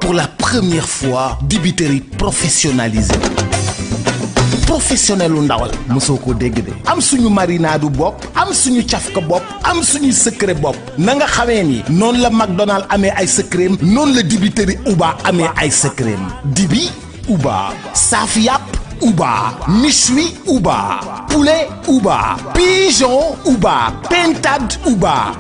Pour la première fois, dibiteri professionnalisé. Professionnel u ndawal mosoo ko dégg de am suñu marinade bopp am suñu cafka bopp am suñu secret bopp na nga xamee ni noonu la McDonald amee ay secret noonu la dibiteri Uba amee ay secret dibi Uba saaf yàpp Uba méchoui Uba poulet Uba pigeon Uba pintade Uba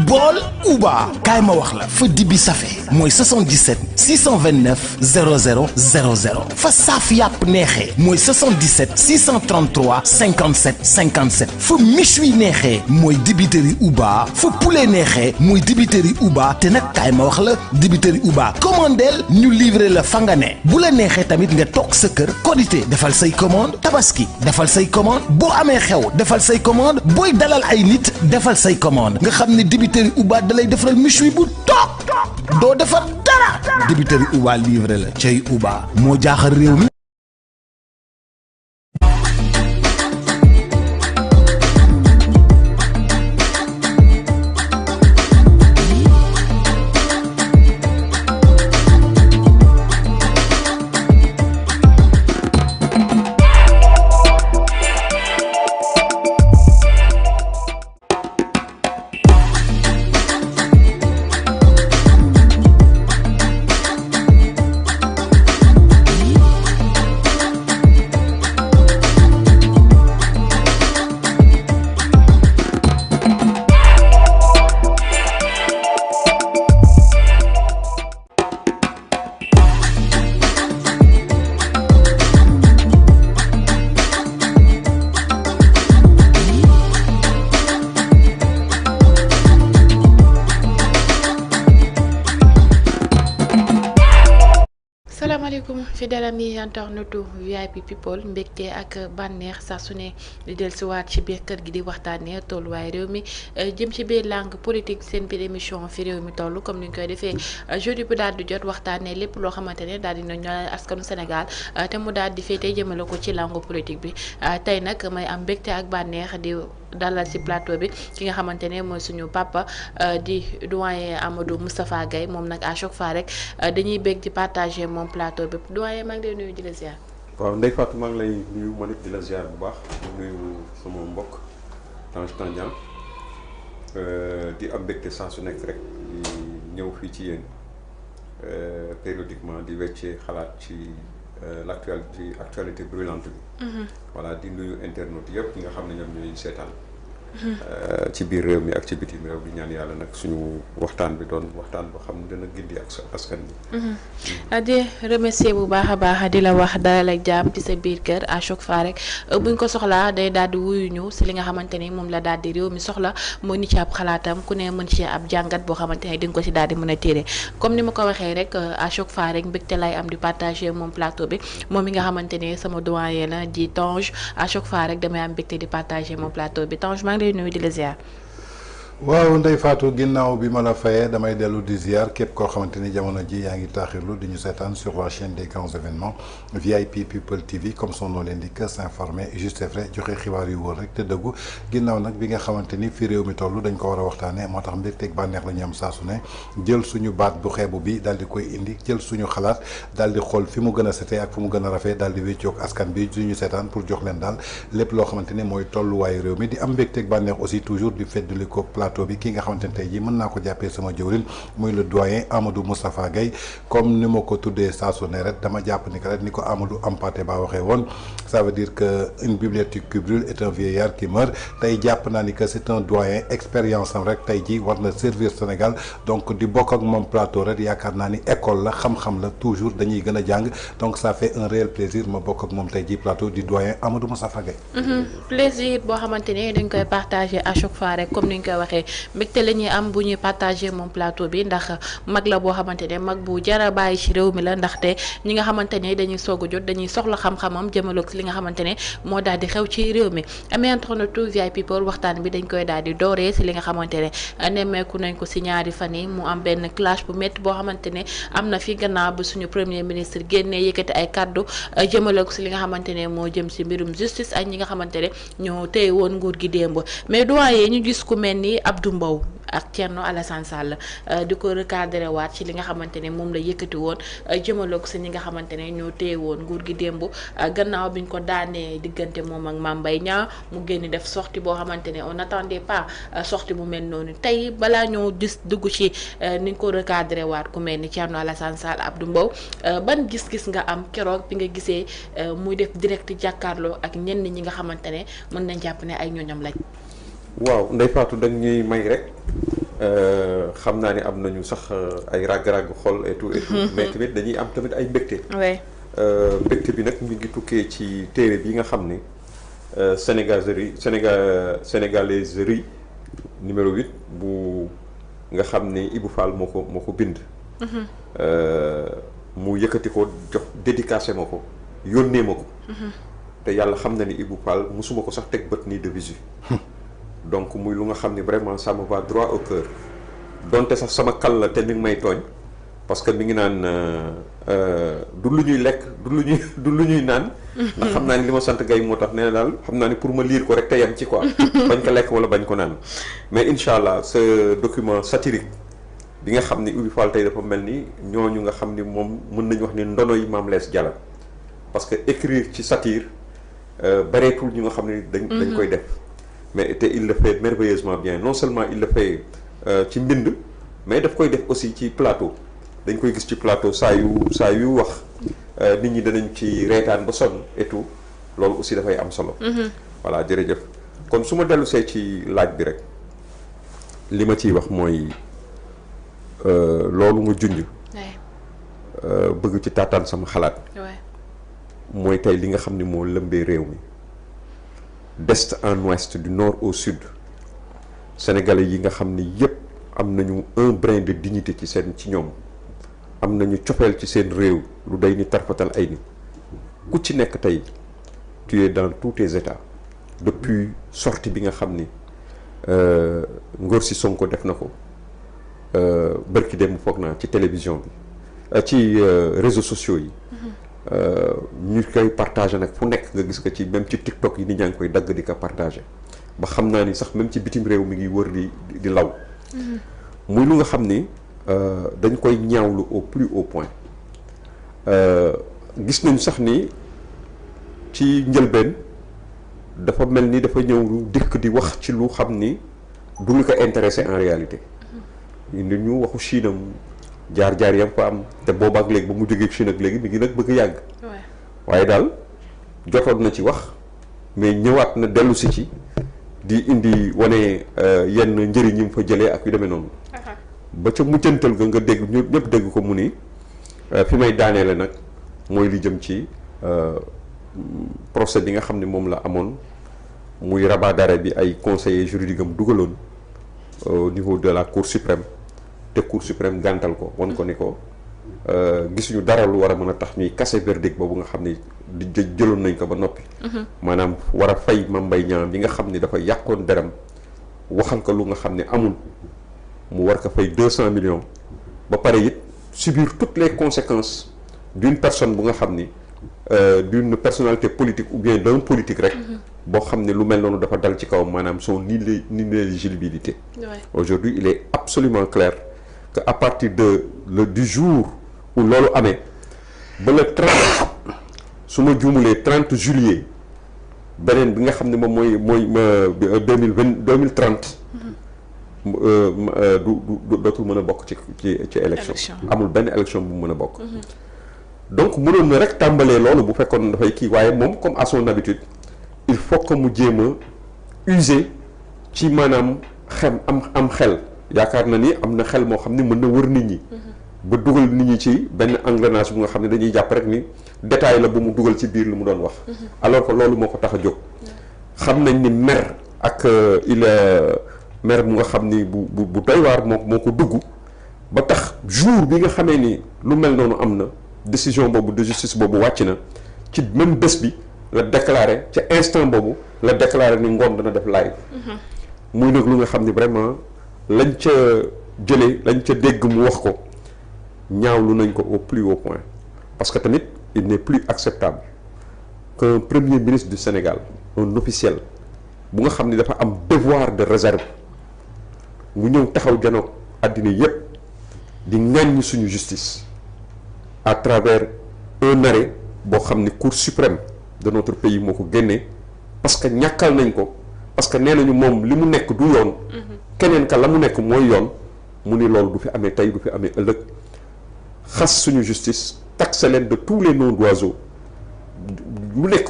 bool Uba kaay ma wax la fa dibi safe mooy 77 629 00 00 fa saaf yàpp neexee mooy 77 633 57 57 fa méchoui neexee mooy dibiteri Uba fa poulet neexee mooy dibiteri Uba te nag kaay ma wax la dibiteri Uba commandeel ñu livrer la fa nga ne bu la neexee tamit nga toog sa kër Korité defal say commande Tabaski defal say commande boo amee xew defal say commande booy dalal ay nit defal say commande nga xam ne dibiteri Uba dalay defaral méchoui bu toog doo defar dara dibiteri Uba livré la cey Uba moo jaaxal réew mi. salaamaaleykum fidèles amis internetu VIP people mbégte ak bànneex saa su ne di dellusiwaat ci biir kër gi di waxtaanee tolluwaay réew mi jëm ci biir langue politique seen biir émission fi réew mi toll comme ni ñu koy defee jeudi bu daal di jot waxtaanee lépp loo xamante ne daal di nañu askanu Sénégal te mu daal di féetee jëmale ko ci langue politique bi tey nag may am mbégte ak bànneex di dalal ci plateau bi ki nga xamante ne mooy suñu papa di doyen Amadou Moustapha Gaye moom nag à chaque fois rek dañuy bég di partager moom plateau bi doyen maa ngi lay nuyu di la ziar. waaw Ndeye Fatou maa ngi lay nuyu man it di la ziar bu baax di nuyu sama mbokk Tange Tandian di am mbégte saa su nekk rek di ñëw fii ci yéen périodiquement di weccee xalaat ci actualité brûlante bi. voilà di nuyu internautes yëpp ñi nga xam ne ñoom ñooy seetaan. ci biir réew mi ak ci bitim réew bi ñaan yàlla nag suñu waxtaan bi doon waxtaan boo xam ne dana gindi ak askan bi. di remercier bu baax a baax di la wax dalal ak jàmm ci sa biir kër à chaque fois rek buñ ko soxlaa day daal di wuyu ñu si li nga xamante ni moom la daal di réew mi soxla mooy ni ci ab xalaatam ku ne mën ci ab jàngat boo xamante ne di nga ko si daal di mën a téere comme ni ma ko waxee rek à chaque fois rek mbégte lay am di partager moom plateau bi moom mi nga xamante ne sama doyen la di Tange à chaque fois rek damay am mbégte di partager moom plateau bi Tange maa ngi lay nuyu di la ziar. waaw Ndeye Fatou ginnaaw bi ma la fayee damay dellu di ziar képp koo xamante ni jamono ji yaa ngi taaxirlu di ñu seetaan sur la chaîne des grands événements VIP People TV comme son nom l'indique s'informer juste et vrai joxe xibaar yu wóor rek te dëggu ginnaaw nag bi nga xamante ni fi réew mi toll dañ ko war a waxtaanee moo tax mbégteeg bànneex la ñu am saa su ne jël suñu baat bu xeebu bi daal di koy indi jël suñu xalaat daal di xool fi mu gën a setee ak fi mu gën a rafet daal di wéccoog askan bi suñu seetaan pour jox leen daal lépp loo xamante ni mooy tolluwaayu réew mi di am mbégteeg bànneex aussi toujours di feddali ko plateau bi ki nga xamante ne tey jii mën naa ko jàppee sama jëwrin muy le doyen Amadou Moustapha Gaye comme ni ma ko tuddee saa su ne rek dama jàpp ni que rek ni ko Amadou Hampâté Bâ waxee woon ça veut dire que une bibliothèque qui brûle est un vieillard qui meurt tey jàpp naa ni que c'est un doyen expérience am rek tey jii war na servir Sénégal donc di bokk ak moom plateau rek yaakaar naa ni école la xam-xam la toujours dañuy gën a jàng donc ça fait un réel plaisir ma bokk ak moom tey jii plateau di doyen Amadou Moustapha Gaye. plaisir boo xamante ne dañ koy partager à chaque fois rek comme ni ñu koy waxee. mbégte la ñuy am bu ñuy partager moom plateau bi ndax mag la boo xamante ne mag bu jara bàyyi ci réew mi la ndaxte ñi nga xamante ne dañuy soog a jot dañuy soxla xam-xamam jëmaloog li nga xamante ne moo daal di xew ci réew mi amee internetu VIP People waxtaan bi dañ koy daal di dooree si li nga xamante ne nemmeeku nañ ko si ñaari fan yi mu am benn clash bu métti boo xamante ne am na fi gannaaw ba suñu premier ministre génnee yëkkati ay kaddu jëmaloog si li nga xamante ne moo jëm si mbirum justice ak ñi nga xamante ne ñoo téye woon nguur gi démb mais doyen ñu gis ku mel ni Abdou Mbow ak Thierno Alassane Sall di ko recadré waat ci li nga xamante ne moom la yëkkati woon jëmale ko si ñi nga xamante ne ñoo téye woon nguur gi démb gannaaw biñ ko daanee diggante moom ak Mame Mbaye Niang mu génn def sortie boo xamante ne on n'attendait pas sortie bu mel noonu tey balaa ñoo gis dugg ci ni nga ko recadré waat ku mel ni Thierno Alassane Sall Abdou Mbow ban gis-gis nga am keroog bi nga gisee muy def direct jàkkaarloo ak ñenn ñi nga xamante ne mën nañ jàpp ne ay ñooñam lañ. waaw Ndeye Fatou dañ ñuy may rek xam naa ne am nañu sax ay ràgg-ràgg xol et tout mais tamit dañuy am tamit ay mbégte. mbégte bi nag mi ngi tukkee ci téere bi nga xam ne sénégaliserie numéro 8 bu nga xam ne Ibou Fall moo ko bind. mu yëkkati ko jox dédicacé ma ko yónnee ma ko. te yàlla xam na ni Ibou Fall musuma ko sax teg bët nii de visu. donc muy lu nga xam ne vraiment ça me va droit au cœur donte sax sama kal la te mi ngi may tooñ parce que mi ngi naan du lu ñuy lekk du lu ñuy naan. ndax xam naa ni li ma sant gay moo tax nee na daal xam naa ni pour ma lire ko rek te yem ci quoi. bañ ko lekk wala bañ ko naan mais incha allah ce document satirique bi nga xam ni Ibou Fall tey dafa mel ni ñooñu nga xam ni moom mën nañu wax ni ndono yi Mame Less Diallo parce que écrire ci satire bareetul ñu nga xam ni dañ koy def. mais te il le fait merveilleusement bien non seulement il le fait ci mbind mais daf koy def aussi ci plateau dañ koy gis ci plateau saa yu wax nit ñi danañ ci reetaan ba sonn et tout loolu aussi dafay am solo. voilà jërëjëf kon su ma dellusee ci laaj bi rek li ma ciy wax mooy loolu nga junj. bëgg ci taataan sama xalaat. mooy tey li nga xam ni moo lëmbee réew mi. d'est en ouest du nord au sud sénégalais yi nga xam ni yépp am nañu un brin de dignité ci ñoom am nañu cofeel ci seen réew lu day ni tarfatal ay ni ku ci nekk tey tu es dans tous tes états depuis sortie bi nga xam ni Ngor si Sonko def na ko bërki dem foog naa ci télévision bi ci réseaux sociaux yi ñu koy partagé nag fu nekk nga gis ko ci même ci TikTok yi nit ñaa ngi koy dagg di ko partagé ba xam naa ni sax même ci bitim réew mi ngi wër di law muy lu nga xam ni dañ koy ñaawlu au plus haut point gis nañu sax ni ci njëlbeen dafa mel ni dafa ñëw dikk di wax ci lu xam ni du lu ko intéressé en réalité indi ñu waxu Chine jaar-jaar yam fa am te boobaak léegi ba mu jógee Chine ak léegi mi ngi nag bëgg yàgg waaye daal jotoon na ci wax mais ñëwaat na dellu si ci di indi wane yenn njëriñ yi mu fa jëlee ak yu demee noonu ba ca mujjantal ga nga dégg ñëpp dégg ko mu ni fi may daaneele nag mooy li jëm ci procès bi nga xam ne moom la amoon muy rabat d'arrêt bi ay conseillers juridiques am dugaloon au niveau de la Cour suprême te Cour suprême gàntal ko wan ko ni ko gisuñu dara lu war a mën a tax ñuy casser verdict boobu nga xam ni jëloon nañ ko ba noppi maanaam war a fay Mame Mbaye Niang bi nga xam ni dafa yàqoon deram waxal ko lu nga xam ne amul mu war ko fay 200 millions ba pare it subir toutes les conséquences d'une personne bu nga xam ni d'une personnalité politique ou bien d'un politique rek boo xam ne lu mel noonu dafa dal ci kaw maanaam son inéligibilité aujourd'hui il est absolument clair que à partir du jour où loolu amee ba le 30 su ma juumulee 30 juillet beneen bi nga xam ne moom mooy 2030 dootul mën a bokk ci élection amul benn élection bu mu mën a bokk donc mënoon na rek tàmbalee loolu bu fekkoon dafay kii waaye moom comme à son habitude il faut que mu jéem a user ci maanaam am xel yaakaar na ni am na xel moo xam ne mën na wër nit ñi ba dugal nit ñi ci benn engrenage bu nga xam ne dañuy jàpp rek ni détail la bu mu dugal ci biir lu mu doon wax alors que loolu moo ko tax a jóg xam nañ ni mer ak mer bu nga xam ni bu doy waar moo ko dugg ba tax jour bi nga xamee ni lu mel noonu am na décision boobu de justice boobu wàcc na ci même bés bi la déclaré ca instant boobu la déclaré ni ngoon dana def live muy nag lu nga xam ni vraiment lañ ca jëlee lañ ca dégg mu wax ko ñaawlu nañ ko au plus haut point parce que tamit il n'est plus acceptable qu'un premier ministre du Sénégal un officiel bu nga xam ni dafa am devoir de réserve mu ñëw taxaw janoog àddina yépp di ŋàññi suñu justice à travers un arrêt boo xam ne Cour suprême de notre pays moo ko génnee parce que ñàkkal nañ ko parce que nee nañu moom li mu nekk du yoon keneen ka la mu nekk mooy yoon mu ni loolu du fi amee tey du fi amee ëllëg xas suñu justice taxé leen de tous les noms d'oiseaux lu nekk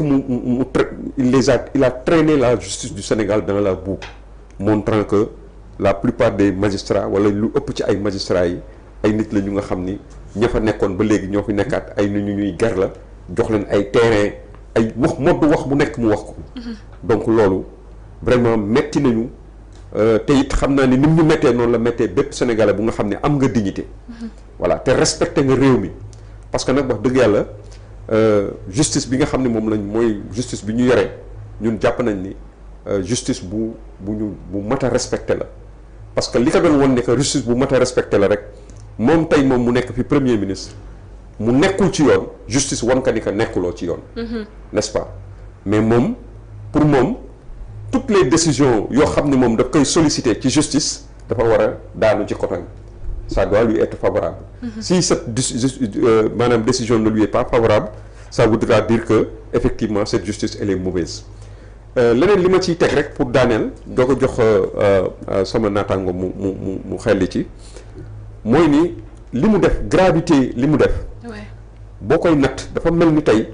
il a traîné la justice du Sénégal dans la boue montrant que la plupart des magistrats wala lu ëpp ci ay magistrats yi ay nit la ñu nga xam ni ña fa nekkoon ba léegi ñoo fi nekkaat ay nit ñu ñuy ger la jox leen ay terrain ay wax bu nekk mu wax ko donc loolu vraiment metti nañu te it xam naa ni ñu mettee noonu la mettee bépp sénégalais bu nga xam ne am nga dignité voilà te respecté nga réew mi parce que nag wax dëgg yàlla justice bi nga xam ne moom lañ mooy justice bi ñu yore ñun jàpp nañ ni justice bu mat a respecté la parce que li ko doon won ne que justice bu mat a respecté la rek moom tey moom mu nekk fi premier ministre mu nekkul ci yoon justice wan ka ni que nekkuloo ci yoon n'est-ce pas mais moom pour moom toutes les décisions yoo xam ne moom daf koy solliciter ci justice dafa war a daanu ci côté ça doit lui être favorable si cette maanaam décision ne lui est pas favorable ça voudra dire que effectivement cette justice elle est mauvaise leneen li ma ciy teg rek pour daaneel doo ko jox sama naataango mu xelli ci mooy ni li mu def gravité li mu def boo koy natt dafa mel ni tey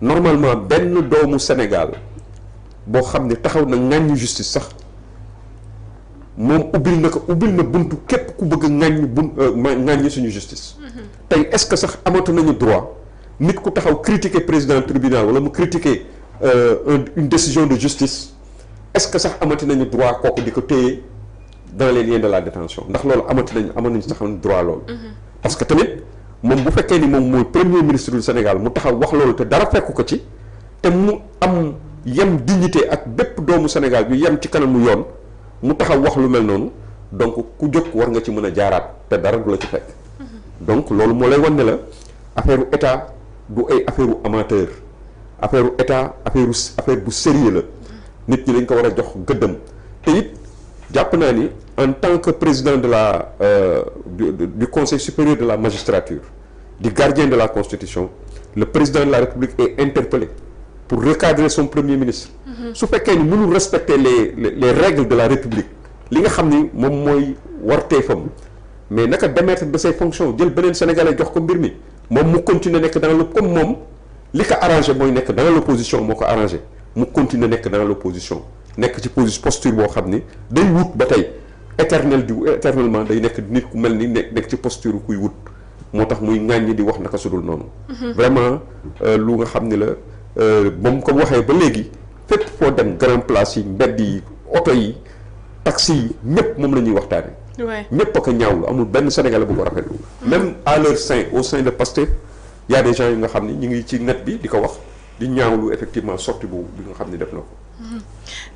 normalement benn doomu Sénégal boo xam ne taxaw na ŋàññi justice sax moom ubbil na buntu képp ku bëgg ŋàññi suñu justice tey est-ce que sax amatu nañu droit nit ku taxaw critiquer président tribunal wala mu critiquer une décision de justice est-ce que sax amati nañu droit kooku di ko téye dans les liens de la détention ndax loolu amoon nañu sax droit loolu parce que tamit moom bu fekkee ni moom mooy premier ministre du Sénégal mu taxaw wax loolu te dara fekku ko ci te mu am yem dignité ak bépp doomu Sénégal bi yem ci kanamu yoon mu taxaw wax lu mel noonu donc ku jóg war nga ci mën a jaaraat te dara du la ci fekk donc loolu moo lay wan ne la affaire état du ay affaire amateur affaire état affaire bu sérieux la nit ñi dañ ko war a jox gëddam te it jàpp naa ni en tant que président de la du conseil supérieur de la magistrature du gardien de la constitution le président de la République est interpellé pour recadrer son premier ministre su fekkee ni mënul respecter les règles de la République li nga xam ni moom mooy warteefam mais naka démettre de ses fonctions jël beneen sénégalais jox ko mbir mi moom mu continuer nekk dans le comme moom li ko arrangé mooy nekk dans l'opposition moo ko arrangé mu continuer nekk dans l'opposition nekk ci posture boo xam ni day wut ba tey éternellement day nekk nit ku mel ni nekk ci posture kuy wut moo tax muy ŋàññi di wax naka sudul noonu vraiment lu nga xam ni la moom ko waxee ba léegi fépp foo dem grand place yi mbedd yi oto yi taxi yi ñëpp moom la ñuy waxtaane ñëpp a ko ñaawlu amul benn Sénégalais bu ko rafetlu même à leur sein au sein de Pastef y a des gens yi nga xam ni ñu ngi ci net bi di ko wax di ñaawlu effectivement sortie bu bi nga xam ni def na ko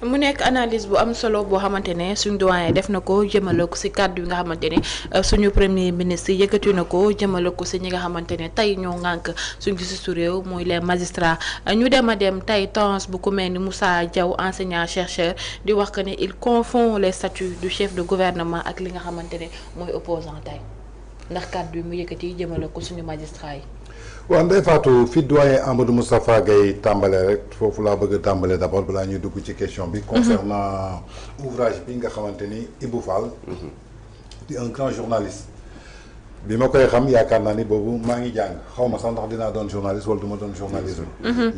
mu nekk analyse bu am solo boo xamante ne suñ doyen def na ko jëmale ko ci kàddu yi nga xamante ne suñu premier ministre yëkkati na ko jëmale ko ci ñi nga xamante ne tey ñoo ŋànk suñ gisistu réew muy les magistrats ñu dem tey tendance bu ku mel ni Moussa Diaw enseignant chercheur di wax que ne il confond les statuts du chef de gouvernement ak li nga xamante ne mooy opposant tey ndax kàddu yi mu yëkkati jëmale ko suñu magistrats yi. waaw Ndeye Fatou fi doyen Amadou Moustapha Gueye tàmbalee rek foofu laa bëgg a tàmbalee d'abord balaa ñuy dugg ci question bi concernant ouvrage bi nga xamante ni Ibou Fall di un grand journaliste bi ma koy xam yaakaar naa ni boobu maa ngi jàng xaw ma sax ndax dinaa doon journaliste wala du ma doon journalisme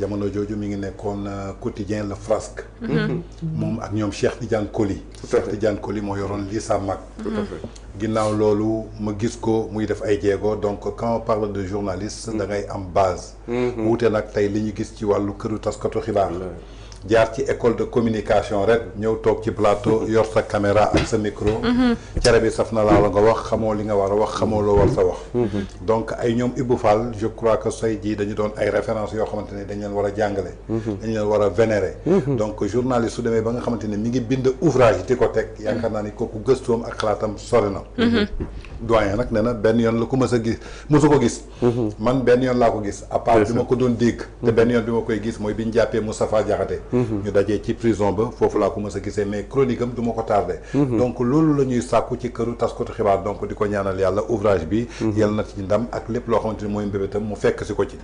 jamono jooju mi ngi nekkoon quotidien Le Frasque moom ak ñoom Cheikh Tidiane Coly Cheikh Tidiane Coly moo yoroon lii sa mag ginnaaw loolu ma gis ko muy def ay jéego donc quand on parle de journaliste da ngay am base wuute nag tey li ñu gis ci wàllu këru taskatu xibaar jaar ci école de communication rek ñëw toog ci plateau yor sa caméra ak sa micro cere bi saf na laa la nga wax xamoo li nga war a wax xamoo loo war sa wax donc ay ñoom Ibou Fall je crois que say jii dañu doon ay références yoo xamante ne dañ leen war a jàngale dañ leen war a vénérer donc journaliste su demee ba nga xamante ne mi ngi bind ouvrage di ko teg yaakaar naa ni kooku gëstoom ak xalaatam sori na doyen nag nee na benn yoon la ko mës a gis mësu ko gis man benn yoon laa ko gis à part bi ma ko doon dégg te benn yoon bi ma koy gis mooy bi ñu jàppee Moustapha Diakhaté ñu dajee ci prison ba foofu laa ko mës a gisee mais chronique am du ma ko tardé donc loolu la ñuy sàkku ci këru taskatu xibaar donc di ko ñaanal yàlla ouvrage bi yàlla na ci ndam ak lépp loo xamante ni mooy mbébétam mu fekk si ko ci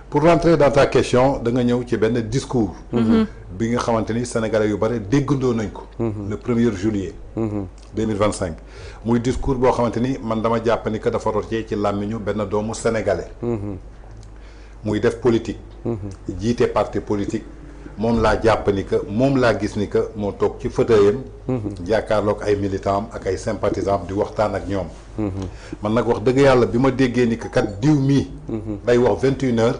pour rentrer dans ta question da nga ñëw ci benn discours bi nga xamante ni sénégalais yu bare déggandoo nañ ko le 1er juillet 2025 muy discours boo xamante ni man dama jàpp ni que dafa rotee ci làmmiñu benn doomu sénégalais muy def politique jiite parti politique moom laa jàpp ni que moom laa gis ni que moo toog ci fauteuilam jàkkaarloog ay militants am ak ay sympathisants am di waxtaan ak ñoom man nag wax dëgg yàlla bi ma déggee ni que kat diw mii day wax 21h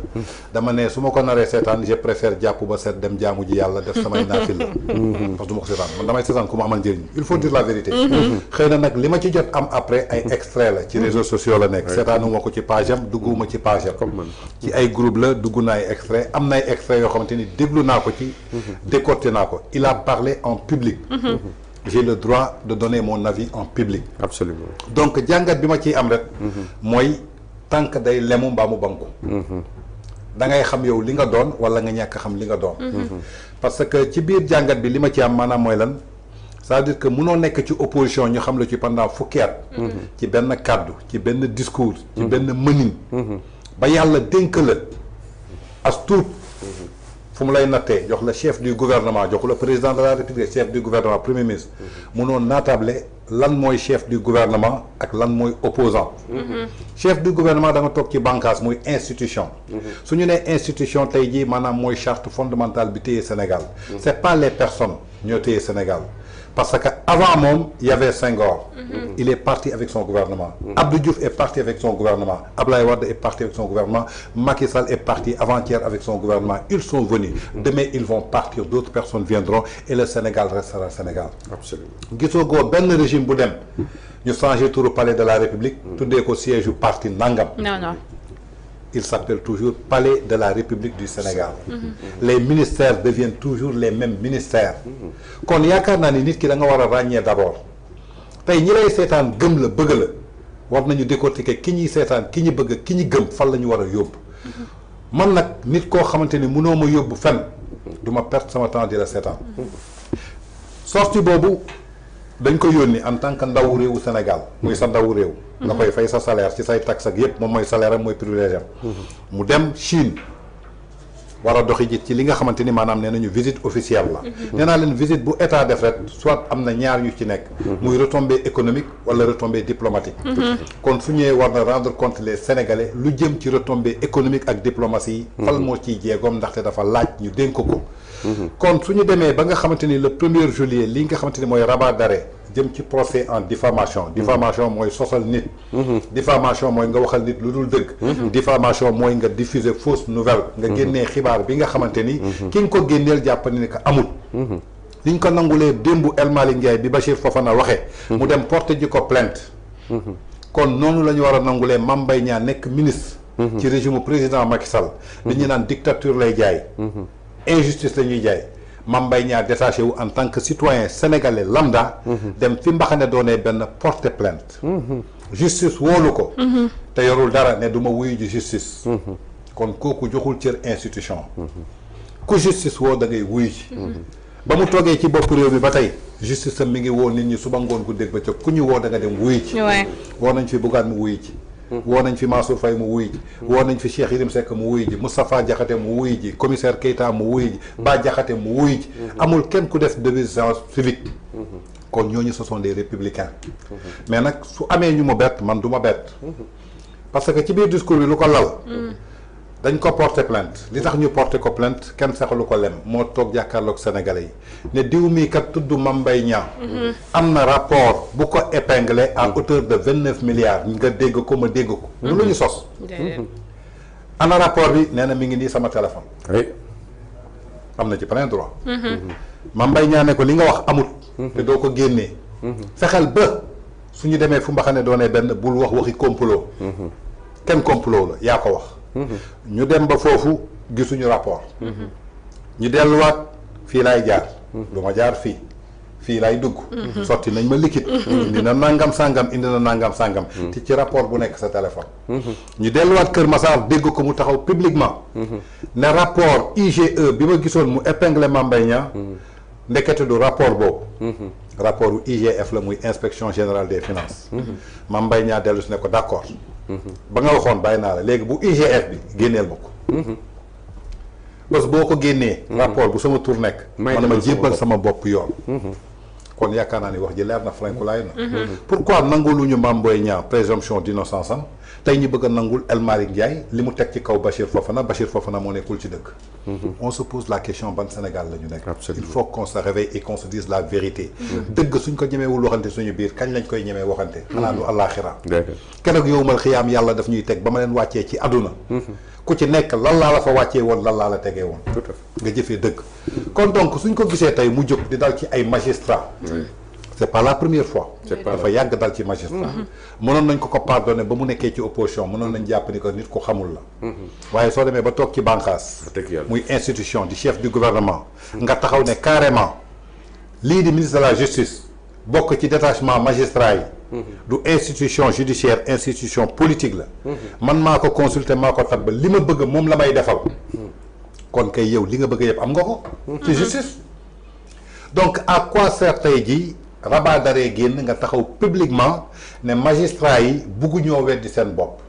dama ne su ma ko naree seetaan je préfère jàpp ba seet dem jaamu ji yàlla def samay naafil la parce que du ma ko seetaan man damay seetaan ku ma amal njëriñ il faut dire la vérité xëy na nag li ma ci jot am après ay extrait la ci réseaux sociaux la nekk seetaanuma ko ci page am dugguma ci page am ci ay groupe la dugg naa ay extrait am na ay extrait yoo xamante ni déglu naa ko ci décorté naa ko il a parlé en public j'ai le droit de donner mon avis en public absolument donc jàngat bi ma ciy am rek mooy tànk day lemu mbaa mu banku da ngay xam yow li nga doon wala nga ñàkk xam li nga doon parce que ci biir jàngat bi li ma ci am maanaam mooy lan c'est-à-dire que munoo nekk ci opposition ñu xam la ci pendant fukki at ci benn kàddu ci benn discours ci benn mënin ba yàlla dénk la as tuut fu mu lay nattee jox la chef du gouvernement jox la président de la république chef du gouvernement premier ministre munoo naatable lan mooy chef du gouvernement ak lan mooy opposant chef du gouvernement da nga toog ci bànqaas muy institution su ñu nee institution tey jii maanaam mooy charte fondamentale bi téye Sénégal c'est pas les personnes ñoo téye Sénégal parce que avant moom il y avait Senghor il est parti avec son gouvernement Abdou Diouf est parti avec son gouvernement Abdoulaye Wade est parti avec son gouvernement Macky Sall est parti avant-hier avec son gouvernement ils sont venus demain ils vont partir d'autres personnes viendront et le Sénégal restera Sénégal absolument gisoo goo benn régime bu dem ñu changé turu palais de la République tuddee ko siège yu parti nangam non il s'appelle toujours palais de la République du Sénégal les ministères deviennent toujours les mêmes ministères kon yaakaar naa ni nit ki da nga war a ràññee d'abord tey ñi lay seetaan gëm la bëgg la war nañu décortiquer ki ñuy seetaan ki ñu bëgg ki ñu gëm fan la ñu war a yóbbu man nag nit koo xamante ni mënoo ma yóbbu fenn du ma perdre sama temps di la seetaan sortie boobu dañ ko yónni en tant que ndawu réewu Sénégal muy sa ndawu réew nga koy fay sa salaire ci say taxe ak yépp moom mooy salaire am mooy privilège am mu dem Chine war a doxi ji ci li nga xamante ni maanaam nee nañu visite officielle la nee naa leen visite bu état def rek soit am na ñaar yu ci nekk muy retombée économique wala retombée diplomatique kon su ñëwee war na rendre compte les Sénégalais lu jëm ci retombée économique ak diplomatie yi fal moo ciy jéegoom ndaxte dafa laaj ñu dénk ko kon su ñu demee ba nga xamante ni le 1er juillet li nga xamante ni mooy rabat d'arrêt jëm ci procès en diffamation diffamation mooy sosal nit diffamation mooy nga waxal nit lu dul dëgg diffamation mooy nga diffuser fausse nouvelle nga génnee xibaar bi nga xamante ni ki nga ko génneel jàpp ni que amul liñ ko nangulee démbu El Malick Ndiaye bi Bachir Fofana waxee mu dem porter ji ko plainte kon noonu la ñu war a nangulee Mame Mbaye Niang nekk ministre ci régime président Macky Sall li ñu naan dictature lay jaay injustice la ñuy jaay Mame Mbaye Niang détaché wu en tant que citoyen sénégalais lambda dem fi mbaxane doonee benn porter plainte justice wóolu ko te yorul dara ne du ma wuyu ji justice kon kooku joxul cër institution ku justice woo da ngay wuyu ji ba mu toogee ci bopp réew mi ba tey justice am mi ngi woo nit ñi suba ngoon guddeeg ba cëg ku ñu woo da nga dem wuyu ji woo nañ fi Bougane mu wuyu ji woo nañ fi Mansour Faye mu wuyu ji woo nañ fi Cheikh Yérim Seck mu wuyu ji Moustapha Diakhaté mu wuyu ji commissaire Keita mu wuyu ji Bah Diakhaté mu wuyu ji amul kenn ku def désobéissance civique kon ñooñu ce sont des républicains mais nag su amee ñu ma bett man du ma bett parce que ci biir discours bi lu ko lal dañ ko porter plainte li tax ñu porter ko plainte kenn saxalu ko lem moo toog jàkkaarloog sénégalais yi ne diw mii kat tudd Mame Mbaye Niang am na rapport bu ko épinglé à hauteur de 29 milliards nga dégg ko ma dégg ko lu ñu sos ana rapport bi nee na mi ngi nii sama téléphone am na ci plein droit Mame Mbaye Niang ne ko li nga wax amut te doo ko génnee fexeel ba suñu demee fu mbaxane doonee benn bul wax waxi complot kenn complot la yaa ko wax ñu dem ba foofu gisuñu rapport ñu delluwaat fii laay jaar du ma jaar fii fii laay dugg sotti nañ ma liquide indi na nangam sangam indi na nangam sangam te ci rapport bu nekk sa téléphone ñu delluwaat Kër Massar dégg ko mu taxaw publiquement ne rapport IGE bi ma gisoon mu épinglé Mame Mbaye Niang ndekete du rapport boobu rapport u IGF la muy inspection générale des finances Mame Mbaye Niang dellu si ne ko d'accord ba nga waxoon bàyyi naa la léegi bu IGF bi génneel ma ko parce que boo ko génnee rapport bu sama tour nekk man ma jébbal sama bopp yoon kon yaakaar naa ni wax ji leer na frankulaay na pourquoi nanguluñu Mame Mbaye Niang présomption d'innocence am tey ñu bëgg a nangul El Malick Ndiaye li mu teg ci kaw Bachir Fofana moo nekkul ci dëkk on se pose la question ban Sénégal la ñu nekk il faut qu'on se réveille et qu'on se dise la vérité dëgg suñ ko ñemewul waxante suñu biir kañ lañ koy ñemee waxante xanaa lu àllaaxira keroog yowmal xiyaam yàlla daf ñuy teg ba ma leen wàccee ci àdduna ku ci nekk lan laa la fa wàccee woon lan laa la tegee woon nga jëfee dëgg kon donc suñ ko gisee tey mu jóg di dal ci ay magistrats c'est pas la première fois dafa yàgg dal ci magistrat mënoon nañ ko pardonné ba mu nekkee ci opposition mënoon nañ jàpp ni que nit ku xamul la waaye soo demee ba toog ci bànqaas muy institution di chef du gouvernement nga taxaw ne carrément lii di ministre de la justice bokk ci détachement magistrat yi du institution judiciaire institution politique la man maa ko consulter maa ko tab ba li ma bëgg moom la may defal kon kay yow li nga bëgg yëpp am nga ko ci justice donc à quoi sert tey jii rabat d'arrêt génn nga taxaw publiquement ne magistrat yi buggu ñoo weddi seen bopp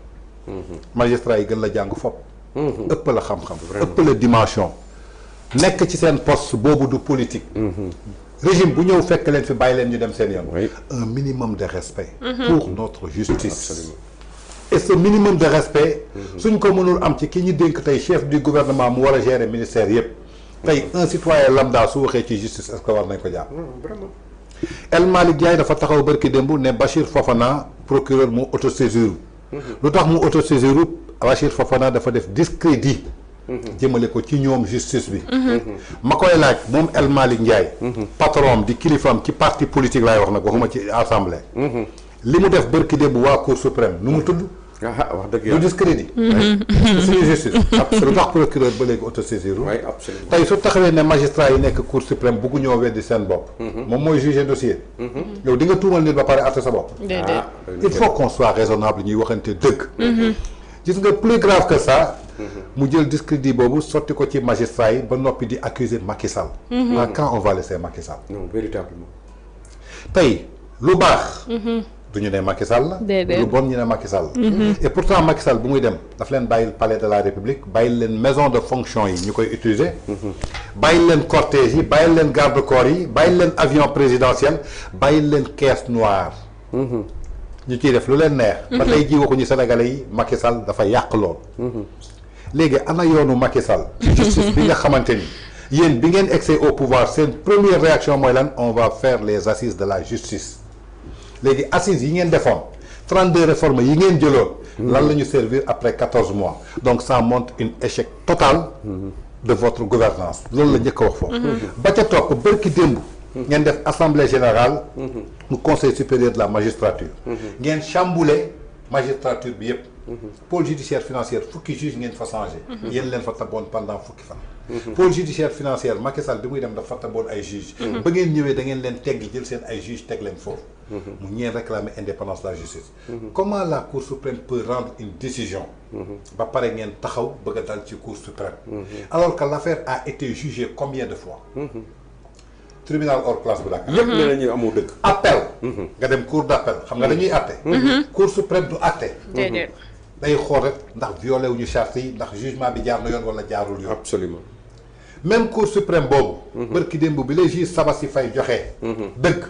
magistrat yi gën la jàng fopp ëpp la xam-xam ëpp la dimension nekk ci seen poste boobu du politique régime bu ñëw fekk leen fi bàyyi leen ñu dem seen yoon un minimum de respect pour notre justice absolument. Et ce minimum de respect suñ ko mënul am ci ki ñu dénk tey chef du gouvernement mu war a gérer ministère yëpp tey un citoyen lambda su waxee ci justice est-ce que war nañ ko jàpp vraiment El Malick Ndiaye dafa taxaw barki démb ne Bachir Fofana procureur mu autosaisir lu tax mu autosaisir Bachir Fofana dafa def discrédit jëmale ko ci ñoom justice bi ma koy laaj moom El Malick Ndiaye patron di kilifam ci parti politique laay wax nag waxuma ci assemblée li mu def barki démb waa cour suprême nu mu tudd wax dëgg du discrédit suñu justice lu tax procureur ba léegi autosaisir tey su taxawee ne magistrat yi nekk cour suprême buggu ñoo weddi seen bopp moom mooy juger dossier yow di nga tuumal nit ba pare atte sa bopp il faut qu'on soit raisonnable ñuy waxante dëgg gis nga plus grave que ça mu jël discrédit boobu sotti ko ci magistrat yi ba noppi di accuser Macky Sall quand on va laisser Macky Sall non véritablement tey lu baax du ñu ne Macky Sall la lu bon ñu ne Macky Sall et pourtant Macky Sall bu muy dem daf leen bàyyil palais de la République bàyyil leen maison de fonction yi ñu koy utiliser bàyyil leen cortège yi bàyyil leen garde corps yi bàyyil leen avion présidentiel bàyyil leen caisse noire ñu ciy def lu leen neex ba tey ji waxuñu sénégalais yi Macky Sall dafa yàq lool léegi ana yoonu Macky Sall justice bi nga xamante ni yéen bi ngeen accès au pouvoir seen première réaction mooy lan on va faire les assises de la justice léegi assises yi ngeen defoon 32 réformes yi ngeen jëloon lan la ñu servir après 14 mois donc ça montre un échec total de votre gouvernance loolu la njëkk a wax foofu ba ca topp bërki démb ngeen def assemblée générale mu conseil supérieur de la magistrature ngeen chamboulé magistrature bi yëpp pôle judiciaire financière fukki juge ngeen fa changé yéen leen fa taboon pendant fukki fan pôle judiciaire financière Macky Sall bi muy dem dafa taboon ay juge ba ngeen ñëwee da ngeen leen teggi jël seen ay juge teg leen foofu mu ñeen réclamer indépendance de la justice comment la cour suprême peut rendre une décision ba pare ngeen taxaw bëgg a dal ci cour suprême alors que l'affaire a été jugée combien de fois tribunal hors classe bu Dakar yëpp ne nañu amul dëgg appel nga dem cour d'appel xam nga dañuy atte cour suprême du atte day xool rek ndax violé wuñu charte yi ndax jugement bi jaar na yoon wala jaarul yoon absolument même cour suprême boobu bërki démb bi les juges Sabassi Faye joxee dëgg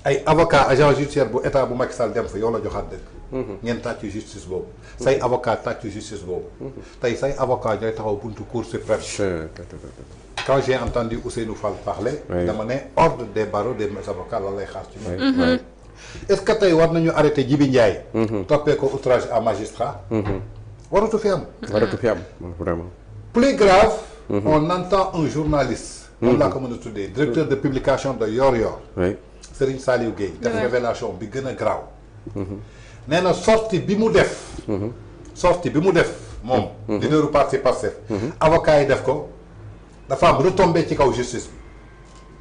ay avocat agent judiciaire bu état bu Macky Sall dem fa yow la joxaat dëgg ngeen tàcc justice boobu say avocat tàcc justice boobu tey say avocat ñooy taxaw buntu cour suprême quand j'ai entendu Ousseynou Fall parler dama ne ordre des barreaux des avocats lan lay xaar ci moom est-ce que tey war nañu arrêté Djibi Ndiaye toppee ko outrage à magistrat waratu fi am vraiment plus grave on entend un journaliste moom laa ko mën a tuddee directeur de publication de Yoor Yoor Serigne Saliou Gueye def révélation bi gën a graaw nee na sortie bi mu def moom leaderu parti Pastef avocat yi def ko dafa am retombé ci kaw justice bi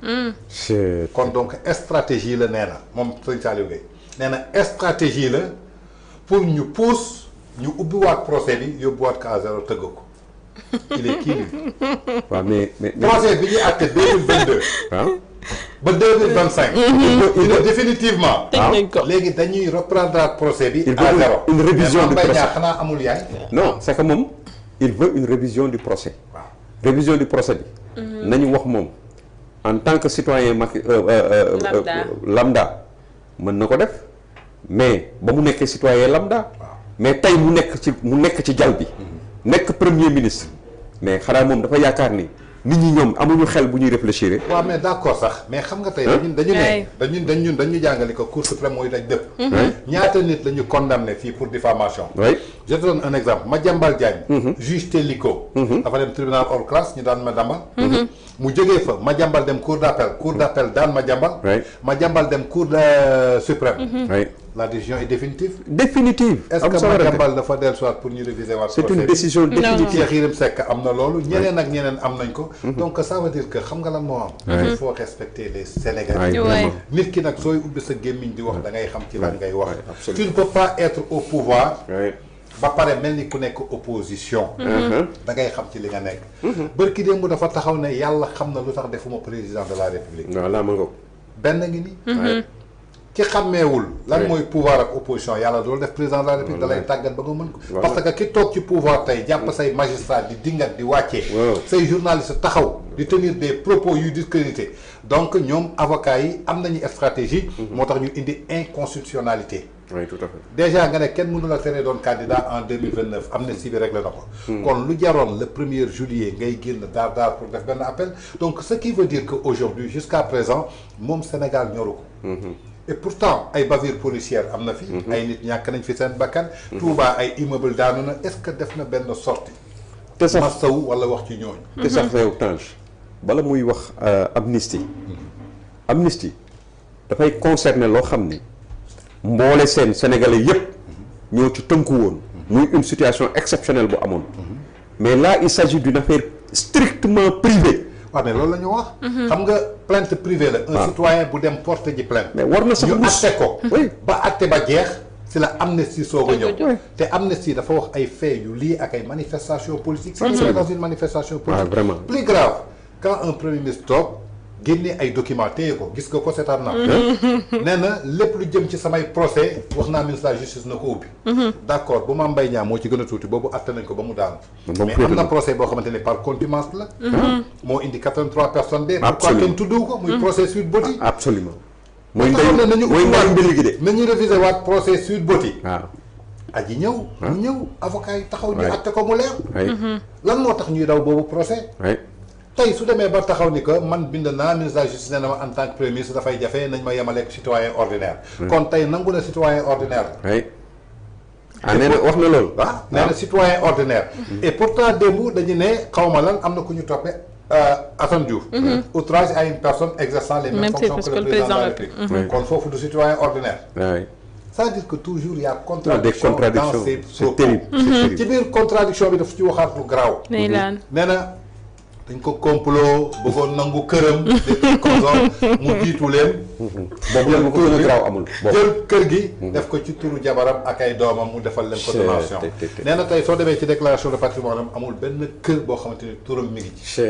kon donc stratégie la nee na moom sëñ Saliou Gueye nee na stratégie la pour ñu pousse ñu ubbiwaat procès bi yóbbuwaat ko à zéro tëgg ko il est kii lui. waaw mais procès bi ñuy àtte 2022. ba 2025. il est définitivement. léegi dañuy reprendre procès bi. à zéro une révision du procès xanaa amul yaay. non c'est que moom il veut une révision du procès. waaw révision du procès bi. nañu wax moom en tant que citoyen lambda mën na ko def mais ba mu nekkee citoyen lambda. mais tey mu nekk ci jal bi. nekk premier ministre mais xanaa moom dafa yaakaar ni nit ñi ñoom amuñu xel bu ñuy réfléchir. waaw mais d'accord sax mais xam nga tey dañu jàngale ko Cour suprême mooy daj dëpp. ñaata nit la ñu condamné fii pour diffamation. oui je te donne un exemple Madiambal Diagne. juge Téliko. dafa dem tribunal hors classe ñu daan Madiambal. mu jógee fa Madiambal dem cour d'appel daan Madiambal. Madiambal dem cour suprême. la décision est définitive. Est-ce que Madiambal dafa dellusiwaat pour ñu réviser waat. c'est une décision définitive. Cheikh Yérim Seck am na loolu. ñeneen ak ñeneen am nañ ko. donc ça veut dire que xam nga lan moo am. il faut respecter les Sénégalais. nit ki nag sooy ubbi sa gémmiñ di wax da ngay xam ci lan ngay wax. tu ne peux pas être au pouvoir. ba pare mel ni ku nekk opposition. da ngay xam ci li nga nekk. bërki démb dafa taxaw ne yàlla xam na lu tax defuma président de la république. voilà ma nga benn ngi nii. ki xàmmeewul lan mooy pouvoir ak opposition yàlla doolu def président de la république da lay tàggat ba nga mën ko. parce que ki toog ci pouvoir tey jàpp say magistrat di dingat di wàccee. say journaliste taxaw di tenir des propos yu discrédité donc ñoom avocats yi am nañu stratégie. moo tax ñu indi inconstitutionnalité. oui tout à fait. déjà nga ne kenn mënu la tere doon candidat en 2029 amnistie bi réglé na ko. kon lu jaroon le 1er juillet ngay génn daar pour def benn appel donc ce qui veut dire que aujourd'hui jusqu'à présent moom Sénégal ñoru ko. et pourtant ay bavures policières am na fi. ay nit ñàkk nañ fi seen bakkan. Touba ay immeuble daanu na est-ce que def na benn sortie. te sax masawu wala wax ci ñooñu. te sax yow Tange bala muy wax amnistie. amnistie dafay concerner loo xam ni mboole seen sénégalais yépp ñoo ci tënku woon. muy une situation exceptionnelle bu amoon. mais là il s'agit d'une affaire strictement privée. waaw mais loolu la ñu wax. xam nga plainte privée la. un citoyen bu dem porter ji plainte. mais war na sax ñu atte ko. oui ba atte ba jeex. si la amnistie soog a ñëw. te amnistie dafa wax ay faits yu lii ak ay manifestations politiques. c'est dans une manifestation politique. vraiment plus grave quand un premier ministre toog génne ay documents téye ko gis nga ko seetaan naa. nee na lépp lu jëm ci samay procès wax naa ministre de la justice na ko ubbi. d'accord bu Mame Mbaye Niang moo ci gën a tuuti boobu atte nañ ko ba mu daanu. mais am na procès boo xamante ne par contumace la. moo indi 83 personnes dee. pourquoi kenn tuddu ko muy procès Sweet Beauty. absolument mooy nañu mbir gi de. nañu réviser waat procès Sweet Beauty. waaw. aji ñëw. mu ñëw avocat yi taxaw ñu atte ko mu leer. lan moo tax ñuy daw boobu procès. tey su demee ba taxaw ni que man bind naa ministre de la justice nee na ma en tant que premier ministre dafay jafe nañ ma yemaleeg citoyen ordinaire. kon tey nangu na citoyen ordinaire. nee na wax na loolu. nee na citoyen ordinaire. et pourtant démb dañu ne xaw ma lan am na ku ñu toppee Assane Diouf. outrage à une personne exerçant les mêmes fonctions que le président de la République. kon foofu du citoyen ordinaire. ça veut dire que toujours il y a contradiction dans ces propos. ci biir contradiction bi daf ci waxaat lu garaaw. nee na. dañ ko complot bëggoon nangu këram. des trucs comme ça mu jiitu leen. boobu ko gën a garaaw amul. jël kër gi. def ko ci turu jabaram ak ay doomam mu defal leen ko donation. nee na tey soo demee ci déclaration de patrimoine am amul benn kër boo xamante ni turam mi ngi ci.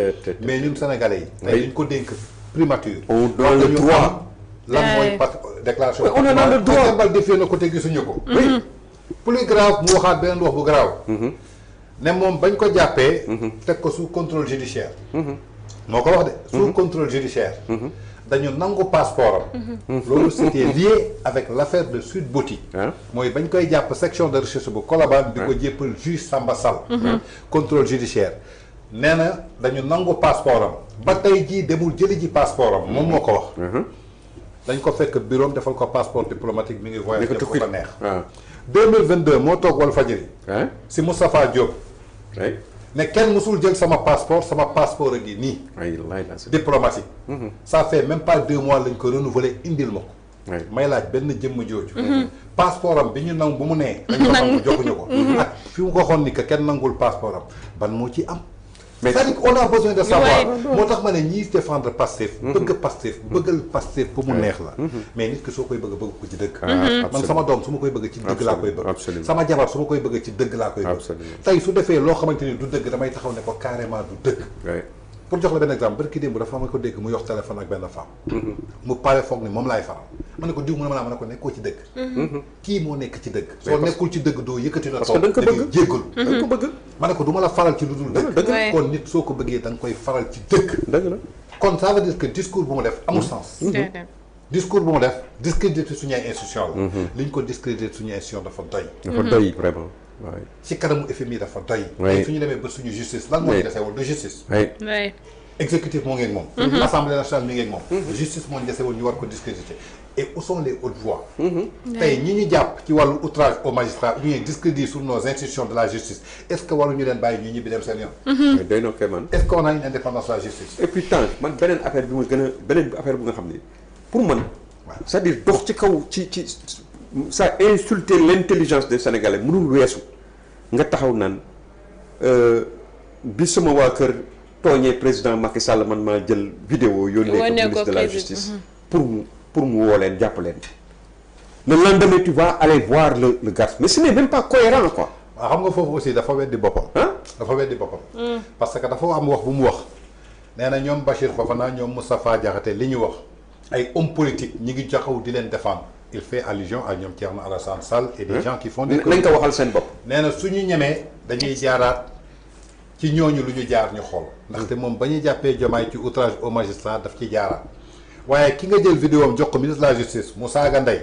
mais ñun sénégalais yi. tey dañ ko dénk primature. on a le droit. lan mooy déclaration. on a le droit Madiambal defee na ko te gisuñu ko. oui plus grave mu waxaat beneen wax bu garaaw. ne moom bañ ko jàppee. teg ko sous contrôle judiciaire. moo ko wax de. sous contrôle judiciaire. dañu nangu passeport am. loolu c'était lié avec l'affaire de Sweet Beauty. mooy bañ koy jàpp section de recherche bu Colobane. di ko jéppal juge Samba Sall. contrôle judiciaire. nee na dañu nangu passeport am. ba tey jii demul jëli ji passeport am moom moo ko wax. dañ ko fekk bureau defal ko passeport diplomatique mi ngi voyagé def ko fa neex. 2022 moo toog Walfadjri. si Moustapha Diop. ne kenn mësul jël sama passeport a ngi nii. diplomatique. ça fait même pas 2 mois lañ ko renouveler indil ma ko. may laaj benn jëmm jooju. passeport am bi ñu nangu bu mu nee. dañ ko nangu joxuñu ko. ak fi mu ko waxoon ni que kenn nangul passeport am ban moo ci am. mais c'est-à-dire qu'on a besoin de savoir moo tax ma ne ñiy défendre Pastef bëgg Pastef bëggal Pastef pour mu neex la mais nit ki soo koy bëgg ko ci dëgg man sama doom su ma koy bëgg ci dëgg laa koy bëgg sama jabar su ma koy bëgg ci dëgg laa koy bëgg tey su defee loo xamante ni du dëgg damay taxaw ne ko carrément du dëgg pour jox la benn exemple barki démb dafa ma ko dégg mu yox téléphone ak benn femme mu pare foog ni moom laay faral ma ne ko diw mu ne ma ne ko nekkoo ci dëgg kii moo nekk ci dëgg soo nekkul ci dëgg doo yëkkati na toog da ngay jéggalu da nga ko bëgg ma ne ko du ma la faral ci lu dul dëgg kon nit soo ko bëggee da nga koy faral ci dëgg la kon ça veut dire que discours bu mu def amul sens discours bu mu def discrédité suñu ay institution la li ñu ko discrédité suñu institution dafa doy vraiment ci kanamu FMI dafa doy. oui su ñu demee ba suñu justice lan moo ñu dese woon de justice. oui exécutif moo ngi ak moom. assemblée nationale mi ngi ak moom. justice moo ñu dese woon ñu war ko discréditer et où sont les hautes voix. tey ñi ñu jàpp ci wàllu outrage aux magistrats ñu ngi discrédit sur nos institutions de la justice est-ce que waruñu leen bàyyi ñu ñibbi dem seen yoon. doy na ko man. est-ce qu'on a une indépendance de la justice. et puis tant man beneen affaire bi ma gën a beneen affaire bu nga xam ne pour man. c'est-à-dire dox ci kaw ci ça insulter l'intelligence des Sénégalais mënul weesu nga taxaw naan bi sama waa kër tooñee président Macky Sall man maa jël vidéo yónnee ko ministre de la justice pour mu woo leen jàpp leen le lendemain tu vas aller voir le garçon mais ce n'est même pas cohérent quoi. waaw xam nga foofu aussi dafa weddi boppam. dafa weddi boppam. parce que dafa am wax bu mu wax nee na ñoom Bachir Fofana ñoom Moustapha Diakhaté li ñu wax ay hommes politiques ñi ngi jaxaw di leen défendre. il fait allusion à ñoom Thierno Alassane Sall et des gens qui font des nañ ko waxal seen bopp. nee na su ñu ñemee dañuy jaaraat ci ñooñu lu ñu jaar ñu xool ndaxte moom ba ñuy jàppee Diomaye ci outrage au magistrat daf ci jaaraat waaye ki nga jël vidéo am jox ko ministre de la justice mu saaga ndey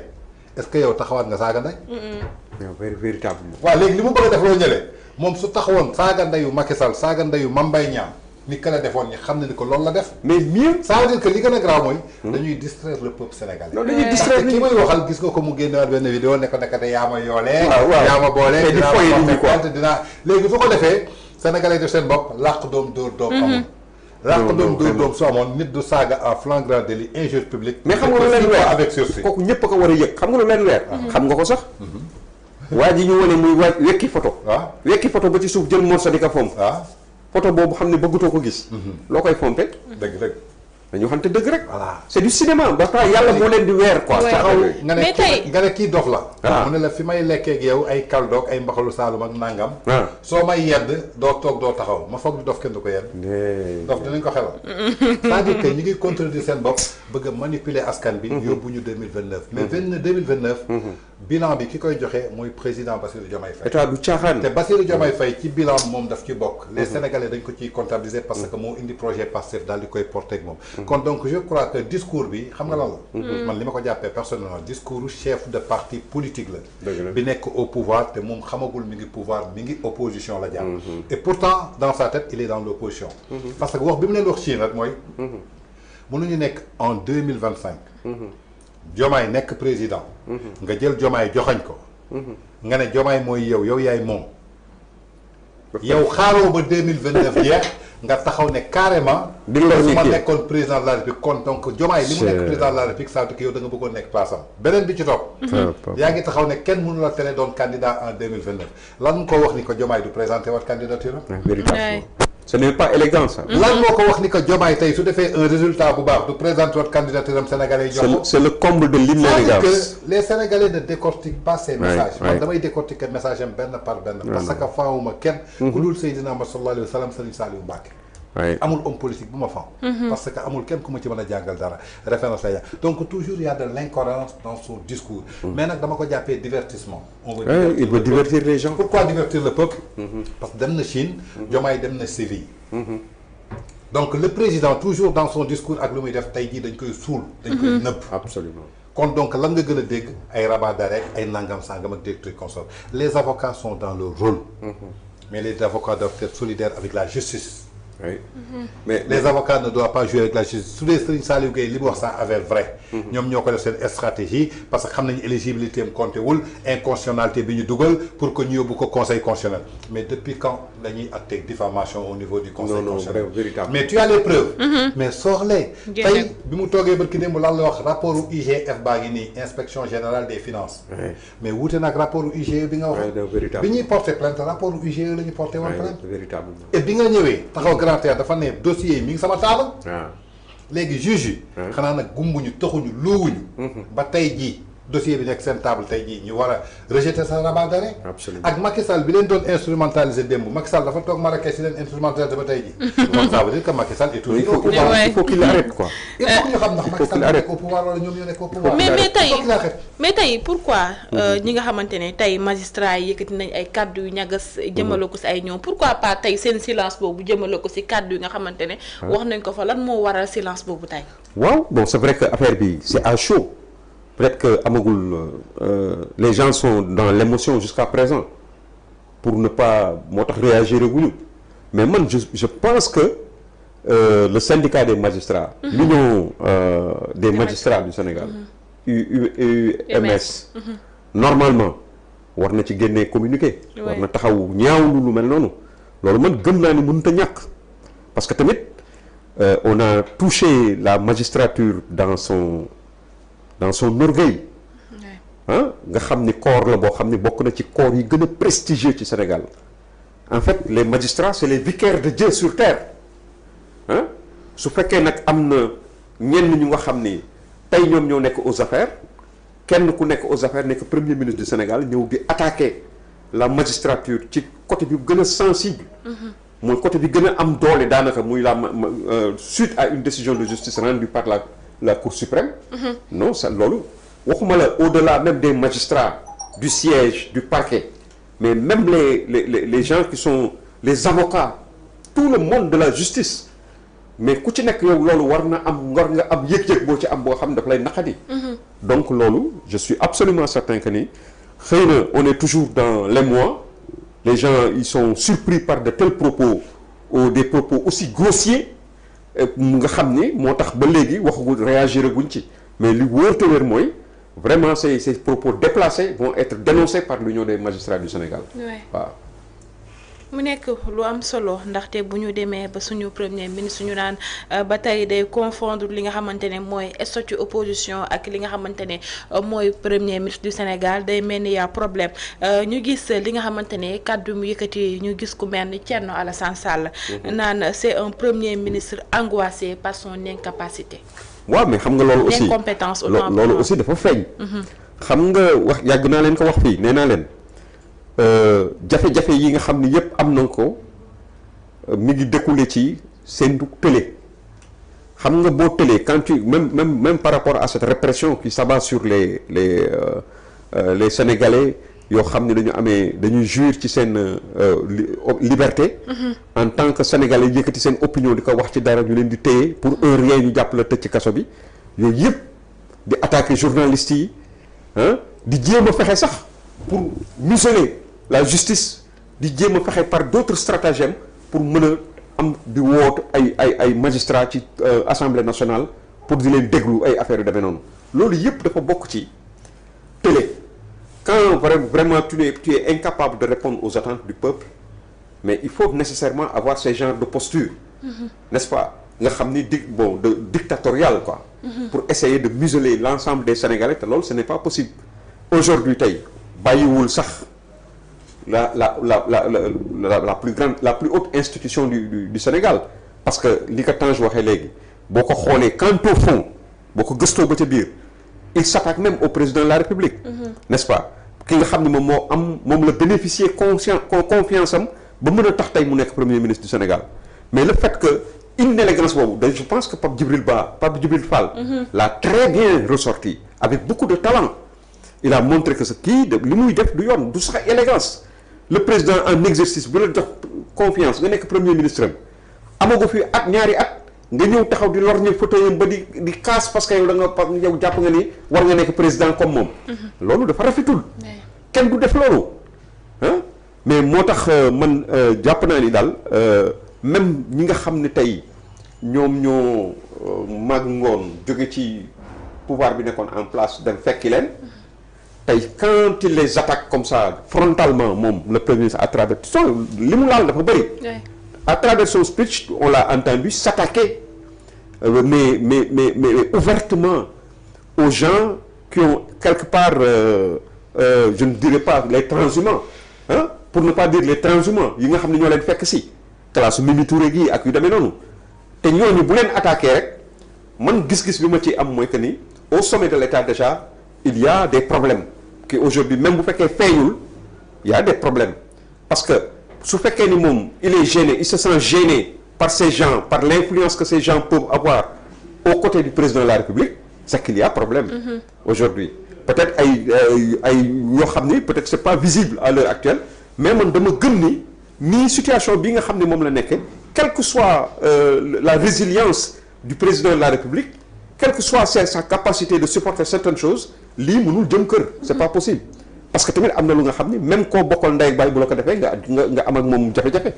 est-ce que yow taxawaat nga saaga ndey. véritablement. waaw léegi li mu bëgg a def loo ñëlee moom su taxawoon saaga ndeyu Macky Sall saaga ndeyu Mame Mbaye Niang ni ka la defoon ñi xam ne ni ko loolu la def. mais mieux. ça veut dire que li gën a grave mooy. dañuy distraire le peuple sénégalais. non dañuy distraire ki may waxal gis nga ko mu génnewaat benn vidéo ne ko nekkate yaa ma yoolee. waaw yaa ma boolee. di foyee nit ñi quoi dinaa léegi su ko defee sénégalais def seen bopp làq doom dóor doom amul. làq doom dóor doom su amoon nit du saaga en flagrant délit injure publique. mais xam nga lu leen weer avec sursis kooku ñëpp a ko war a yëg xam nga lu leen weer. xam nga ko sax. waa ji ñu wane muy wekki photo. waaw wekki photo ba ci suuf jël morso di ko fomp. waaw. photo boobu xam ne bëggatoo ko gis. loo koy fompe. dëgg dañu waxante dëgg rek. voilà c'est du cinéma ba tax yàlla moo leen di weer quoi. taxaw nga mais tey nga ne kii dof la. mu ne la fi may lekkee ak yow ay kaldoog ay mbaxalu saalum ak nangam. soo may yedd doo toog doo taxaw ma foog di dof kenn du ko yedd. dof dinañ ko xelal. c'est-à-dire que ñu ngi contredire seen bopp bëgg a manipuler askan bi. yóbbu ñu 2029. mais 2029. bilan bi ki koy joxe mooy président Bassirou Diomaye Faye. état du caaxaan. te Bassirou Diomaye Faye ci bilan moom daf ci bokk. les Sénégalais dañ ko ciy comptabiliser parce que moo indi projet Pastef daal di koy porter ak moom. kon donc je crois que discours bi xam nga lan la. man li ma ko jàppee personnellement discours chef de parti politique la. bi nekk au pouvoir te moom xamagul mi ngi pouvoir mi ngi opposition la jàpp. et pourtant dans sa tête il est dans l'opposition. parce que wax bi mu leen wax Chine rek mooy. mënuñu nekk en 2025. Diomaye nekk président. nga jël Diomaye joxañ ko. nga ne Diomaye mooy yow yaay moom. yow xaaroo ba 2029 jeex nga taxaw ne carrément. di nga su ma nekkoon président de la République kon donc Diomaye li mu nekk président de la République ça veut dire que yow da nga bëggoon nekk place am. beneen bi ci topp. yaa ngi taxaw ne kenn mënu la tere doon candidat en 2029 lan mu ko wax ni ko Diomaye du présenté waat candidature am. véritablement ce n'est pas élégant ça. lan moo ko wax ni que Diomaye tey su defee un résultat bu baax du présenté waat candidature am Sénégalais yi jox ko. c'est le comble de l'inélégance. que les Sénégalais ne décortiquent pas ces messages. man damay décortiquer message am benn par benn. parce que faawuma kenn. ku dul Seydina Muhammad sallallahu alayhi wa sallam Serigne Saliou Mbacké. amul homme politique bu ma fan. parce que amul kenn ku ma ci mën a jàngal dara référence la donc toujours il y a de l'incohérence dans son discours. mais nag dama ko jàppee divertissement. il veut divertir les gens. pourquoi divertir le peuple. parce que dem na Chine. Diomaye dem na Séville. donc le président toujours dans son discours ak lu muy def tey jii dañ koy suul. dañ koy nëbb. absolument. kon donc lan nga gën a dégg ay rabat d'arrêt ay nangam sangam ak des trucs comme les avocats sont dans leur rôle. mais les avocats doivent être solidaires avec la justice. oui. Mais les avocats ne doivent pas jouer avec la justice su dee Serigne Saliou Gueye li mu wax ça avère vrai. ñoom ñoo ko def seen stratégie parce que xam nañu éligibilité am compté wul inconstitutionnalité bi ñu dugal pour que ñu yóbbu ko conseil constitutionnel mais depuis quand la ñuy acté diffamation au niveau du conseil constitutionnel. véritable. mais tu as les preuves. mais sors-les. tey bi mu toogee barki démb lan la wax rapport u IGF baa ngi nii inspection générale des finances. mais wuute nag rapport u IGE bi nga wax. bi ñuy porté plainte rapport u IGE la ñu porté woon plainte. véritablement. et bi nga ñëwee taxaw grand théâtre dafa ne dossier yi mi ngi sama table. léegi juge yi. xanaa nag gumbuñu taxuñu luuwuñu. ba tey jii dossier bi nekk seen table tey jii ñu war a rejeter sa rabat d'arrêt. absolument ak Macky Sall bi leen doon instrumentaliser démb Macky Sall dafa toog Marrakech si leen instrumentaliser ba tey jii. donc ça veut dire que Macky Sall est toujours au pouvoir. il faut qu'il arrête quoi. il faut ñu xam ndax Macky Sall nekk au pouvoir wala ñoom ñoo nekk au pouvoir. mais tey pourquoi ñi nga xamante ne tey magistrat yi yëkkati nañ ay kàddu yu ñagas jëmale ko si ay ñoom pourquoi pas tey seen silence boobu jëmale ko si kàddu yi nga xamante ne wax nañ ko fa lan moo waral silence boobu tey. waaw bon c'est vrai que affaire bi c'est à chaud peut-être que amagul les gens sont dans l'émotion jusqu'à présent pour ne pas moo tax réagir guñu mais man je pense que le syndicat des magistrats l'union des magistrats du Sénégal UMS normalement war na ci génnee communiqué war na taxaw ñaawlu lu mel noonu loolu man gëm naa ni mënut a ñàkk parce que tamit on a touché la magistrature dans son orgueil ah nga xam ni corps la boo xam ni bokk na ci corps yi gën a prestigieux ci Sénégal en fait les magistrats c'est les vicaires de Dieu sur terre ah su fekkee nag am na ñenn ñu nga xam ni tey ñoom ñoo nekk aux affaires kenn ku nekk aux affaires nekk premier ministre du Sénégal ñëw di attaquer la magistrature ci côté bi gën a sensible mooy côté bi gën a am doole daanaka muy la suite à une décision de justice rendue par la Cour suprême non ça loolu waxuma la au-delà même des magistrats du siège du parquet mais même les gens qui sont les avocats tout le monde de la justice mais ku ci nekk yow loolu war nga am yëg-yëg boo ci am boo xam ne daf lay naqadi donc loolu je suis absolument certain que ni xëy na on est toujours dans l'émoi les gens ils sont surpris par de tels propos ou des propos aussi grossiers nga xam ni moo tax ba léegi waxagul réagir guñ ci mais li wóor te wér mooy vraiment ces propos déplacés vont être dénoncés par l'Union des magistrats du Sénégal. waaw. mu nekk lu am solo ndaxte bu ñu demee ba suñu premier ministre ñu naan ba tey day confondre li nga xamante ne mooy statut opposition ak li nga xamante ne mooy premier ministre du Sénégal day mel ni y a problème ñu gis li nga xamante ne kàddu mu yëkkati ñu gis ku mel ni Thierno Alassane Sall. naan c'est un premier ministre angoissé par son incapacité. waaw mais xam nga loolu aussi incompétence loolu aussi dafa feeñ. xam nga wax yàgg naa leen ko wax fii nee naa leen. jafe-jafe yi nga xam ni yépp am na ko mi ngi découlé ci seen télé xam nga boo télé quand tu même par rapport à cette répression qui s'abat sur les Sénégalais yoo xam ne dañuy jouir ci seen liberté en tant que Sénégalais yëkkati seen opinion di ko wax ci dara ñu leen di téye pour un rien ñu jàpp la tëj ci kaso bi yooyu yépp di attaquer journalistes yi di jéem a fexe sax pour museler la justice di jéem a fexe par d'autres stratagèmes pour mën a am di woot ay magistrats ci assemblée nationale pour di leen déglu ay affaires yu demee noonu loolu yépp dafa bokk ci télé quand vraiment tu es incapable de répondre aux attentes du peuple mais il faut nécessairement avoir ce genre de posture n'est-ce pas nga xam ni de dictatorial quoi pour essayer de museler l'ensemble des Sénégalais te loolu ce n'est pas possible aujourd'hui tey bàyyiwul sax la plus haute institution du Sénégal parce que li ko Tange waxee léegi boo ko xoolee quant au fond boo ko gëstoo ba ca biir il s'attaque même au président de la République n'est-ce pas ki nga xam ne moom la bénéficier confiance am ba mën a tax tey mu nekk premier ministre du Sénégal mais le fait que inélégance boobu je pense que Pape Djibril Fall l'a très bien ressorti avec beaucoup de talent. Il a montré que li muy def du yoon du sax élégance le président en exercice bu la jox confiance nga nekk premier ministre am amago fi at ñaari at nga ñëw taxaw di lor ñu fauteuil ba di casse parce que yow jàpp nga ni war nga nekk président comme moom loolu dafa rafetul kenn du def loolu mais moo tax man jàpp naa ni daal même ñi nga xam ne tey ñoom ñoo mag ngoon jóge ci pouvoir bi nekkoon en place dem fekki leen tey quand il les attaque comme ça frontalement moom le premier ministre à travers li mu laal dafa bëri. À travers son speech on l'a entendu s'attaquer mais ouvertement aux gens qui ont quelque part je ne dirais pas les transhumants hein pour ne pas dire les transhumants yi nga xam ne ñoo leen fekk si classe Mimi Touré gi ak yu demee noonu te ñooñu bu leen attaqué rek man gis-gis bi ma ci am mooy que ni au sommet de l'État déjà il y a des problèmes qui aujourd'hui même bu fekkee feeñul il y a des problèmes parce que su fekkee ni moom il est gêné il se sent gêné par ces gens par l'influence que ces gens peuvent avoir aux côtés du président de la République c'est qu'il y a problème aujourd'hui peut-être ay yoo xam ni peut-être c'est pas visible à l'heure actuelle mais man dama gëm ni situation bi nga xam ne moom la nekkee quelle que soit la résilience du président de la République quelle que soit sa capacité de supporter certaines choses lii mënul jëm kër c'est pas possible parce que tamit am na lu nga xam ni même koo bokkal ndey ak baay bu la ko defee nga am ak moom jafe-jafe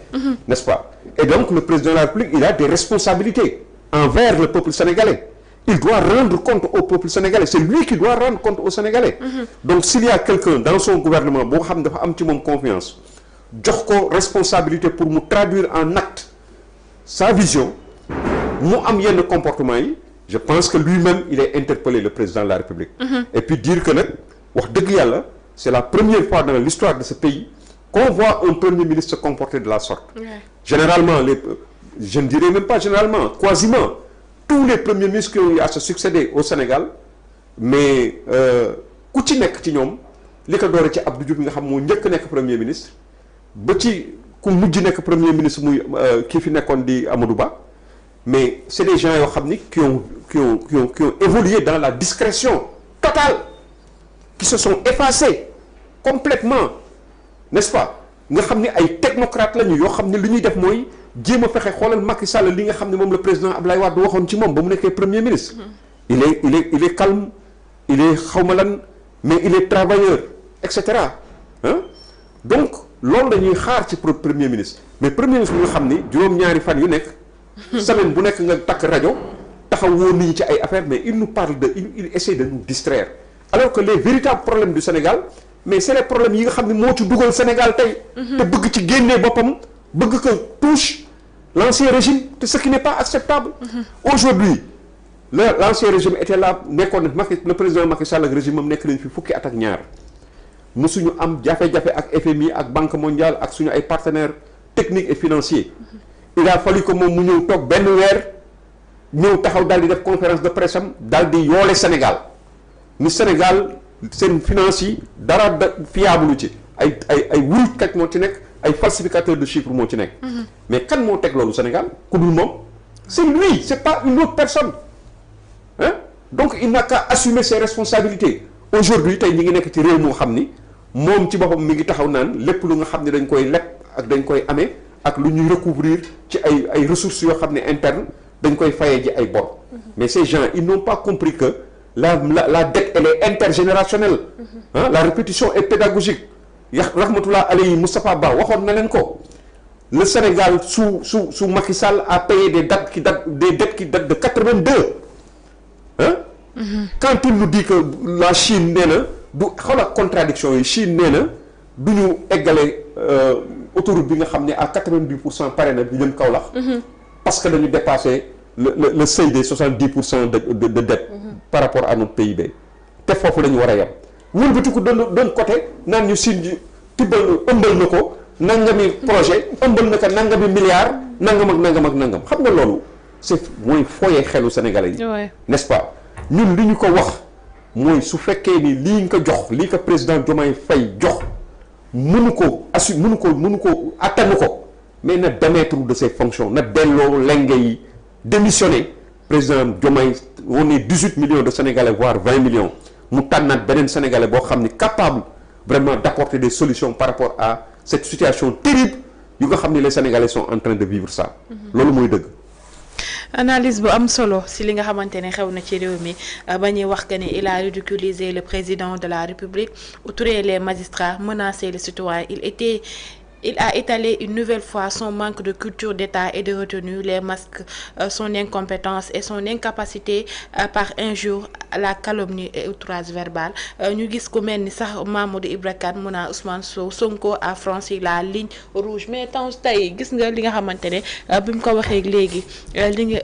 n'est-ce pas et donc le président de la République il a des responsabilités envers le peuple sénégalais il doit rendre compte au peuple sénégalais c'est lui qui doit rendre compte aux Sénégalais donc s'il y a quelqu'un dans son gouvernement boo xam ne dafa am ci moom confiance jox ko responsabilité pour mu traduire en acte sa vision mu am yenn comportement yi je pense que lui-même il est interpellé le président de la République et puis dire que nag wax dëgg yàlla c'est la première fois dans l'histoire de ce pays qu'on voit un premier ministre se comporter de la sorte généralement je ne dirais même pas généralement quasiment tous les premiers ministres qui ont eu à se succéder au Sénégal mais ku ci nekk ci ñoom li ko doore ci Abdou Diouf nga xam moo njëkk nekk premier ministre ba ci ku mujj nekk premier ministre muy kii fi nekkoon di Amadou Ba mais c'est des gens yoo xam ni qui ont évolué dans la discrétion totale qui se sont effacés complètement n'est-ce pas nga xam ni ay technocrates lañu yoo xam ne li ñuy def mooy jéem a fexe xoolal Macky Sall li nga xam ne moom le président Abdoulaye Wade waxoon ci moom ba mu nekkee premier ministre il est calme il est xawma lan mais il est travailleur et cetera hein donc loolu dañuy xaar ci premier ministre mais premier ministre bi nga xam ni juróom-ñaari fan yu nekk semaine bu nekk nga takk rajo taxaw woo nit ñi ci ay affaires mais il nous parle il essaie de nous distraire alors que les véritables problèmes du Sénégal mais c'est les problèmes yi nga xam ne moo ci dugal Sénégal tey te bëgg ci génnee boppam bëgg ko touche l'ancien régime te ce qui n'est pas acceptable aujourd'hui l'ancien régime était là nekkoon na le président Macky Sall ak régime am nekk nañ fi fukki at ak ñaar musuñu am jafe-jafe ak FMI ak Banque mondiale ak suñu ay partenaires techniques et financiers il a fallu que moom mu ñëw toog benn weer ñëw taxaw daal di def conférence de presse am daal di yoole Sénégal ni Sénégal seen finance yi dara fiable ci ay wurujkat moo ci nekk ay falsificateur de chiffres moo ci nekk mais kan moo teg loolu Sénégal ku dul moom c'est lui c'est pas une autre personne hein donc il n'a qu'à assumer ses responsabilités aujourd'hui tey ñi ngi nekk ci réew moo xam ni moom ci boppam mi ngi taxaw naan lépp lu nga xam ne dañ koy leb ak dañ koy amee ak lu ñuy recouvrir ci ay ressources yoo xam ne internes dañ koy fayee ji ay bor mais ces gens ils n'ont pas compris que la dette elle est intergénérationnelle hein la répétition est pédagogique rahmatullah alayhi Moustapha Ba waxoon na leen ko le Sénégal sous Macky Sall a payé des dettes qui datent de 82 hein quand il nous dit que la Chine nee na du xoolal contradiction yi Chine nee na du ñu eggale autoroute bi nga xam ne à 90% pare na di jëm Kaolack parce que dañu dépassé le seuil des 70% de dette par rapport à notre PIB te foofu la ñu war a yem wëlbatiku doon côté naan ñu Chine ji tibbal ëmbal na ko nangami projet ëmbal na ko nangami milliards nangam ak nangam ak nangam xam nga loolu c'est mooy fooyee xelu Sénégalais yi n'est-ce pas ñun li ñu ko wax mooy su fekkee ni lii nga ko jox lii ko président Diomaye Faye jox mënu ko attanu ko mais na démettre de ses fonctions na delloo lenge yi démissionner président Diomaye on est 18 millions de Sénégalais voire 20 millions mu tànnaat beneen Sénégalais boo xam ni capable vraiment d'apporter des solutions par rapport à cette situation terrible yu nga xam ni les Sénégalais sont en train de vivre ça loolu mooy dëgg analyse bu am solo si li nga xamante ne xew na ci réew mi ba ñuy wax que ni il a ridiculisé le président de la République outré les magistrats menacé les citoyens il était Il a étalé une nouvelle fois son manque de culture d'État et de retenue, les masques, son incompétence et son incapacité par injure, la calomnie et outrage verbal. Ñu gis ku mel ni sax Mamadou Ibra Kane mu naan Ousmane Sonko a franchi la ligne rouge mais tey gis nga li nga xamante ne bi mu ko waxee léegi li nga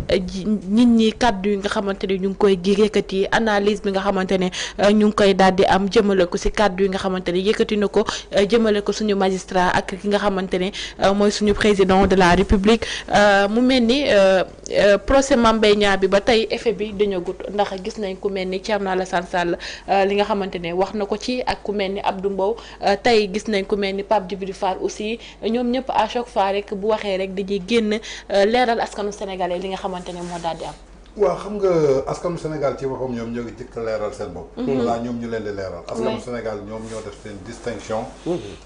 nit ñi kàddu yi nga xamante ne ñu ngi koy yëkkati analyse bi nga xamante ne ñu ngi koy daal di am jëmale ko ci kàddu yi nga xamante ne yëkkati na ko jëmale ko suñu magistrat ak nga xamante ne mooy suñu président de la république mu mel ni procès Mame Mbaye Niang bi ba tey effet bi dañoo gut ndax gis nañ ku mel ni Thierno Alassane Sall li nga xamante ne wax na ko ci ak ku mel ni Abdou Mbow tey gis nañ ku mel ni Pape Djibril Fall aussi ñoom ñëpp à chaque fois rek bu waxee rek dañuy génn leeral askanu sénégalais li nga xamante ne moo daal di am. waaw xam nga askanu Sénégal ci waxam ñoom ñoo ngi jëkk leeral seen bopp. voilà ñoom ñu leen di leeral. askanu Sénégal ñoom ñoo def seen distinction.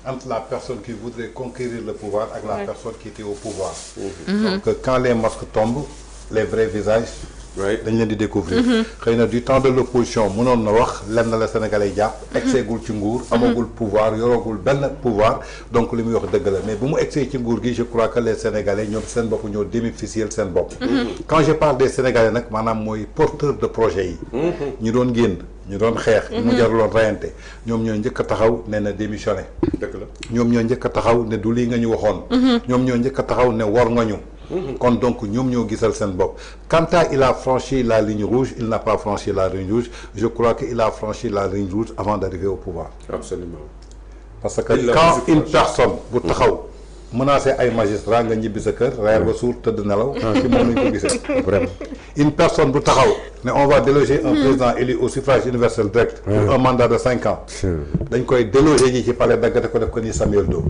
entre la personne qui voudrait conquérir le pouvoir ak la personne qui était au pouvoir. donc quand les masques tombent les vrais visages. dañ leen di découvrir. xëy na du temps de l'opposition mënoon na wax lenn la Sénégalais yi jàpp. egseegul ci nguur amagul pouvoir yorogul benn pouvoir donc li muy wax dëgg la mais bu mu egsee ci nguur gi je crois que les Sénégalais ñoom seen bopp ñoo démystifier seen bopp. quand je parle des Sénégalais nag maanaam mooy porteur de projet yi. ñu doon génn ñu doon xeex. mu jaraloon rayante ñoom ñoo njëkk a taxaw ne na démissionné. dëgg la ñoom ñoo njëkk a taxaw ne du lii nga ñu waxoon. ñoom ñoo njëkk a taxaw ne war nga ñu. kon donc ñoom ñoo gisal seen bopp quant à il a franchi la ligne rouge il n'a pas franchi la ligne rouge je crois que il a franchi la ligne rouge avant d'arriver au pouvoir. Absolument. parce que quand une personne bu taxaw menacé ay magistrat nga ñibbi sa kër reer ba suur tëdd nelaw ci moom lañ ko gisee vraiment une personne bu taxaw ne on va déloger un président élu au suffrage universel direct pour un mandat de 5 ans dañ koy déloger ji ci palais daggate ko def ko ni Samuel Doe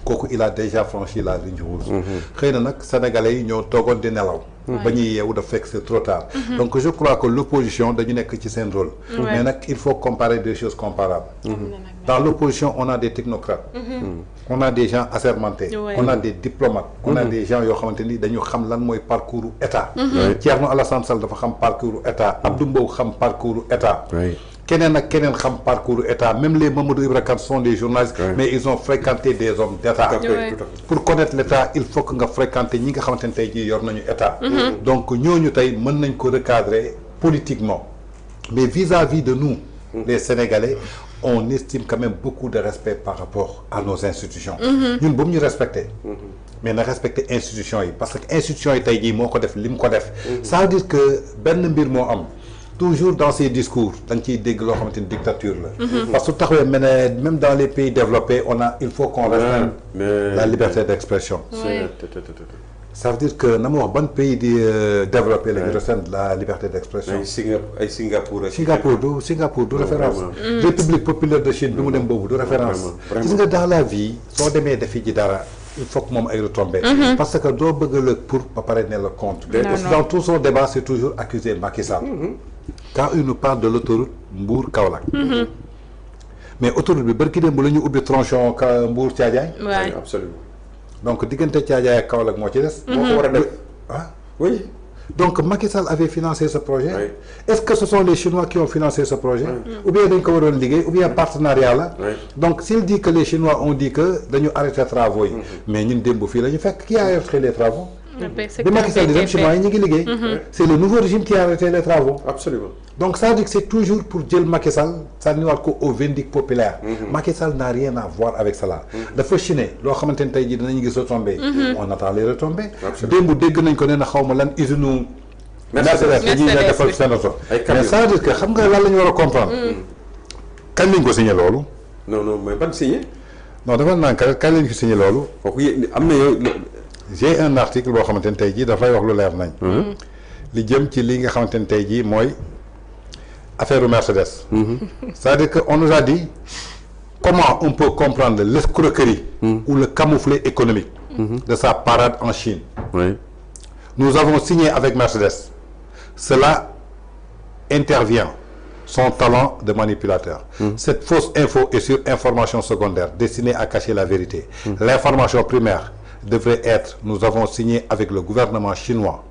kooku il a déjà franchi la ligne rouge. xëy na nag sénégalais yi ñoo toogoon di nelaw. ba ñuy yeewu dafa fekk c'est trop tard. donc je crois que l'opposition dañu nekk ci seen rôle. mais nag il faut comparer deux choses comparables. dans l'opposition on a des technocrates. on a des gens assermentés. on a des diplomates. on a des gens yoo xamante ni dañu xam lan mooy parcours état. Thierno Alassane Sall dafa xam parcours état Abdou Mbow xam parcours état. keneen ak keneen xam parcours état même les Mamadou Ibra Kane sont des journalistes mais ils ont fréquenté des hommes d'état pour connaître l'état il faut que nga fréquenter ñi nga xamante ne tey jii yor nañu état donc ñooñu tey mën nañ ko recadrer politiquement mais vis-à-vis de nous les Sénégalais on estime quand même beaucoup de respect par rapport à nos institutions ñun bu mu ñu respecter mais na respecter institutions yi parce que institutions yi tey jii moo ko def li mu ko def ça veut dire que benn mbir moo am toujours dans ces discours da nga ciy dégg loo xamante ni dictature la parce que taxawee même dans les pays développés il faut qu'on respecte la liberté d'expression ça veut dire que na ma wax ban pays di développé la ñu respecte la liberté d'expression ay Singapour du référence République populaire de Chine bi mu dem boobu du référence gis nga dans la vie soo demee defi ji dara il faut que moom ay retombées parce que doo bëgg la pour ba pare ne la contre dans tout son débat c'est toujours accusé Macky Sall quand il nous parle de l'autoroute Mbour Kaolack mais autoroute bi barki démb la ñu ubbi tronçon Mbour Thiadiaye absolument donc diggante Thiadiaye ak Kaolack moo ci des moo ko war a def oui donc Macky Sall avait financé ce projet est-ce que ce sont les Chinois qui ont financé ce projet ou bien dañ ko waroon liggéey ou bien partenariat la donc s'il dit que les Chinois ont dit que dañu arrêté travaux yi mais ñun démb fii la ñu fekk qui a arrêté les travaux bi Macky Sall di dem Chinois yi ñu ngi liggéey c'est le nouveau régime qui a arrêté les travaux absolument donc ça veut dire que c'est toujours pour jël Macky Sall sànniwaat ko au vindicte populaire Macky Sall n'a rien à voir avec cela dafa chiner loo xamante ne tey jii dinañu gis retombées on attend les retombées démb dégg nañ ko nee na xaw ma lan usine Mercedes dañuy ne defal seen oto mais ça veut dire que xam nga lan la ñu war a comprendre kañ lañ ko signé loolu non mais ban signé non dafa naan kañ lañ ko signé loolu kooku am na yow j'ai un article boo xamante ne tey jii dafay wax lu leer nañ li jëm ci li nga xamante ne tey jii mooy affaire Mercedes c'est-à-dire que on nous a dit comment on peut comprendre l'escroquerie ou le camouflet économique de sa parade en Chine nous avons signé avec Mercedes cela intervient son talent de manipulateur cette fausse info est sur information secondaire destinée à cacher la vérité l'information primaire devrait être nous avons signé avec le gouvernement chinois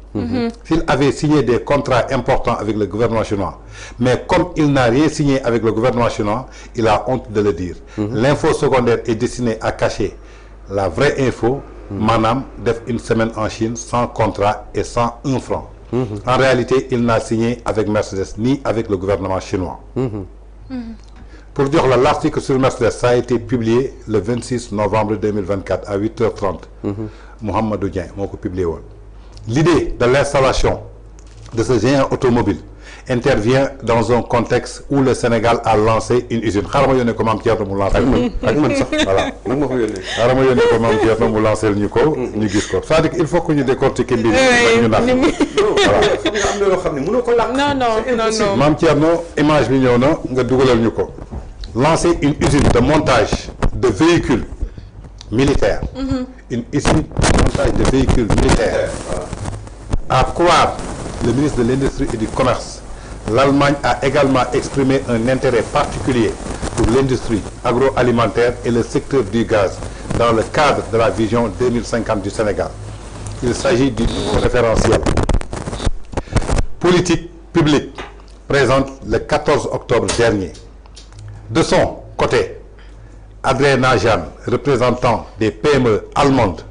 s'il avait signé des contrats importants avec le gouvernement chinois mais comme il n'a rien signé avec le gouvernement chinois il a honte de le dire l'info secondaire est destinée à cacher la vérité. L'information primaire devrait être nous avons signé avec le gouvernement chinois mais comme il n'a rien signé avec le gouvernement chinois il a honte de le dire. l'info secondaire est destinée à cacher la vérité. L'information primaire devrait être nous avons signé avec le gouvernement chinois mais comme il n'a rien signé avec le gouvernement chinois il a honte de le dire. la vraie info maanaam def une semaine en Chine sans contrat et sans 1 franc. En réalité il n'a signé avec Mercedes ni avec le gouvernement chinois. Pour dire l'article sur Mercedes ça a été publié le 26 novembre 2024 à 8h30. Mohamedou Dieng moo ko publié woon. L'idée de l'installation de ce géant automobile intervient dans un contexte où le Sénégal a lancé une usine xaaral ma yónnee ko maam Thierno mu lancé ak man sax voilà nag ma ko yónnee. xaaral ma yónnee ko maam Thierno mu lancé ñu ko ñu gis ko c'est-à-dire il faut que ñu décortiquer mbir ñu nax xam nga am na loo xam ne mënoo ko làkk. non maam Thierno image bi ñëw na nga dugalal ñu ko lancer une usine de montage de véhicules militaires une usine de montage de véhicules militaires à croire le ministre de l'Industrie et du Commerce. L'Allemagne a également exprimé un intérêt particulier pour l'industrie agroalimentaire et le secteur du gaz dans le cadre de la vision 2050 du Sénégal. Il s'agit du référentiel politique publique présente le 14 octobre dernier. De son côté, Adrien Najan, représentant des PME allemandes,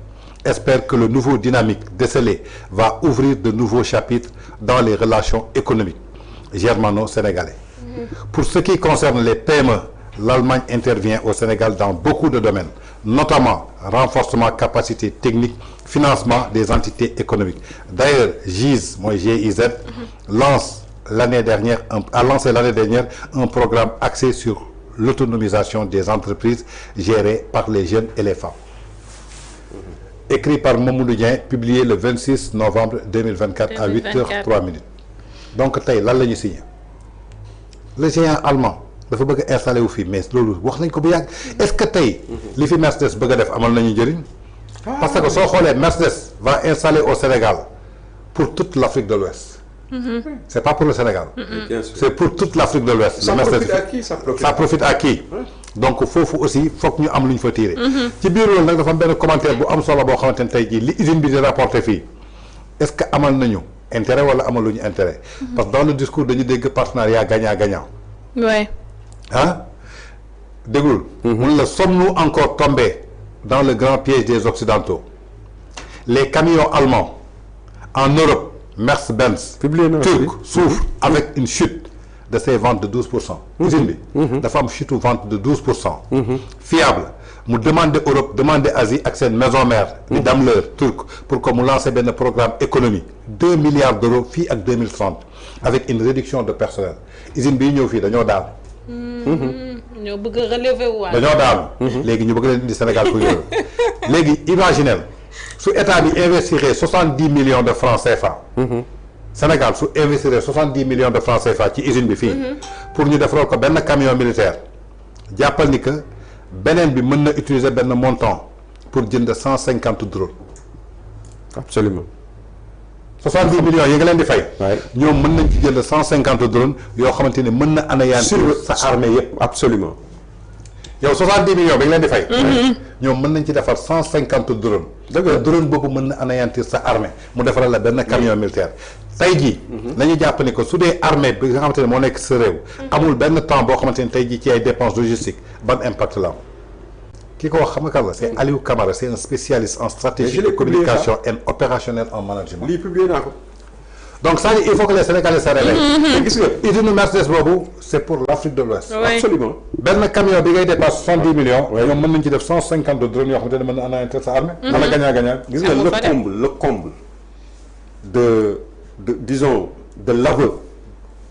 espère que le nouveau dynamique décelé va ouvrir de nouveaux chapitres dans les relations économiques germano-sénégalais. Pour ce qui concerne les PME, l'Allemagne intervient au Sénégal dans beaucoup de domaines, notamment renforcement capacité technique, financement des entités économiques. D'ailleurs, GIZ, lance l'année dernière a lancé l'année dernière un programme axé sur l'autonomisation des entreprises gérées par les jeunes et les femmes. Écrit par Mamoudou Dieng, publié le 26 novembre 2024 à 8h03. Donc tey lan la ñu signé le géant allemand dafa bëgg a installé wu fii mais loolu wax nañ ko bu yàgg est-ce que tey li fi Mercedes bëgg a def amal nañu njëriñ parce que soo xoolee Mercedes va installer au Sénégal pour toute l'Afrique de l'Ouest. C'est pas pour le Sénégal. C'est pour toute l'Afrique de l'Ouest. Ça profite à qui? Ça profite à qui? Donc foofu aussi foog ñu am lu ñu fa tirer. ci biir loolu nag dafa am benn commentaire bu am solo boo xamante ne tey jii li usine bi di rapporter fii est-ce que amal nañu intérêt wala amaluñu intérêt. Parce que dans le discours dañu dégg partenariat gagnant-gagnant. Ouais. ah déglul. mun la sommes-nous encore tombés dans le grand piège des Occidentaux? Les camions allemands en Europe, Mercedes-Benz, turc souffrent avec une chute de ses ventes de 12%. usine bi dafa am chute vente de 12%. Fiable mu demander Europe demander Asie ak seen maison mère di Daimler turc pour que mu lancer benn programme économique 2 milliards d'euros fii ak 2030 avec une réduction de personnel. usine bii ñëw fii dañoo daal. ñoo bëgg a relever waat. dañoo daal. léegi ñu bëgg leen indi Sénégal pour yooyu. léegi imaginez su état bi investir 70 millions de francs CFA. Sénégal su investir 70 millions de francs CFA ci usine bi fii. pour ñu defaral ko benn camion militaire. jàppal ni que beneen bi mën na utiliser benn montant pour jënd 150 drones. Absolument. 70 millions yi nga leen di fay. ñoom mën nañ ci jënd 150 drones yoo xamante ni mën na anéantir sa armée yëpp. Absolument. yow 70 millions bi nga leen di fay. ñoom mën nañ ci defar 150 drones. dëgg drone boobu mën na anéantir sa armée mu defaral la benn camion militaire. tey jii. nañu jàpp ni que su dee armée bi nga xamante ne moo nekk sa réew. amul benn temps boo xamante ni tey jii ci ay dépenses logistiques ban impact la am. ki ko wax xam nga kan la c'est Aliou Camara c'est un spécialiste en stratégie de communication et opérationnel en management. lii publié naa ko. donc ça il faut que les Sénégalais se réveillent. te gis nga usine Mercedes boobu c'est pour l'Afrique de l'Ouest. Absolument. benn camion bi ngay dépasse 70 millions. ñoom mën nañu ci def 150 drones yoo xamante ne mën na anéantir sa armée. mën na gagnant-gagnant. gis nga le comble de disons de l'aveu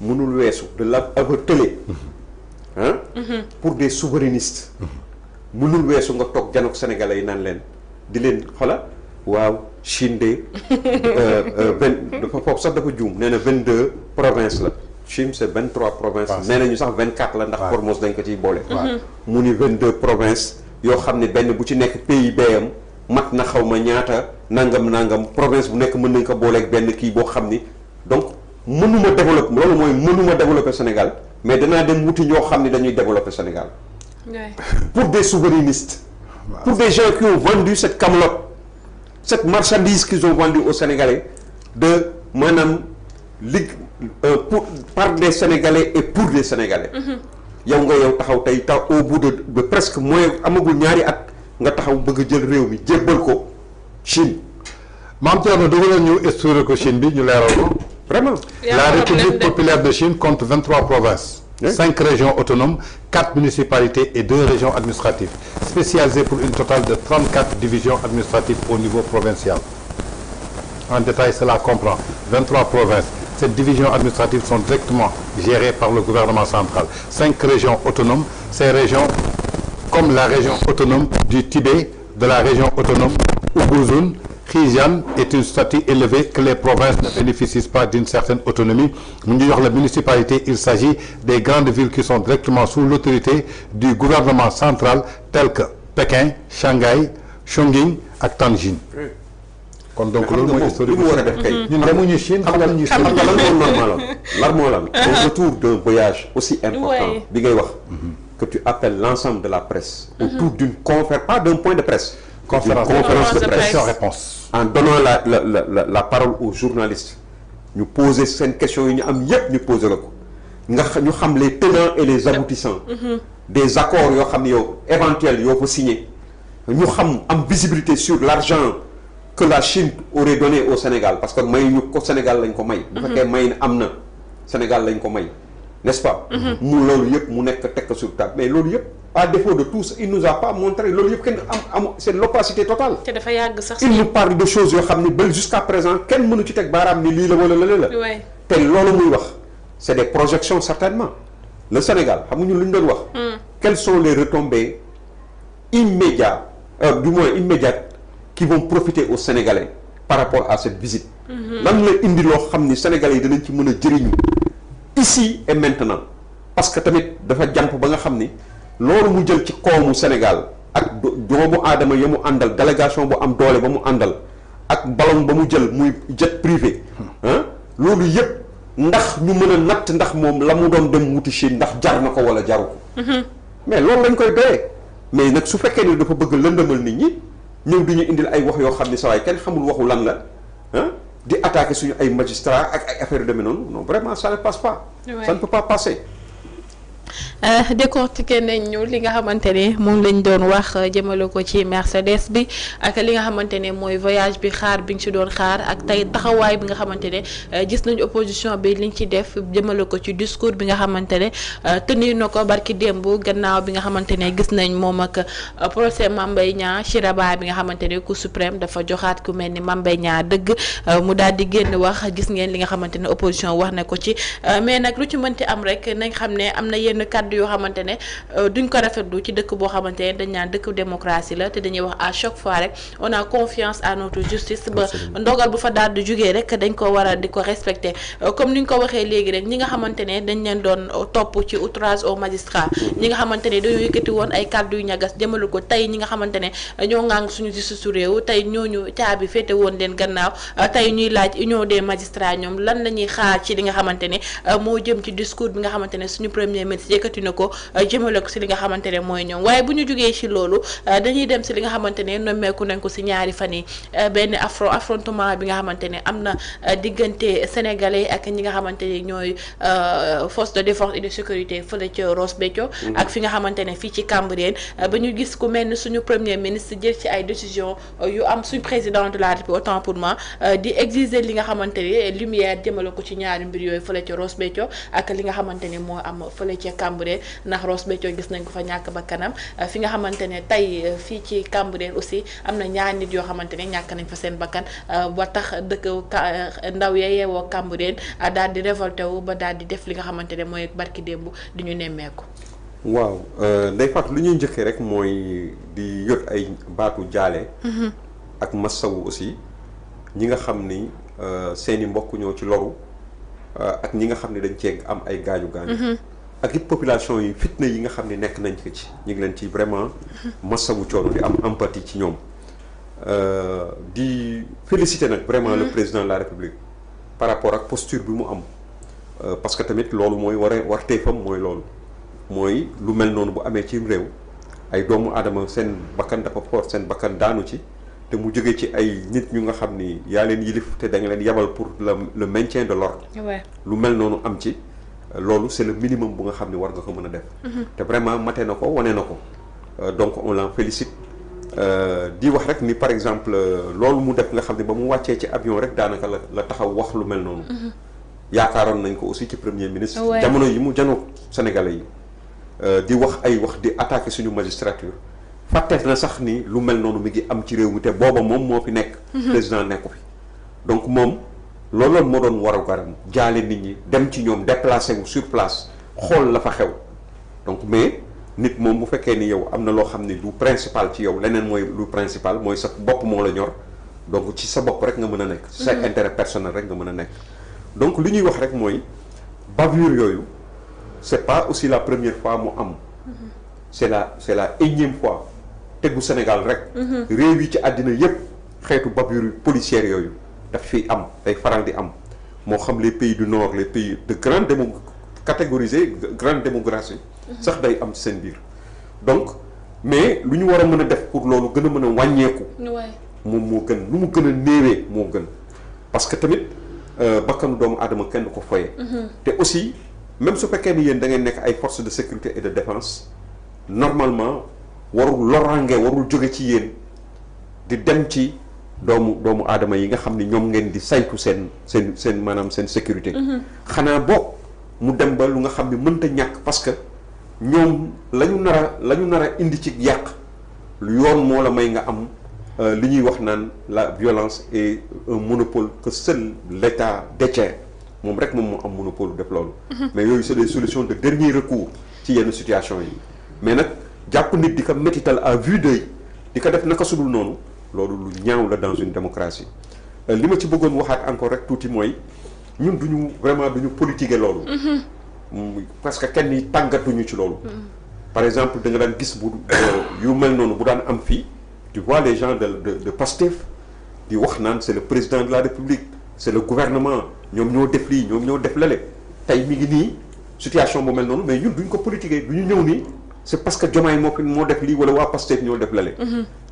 mënul weesu de l'aveu télé pour des souverainistes mënul weesu nga toog janook sénégalais yi naan leen di leen xola waaw Chine de dafa foofu sax dafa juum nee na 22 provinces la Chine c'est 23 provinces nee nañu sax 24 la ndax Formose dañ ko ciy boole mu ni 22 provinces yoo xam ne benn bu ci nekk PIB am mat na xaw ma ñaata nangam province bu nekk mën nañ ko booleeg benn kii boo xam ni donc mënuma développer loolu mooy mënuma développer Sénégal mais danaa dem wuti ñoo xam ne dañuy développer Sénégal pour des souverainistes pour des gens qui ont vendu cette camelote cette marchandise qu'ils ont vendue aux Sénégalais de maanaam par des Sénégalais et pour des Sénégalais yow taxaw tey au bout de presque mooy amagul ñaari at nga taxaw bëgg a jël réew mi jébbal ko Chine. maam Thierno dugalal ñu historique ko Chine bi ñu leeral ko. Vraiment. La République populaire de Chine compte 23 provinces, 5 régions autonomes, 4 municipalités et 2 régions administratives, spécialisées pour une totale de 34 divisions administratives au niveau provincial. En détail, cela comprend 23 provinces. Ces divisions administratives sont directement gérées par le gouvernement central. 5 régions autonomes, ces régions comme la région autonome du Tibet, de la région autonome Oubouzone, Xinjiang est une statut élevé que les provinces ne bénéficient pas d'une certaine autonomie. La municipalité, il s'agit des grandes villes qui sont directement sous l'autorité du gouvernement central, telles que Pékin, Shanghai, Chongqing et Tianjin. Donc, retour d'un voyage aussi important, que tu appelles l'ensemble de la presse autour d'une conférence, pas d'un point de presse, conférence de presse. En donnant la parole aux journalistes, nous poser cette question, nous poser nous savons les tenants et les aboutissants des accords éventuels qui signés. Nous avons une visibilité sur l'argent que la Chine aurait donné au Sénégal. Parce que au Sénégal, Sénégal, n'est-ce pas? Nous sur table. Mais à défaut de tout, il ne nous a pas montré. C'est l'opacité totale. Il nous parle de choses jusqu'à présent. C'est des projections certainement. Le Sénégal, quelles sont les retombées immédiates, du moins immédiates, qui vont profiter aux Sénégalais par rapport à cette visite? Les Sénégalais ici et maintenant. Parce que tamit dafa jamp ba nga xamni lolu mu jël ci koomu Sénégal ak doomu adama yamu andal délégation bu am doole ba mu andal ak ballon ba mu jël muy jet privé hein lolu yépp ndax ñu mëna natt ndax mom la mu doon dem wuti Chine ndax jar nako wala jaru ko mais lolu lañ koy doyé mais nak su fekké ni dafa bëgg lëndëmal nit ñi ñew duñu indil ay wax yo xamni sa way kenn xamul waxu lan la hein di attaquer suñu ay magistrats ak ay affaires de non vraiment ça ne passe pas. Ça ne peut pas passer. décortiquer nañ ñu li nga xamante ne moom lañ doon wax jëmale ko ci Mercedes bi ak li nga xamante ne mooy voyage bi xaar bi nga ci doon xaar ak tey taxawaay bi nga xamante ne gis nañ opposition bi liñ ci def jëmale ko ci discours bi nga xamante ne tenir na ko barki démb gannaaw bi nga xamante ne gis nañ moom ak procès Mame Mbaye Niang ci rabat bi nga xamante ne Cour suprême dafa joxaat ku mel ni Mame Mbaye Niang dëgg mu daal di génn wax gis ngeen li nga xamante ne opposition wax na ko ci mais nag lu ci mënti am rek nañ xam ne am na yenn kàddu yoo xamante ne duñ ko rafetlu ci dëkk boo xamante ne dañ naan dëkk démocratie la te dañuy wax à chaque fois rek on a confiance à notre justice ba ndogal bu fa daal di jugee rek dañ ko war a di ko respecter comme ni ñu ko waxee léegi rek ñi nga xamante ne dañ leen doon topp ci outrage aux magistrats ñi nga xamante ne dañoo yëkkati woon ay kàddu yu ñagas jëmale ko tey ñi nga xamante ne ñoo ŋàng suñu justice su réew tey ñooñu caabi féete woon leen gannaaw tey ñuy laaj union des magistrats ñoom lan la ñuy xaar ci li nga xamante ne moo jëm ci discours bi nga xamante ne suñu premier ministre yëkkati na ko jëmale ko si li nga xamante ne mooy ñoom waaye bu ñu jógee ci loolu dañuy dem si li nga xamante ne nommeeku nañ ko si ñaari fan yi benn affrontement bi nga xamante ne am na diggante sénégalais ak ñi nga xamante ne ñooy force de défense et de sécurité fële ca Ross Béthio ak fi nga xamante ne fii ci Cambérène ba ñu gis ku mel ni suñu premier ministre jël ci ay décision yu am suñu président de la République autant pour moi di exiger li nga xamante ne lumière jëmale ko ci ñaari mbir yooyu fële ca Ross Béthio ak li nga xamante ne moo am fële ca Cambérène ndax Ross Béthio gis nañ ko fa ñàkk ba kanam fi nga xamante ne tey fii ci Cambérène aussi am na ñaar nit yoo xamante ne ñàkk nañ fa seen bakkan ba tax dëkk ndaw ya yeewoo Cambérène daal di révolté wu ba daal di def li nga xamante ne mooy barki démb di ñu nemmeeku. waaw Ndeye Fatou lu ñuy njëkkee rek mooy di yot ay baatu jaale. ak massawu aussi ñi nga xam ni seeni mbokk ñoo ci loru ak ñi nga xam ne dañ cee am ay gaañu gaañu. ak it population yi fitna yi nga xam ne nekk nañ ko ci ñu ngi leen ci vraiment massawu coono di am empathie ci ñoom di féliciter nag vraiment le président de la République par rapport ak posture bi mu am parce que tamit loolu mooy warteefam mooy loolu mooy lu mel noonu bu amee ci réew ay doomu aadama seen bakkan dafa fort seen bakkan daanu ci te mu jógee ci ay nit ñu nga xam ni yaa leen yilif te da nga leen yabal pour le maintien de l'ordre lu mel noonu am ci loolu c'est le minimum bu nga xam ne war nga ko mën a def te vraiment mate na ko wane na ko donc on l'en félicite di wax rek ni par exemple loolu mu def nga xam ne ba mu wàccee ci avion rek daanaka la taxaw wax lu mel noonu. yaakaaroon nañ ko aussi ci premier ministre. jamono yi mu janoo Sénégalais yi. di wax ay wax di attaquer suñu magistrature fàtte na sax ni lu mel noonu mi ngi am ci réew mi te booba moom moo fi nekk. président nekku fi donc moom loolu moo doon waru garam jaale nit ñi dem ci ñoom déplacé wu sur place xool la fa xew donc mais nit moom bu fekkee ni yow am na loo xam ne du principal ci yow leneen mooy lu principal mooy sa bopp moo la ñor donc ci sa bopp rek nga mën a nekk. ci sa intérêt personnel rek nga mën a nekk. donc li ñuy wax rek mooy bavure yooyu c'est pas aussi la première fois mu am. c'est la énième fois tegu Sénégal rek. réew yi ci àddina yépp xeetu bavure policière yooyu daf fiy am day faral di am moo xam les pays du nord les pays de grande catégorisés grande démographie sax day am ci seen biir donc mais lu ñu war a mën a def pour loolu gën a mën a wàññeeku. moom moo gën lu mu gën a néewee moo gën parce que tamit bakkanu doomu aadama kenn du ko foye te aussi même su fekkee ni yéen da ngeen nekk ay forces de sécurité et de défense normalement warul loraange warul jóge ci yéen di dem ci doomu aadama yi nga xam ni ñoom ngeen di saytu seen maanaam seen sécurité. xanaa boog mu dem ba lu nga xam ni mënta ñàkk parce que ñoom la ñu nar a indi ci yàq lu yoon moo la may nga am li ñuy wax naan la violence est un monopole que seul l'État détient moom rek moom moo am monopole def loolu. mais yooyu c'est des solutions de dernier recours ci yenn situation yi mais nag jàpp nit di ko métital à vue d'œil di ko def naka sudul noonu loolu lu ñaaw la dans une démocratie li ma ci bëggoon waxaat encore rek tuuti mooy ñun duñu vraiment duñu politiquer loolu. parce que kenn yi tàggatuñu ci loolu. par exemple da nga daan gis bu yu mel noonu bu daan am fii tu vois les gens de Pastef di wax naan c'est le président de la République c'est le gouvernement ñoom ñoo def lii ñoom ñoo def lale tey mi ngi nii situation bu mel noonu mais ñun duñ ko politiquer duñu ñëw nii c'est parce que Diomaye moo def lii wala waa Pastef ñoo def lale.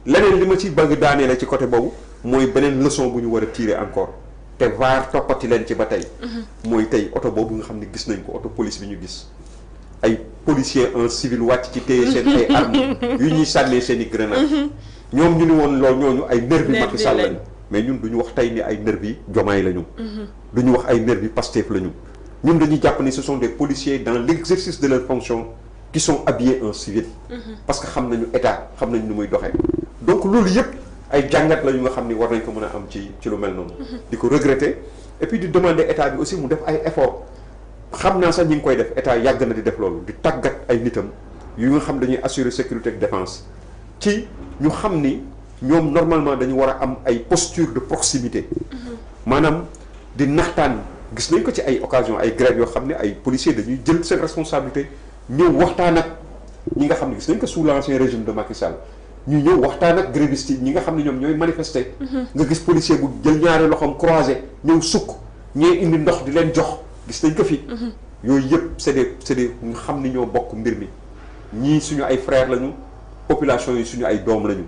leneen li ma ci bëgg daanee la ci côté boobu mooy beneen leçon bu ñu war a tirer encore te vaar toppati leen ci ba tey. mooy tey oto boobu nga xam ne gis nañ ko oto police bi ñu gis ay policiers en civil wàcc ci téye seen ay armes yu ñuy sànnee seen i grenades. ñoom ñu ni woon loolu ñooñu ay nervi Macky Sall lañu mais ñun duñu wax tey ni ay nervi Diomaye lañu. duñu wax ay nervi Pastef lañu ñun dañuy jàpp ni ce sont des policiers dans l'exercice de leur fonction qui sont habillés en civil. parce que xam nañu état xam nañu nu muy doxee. donc loolu yëpp ay jàngat la yu nga xam ni war nañ ko mën a am ci lu mel noonu. di ko regretter et puis di demander état bi aussi mu def ay efforts xam naa sax ñi ngi koy def état yàgg na di def loolu di tàggat ay nitam yu nga xam dañuy assurer sécurité ak défense ci ñu xam ni ñoom normalement dañu war a am ay posture de proximité. maanaam di naxtaan gis nañ ko ci ay occasion ay grève yoo xam ne ay policiers dañuy jël seen responsabilité ñëw waxtaan ak ñi nga xam ne gis nañ ko sous l'ancien régime de Macky Sall. ñu ñëw waxtaan ak grévistes yi ñi nga xam ne ñoom ñooy manifester. nga gis policier bu jël ñaari loxoom croisé ñëw sukk ñee indi ndox di leen jox gis nañ ko fi. yooyu yëpp c'est des ñu xam ni ñoo bokk mbir mi ñii suñu ay frères lañu population yi suñu ay doom lañu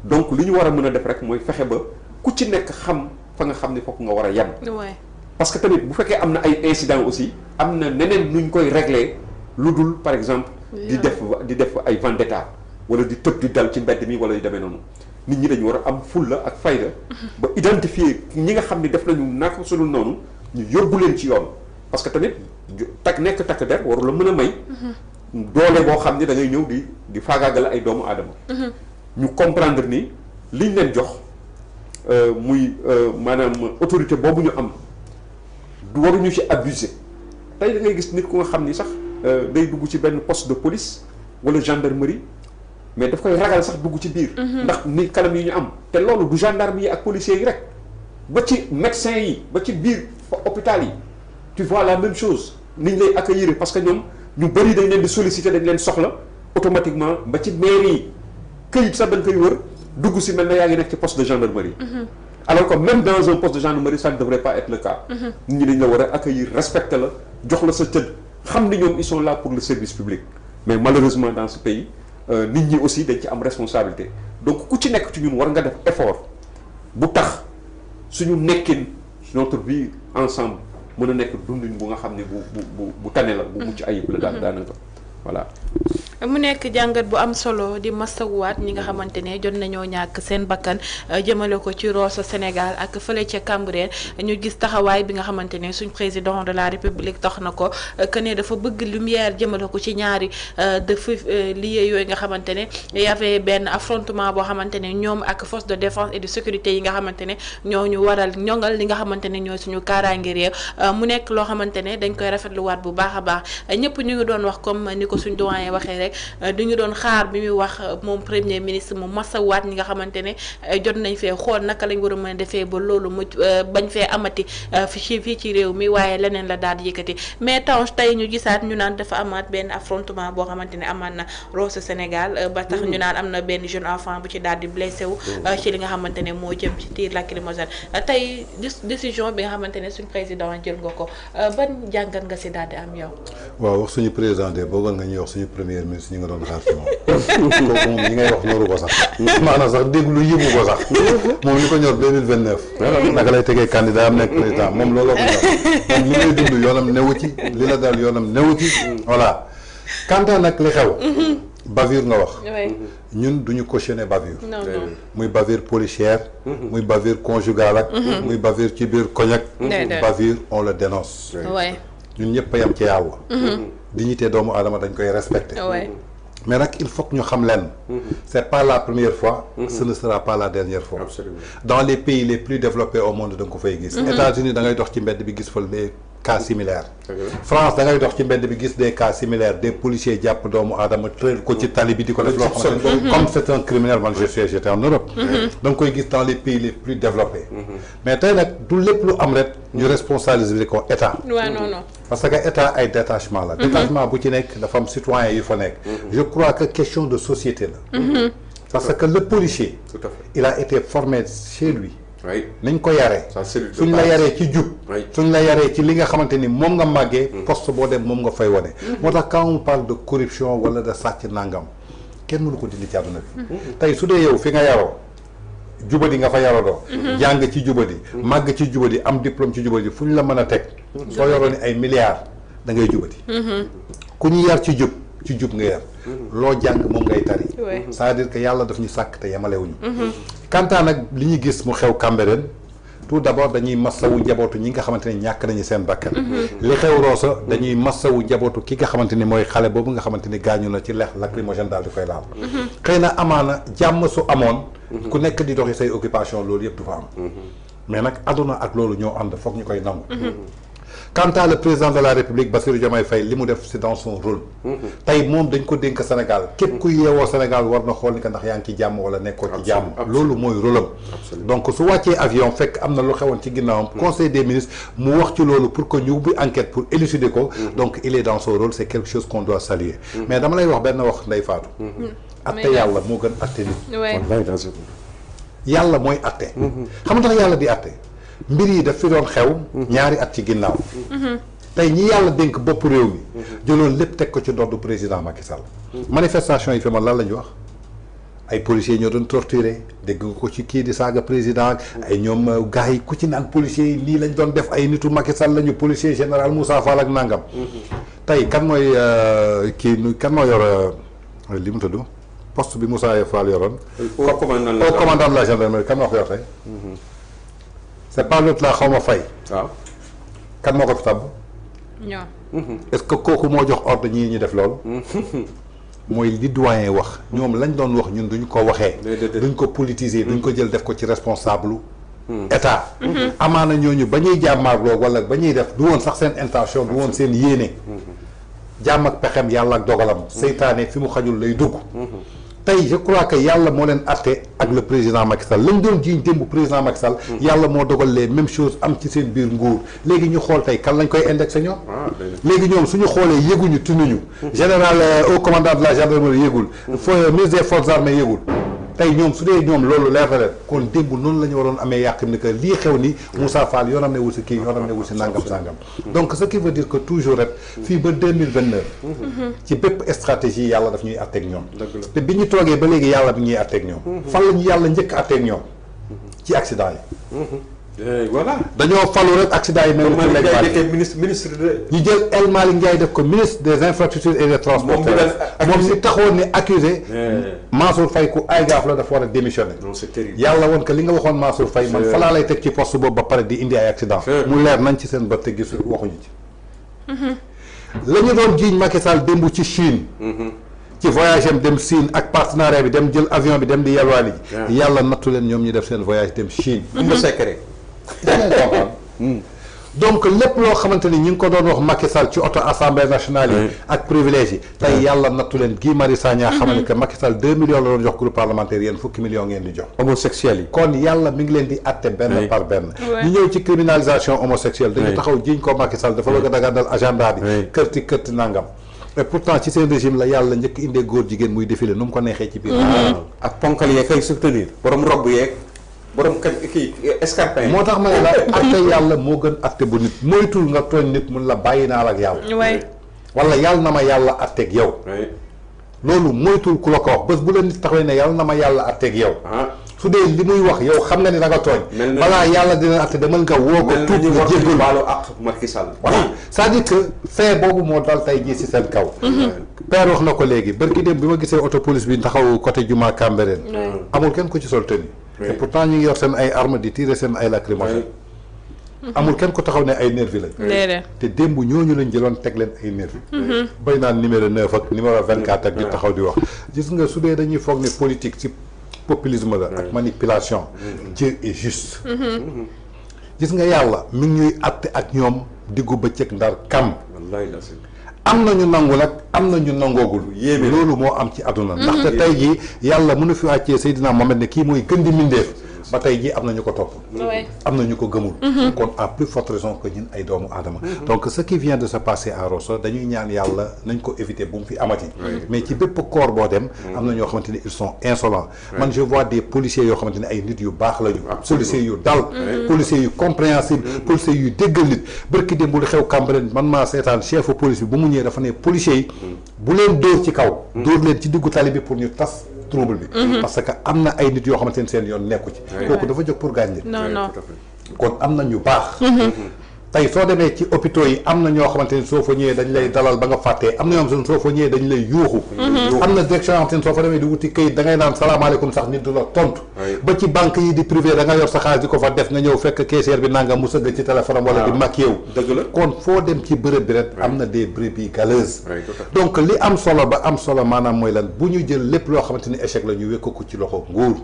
donc li ñu war a mën a def rek mooy fexe ba ku ci nekk xam fa nga xam ne foofu nga war a yem. parce que tamit bu fekkee am na ay incidents aussi am na neneen nuñ koy régler lu dul par exemple. di def ay vendetta. wala di tëb di dal ci mbedd mi wala yu demee noonu nit ñi dañu war a am fulla ak fayda ba identifier ñi nga xam ne def nañu naka sudul noonu ñu yóbbu leen ci yoon parce que tamit nekk takk der waru la mën a may doole boo xam ne da ngay ñëw di faagaagal ay doomu aadama ñu comprendre ni liñ leen jox muy maanaam autorité boobu ñu am du waruñu ci abuser tey da ngay gis nit ku nga xam ni sax day dugg ci benn poste de police wala gendarmerie mais daf koy ragal sax dugg ci biir. ndax ni kanam yi ñu am. te loolu du gendarme yi ak policiers yi rek ba ci médecins yi ba ci biir hôpital yi tu vois la même chose niñ lay accueillir parce que ñoom ñu bëri dañ leen di solliciter dañ leen soxla automatiquement ba ci mairie yi këyit sax dañ koy wër dugg si mel na yaa ngi nekk ci poste de gendarmerie. alors que même dans un poste de gendarmerie ça ne devrait pas être le cas. nit ñi dañ la war a accueillir respecter la jox la sa cër xam ni ñoom ils sont là pour le service public mais malheureusement dans ce pays. nit ñi aussi dañ ci am responsabilité donc ku ci nekk ci ñun war nga def effort bu tax suñu nekkin notre vie ensemble mën a nekk dundin bu nga xam ne bu tane la bu mucc ayib la daanaka voilà mu nekk jàngat bu am solo di masawuwaat ñi nga xamante ne jot nañoo ñàkk seen bakkan jëmale ko ci Rosso Sénégal ak fële ca Cambérène ñu gis taxawaay bi nga xamante ne suñ président de la République tax na ko que ne dafa bëgg lumière jëmale ko ci ñaari lieux yooyu nga xamante ne y avait benn affrontement boo xamante ne ñoom ak force de défense et de sécurité yi nga xamante ne ñoo ñu waral ñoŋal li nga xamante ne ñooy suñu kaaraange réew mu nekk loo xamante ne dañ koy rafetluwaat bu baax a baax ñëpp ñu ngi doon wax comme ni ko suñ doyen waxee rek duñu doon xaar bi muy wax moom premier ministre mu masawaat ñi nga xamante ne jot nañ fee xool naka lañ war a mën a defee ba loolu mu bañ fee amati fii ci réew mi waaye leneen la daal di yëkkati mais tey ñu gisaat ñu naan dafa amaat benn affrontement boo xamante ne amaat na Rosso Sénégal ba tax ñu naan am na benn jeune enfant bu ci daal di blessé wu ci li nga xamante ne moo jëm ci tir lacrymogène tey décision bi nga xamante ne suñ président jël nga ko ban jàngat nga si daal di am yow. waaw wax suñu président de boogoon nga ñuy wax suñu premier ministre ñi nga doon xaar ci moom kooku moom ñi ngay wax ñoru ko sax maanaam sax déglu yëgu ko sax moom li ko ñor 2029 naka lay tegee candidat am nekk président moom looloo ko ñor moom li ngay dund yoonam newu ci li la daal yoonam newu ci voilà quant à nag li xew bavure nga wax ñun duñu cautionner bavure muy bavure policière muy bavure conjugale ak muy bavure ci biir koñ ak bavure on le dénonce ñun ñëpp a yam ci yàlla dignité doomu aadama dañ koy respecter mais nag il faut que ñu xam leen c'est pas la première fois ce ne sera pas la dernière fois dans les pays les plus développés au monde da nga ko fay gis États-Unis da ngay dox ci mbedd bi gis fa des cas similaires France da ngay dox ci mbedd bi gis des cas similaires des policiers jàpp doomu aadama tëral ko ci tali bi di ko def loo xam ne comme c'est un criminel man j'étais en Europe da nga koy gis dans les pays les plus développés mais tey nag du lépp lu am rek ñu responsabiliser ko état parce que état ay détachement la détachement bu ci nekk dafa am citoyen yu fa nekk je crois que question de société la parce que le policier il a été formé chez lui nañ ko yaree suñ la yaree ci jub suñ la yaree ci li nga xamante ni moom nga màggee poste boo dem moom nga fay wane moo tax quand on parle de corruption wala de sàcc nangam kenn mënu ko dindi ci àdduna bi tey su dee yow fi nga yaroo jubadi nga fa yarodoo jàng ci jubadi màgg ci jubadi am diplôme ci jubadi fu ñu la mën a teg soo yoroo ni ay milliards da ngay jubadi ku ñu yar ci jub nga yar loo jàng moom ngay tari c'est-à-dire que yàlla daf ñu sàkk te yemalewuñu kantaa nag li ñu gis mu xew Cambérène tout d'abord dañuy massawu njabootu ñi nga xamante ni ñàkk nañu seen bakkan li xew Rosso dañuy massawu njabootu ki nga xamante ni mooy xale boobu nga xamante ni gaañu na ci lex lacrymogène daal di koy laal xëy na amaana jàmm su amoon ku nekk di doxi say occupation loolu yëpp du fa am mais nag àdduna ak loolu ñoo ànd foog ñu koy nangu quant à le président de la République Bassirou Diomaye Faye li mu def c'est dans son rôle tey moom dañ ko dénk Sénégal képp ku yeewoo Sénégal war na xool ni que ndax yaa ngi ci jàmm wala nekkoo ci jàmm loolu mooy rôle am donc su wàccee avion fekk am na lu xewoon ci ginnaawam conseil des ministres mu wax ci loolu pour que ñu ubbi enquête pour élucider ko donc il est dans son rôle c'est quelque chose qu'on doit saluer mais dama lay wax benn wax Ndeye Fatou atte yàlla moo gën atte nit yàlla mooy atte xam nga tax yàlla di atte mbir yi daf fi doon xew ñaari at ci ginnaaw tey ñi yàlla dénk bopp réew mi jëloon lépp teg ko ci ndoddu président Macky Sall manifestation yi fi man lan la ñu wax ay policiers ñoo doon torturer dégg nga ko ci kii di saaga président ay ñoom gars yi ku ci naan policiers yi lii lañ doon def ay nitu Macky Sall lañu policier général Moussa Fall ak nangam tey kan mooy kan moo yor li mu tudd poste bi Moussa Fall yoroon au commandant de la gendarmerie kan moo ko yor tey c'est pas l'autre la xaw ma fay waaw kan moo ko fi tabb est-ce que kooku moo jox ordre ñii ñu def loolu mooy li doyen wax ñoom lañ doon wax ñun duñ ko waxee duñ ko politiser duñ ko jël def ko ci responsable état amaana ñooñu ba ñuy jàmmaarloo wala ba ñuy def du woon sax seen intention du woon seen yéene jàmm ak pexem yàlla ak dogalam seytaane fi mu xajul lay dugg tey je crois que yàlla moo leen atte ak le président Macky Sall lañ doon jiiñ démb président Macky Sall yàlla moo dogal les mêmes choses am ci seen biir nguur léegi ñu xool tey kan lañ koy indexé ñoom léegi ñoom suñu xoolee yëguñu tinuñu général au commandant de la gendarmerie yëgul ministre des forces armées yëgul tey ñoom su dee ñoom loolu leer na leen kon démb noonu la ñu waroon amee yàqim ni que lii xew ni Moussa Fall yoonam newul si kii yoonam newul si nangam sangam donc ce qui veut dire que toujours rek fii ba 2029 ci bépp stratégie yàlla daf ñuy atteeg ñoom te bi ñu toogee ba léegi yàlla bi ñuy atteeg ñoom fan la ñu yàlla njëkk atteeg ñoom ci accident yi voilà dañoo falu rek accident yi mel ni Malick Ndiaye était ministre de ñu jël El Malick Ndiaye def ko ministre des infrastructures et des transports moom mi taxoon ni accusé Mansour Faye ku ay gaaf la dafa war a démissionner non c'est terrible yàlla woon que li nga waxoon Mansour Faye man fa laa lay teg ci poste boobu ba pare di indi ay accident mu leer nañ ci seen bët te gisul waxuñu ci la ñu doon jiiñ Macky Sall démb ci Chine ci voyage am dem Chine ak partenariat bi dem jël avion bi dem di yalwaani ji yàlla nattu leen ñoom ñu def seen voyage dem Chine nga secret donc lépp loo xamante ni ñi ngi ko doon wax Macky Sall ci auto assemblée nationale yi ak privilège yi tey yàlla nattu leen Guy Marius Sagna xamal ni que Macky Sall 2 millions la doon jox groupe parlementaire yéen fukki millions ngeen di jox homosexuels yi kon yàlla mi ngi leen di atte benn par benn ñu ñëw ci criminalisation homosexuelle dañu taxaw jiñ ko Macky Sall dafa bëgg a dagandal agenda bi kërti nangam et pourtant ci seen régime la yàlla njëkk indee góor jigéen muy défilé nu mu ko neexee ci biir ak ponkal yeeg kay soutenir borom robb yeeg borom kii escarpin moo tax ma ne la atte yàlla moo gën atte bu nit moytul nga tooñ nit mun la bàyyi naa la ak yàlla wala yàlla na ma yàlla atteeg yow loolu moytul ku la ko wax bés bu la nit taxawee ne yàlla na ma yàlla atteeg yow su dee li muy wax yow xam nga ni da nga tooñ balaa yàlla dina atte demal nga woo ko tuub nga jéggal baalu ak Macky Sall voilà c'est-à-dire que fait boobu moo dal tey jii si seen kaw père wax na ko léegi bërki dem bi ma gisee auto police bi taxaw côté Juma Cambérène amul kenn ku ci sol tenue et pourtant ñu ngi yor seen ay armes di tirer seen ay lacrymogènes amul kenn ko taxaw ne ay nervi lañ te démb ñooñu lañ jëloon teg leen ay nervi bay naan numéro 9 ak numéro 24 ak di taxaw di wax gis nga su dee dañuy foog ne politique ci populisme la ak manipulation Dieu est juste gis nga yàlla mi ngi ñuy atte ak ñoom diggu bëccëg ndar kam am nañu nangu nag am nañu nangoogul yéeme loolu moo am ci àdduna ndaxte tey jii yàlla mënu fi wàccee Seydina Mohamed ne kii mooy gën di mindeef ba tey jii am na ñu ko topp am na ñu ko gëmul kon à plus forte raison que ñun ay doomu aadama donc ce qui vient de se passer à Rosso dañuy ñaan yàlla nañ ko éviter bu mu fi amati mais ci bépp corps boo dem am na ñoo xamante ni ils sont insolents man je vois des policiers yoo xamante ni ay nit yu baax lañu policiers yu dal policiers yu compréhensible policiers yu déggal nit bërki démb lu xew Cambérène man maa seetaan chef police bi bu mu ñëwee dafa ne policiers yi bu leen dóor ci kaw dóor leen ci diggu tali bi pour ñu tas trouble bi parce que am na ay nit yoo xamante ne seen yoon nekku ci kooku dafa jóg pour gaañ non kon am na ñu baax tey soo demee ci hôpitaux yi am na ñoo xamante ni soo fa ñëwee dañ lay dalal ba nga fàttee am na ñoo xamante ni soo fa ñëwee dañ lay yuuxu am na direction yoo xamante ni soo fa demee di wuti këyit da ngay naan salaamaaleykum sax nit du la tontu ba ci banque yi di privé da nga yor sa xaalis di ko fa def nga ñëw fekk caissière bi nanga mu sëgg ci téléphone am wala di maquillé wu dëgg la kon foo dem ci bërëb bi rek am na des brebis galeuses donc li am solo ba am solo maanaam mooy lan bu ñu jël lépp loo xamante ni échec la ñu wékk ko ci loxo nguur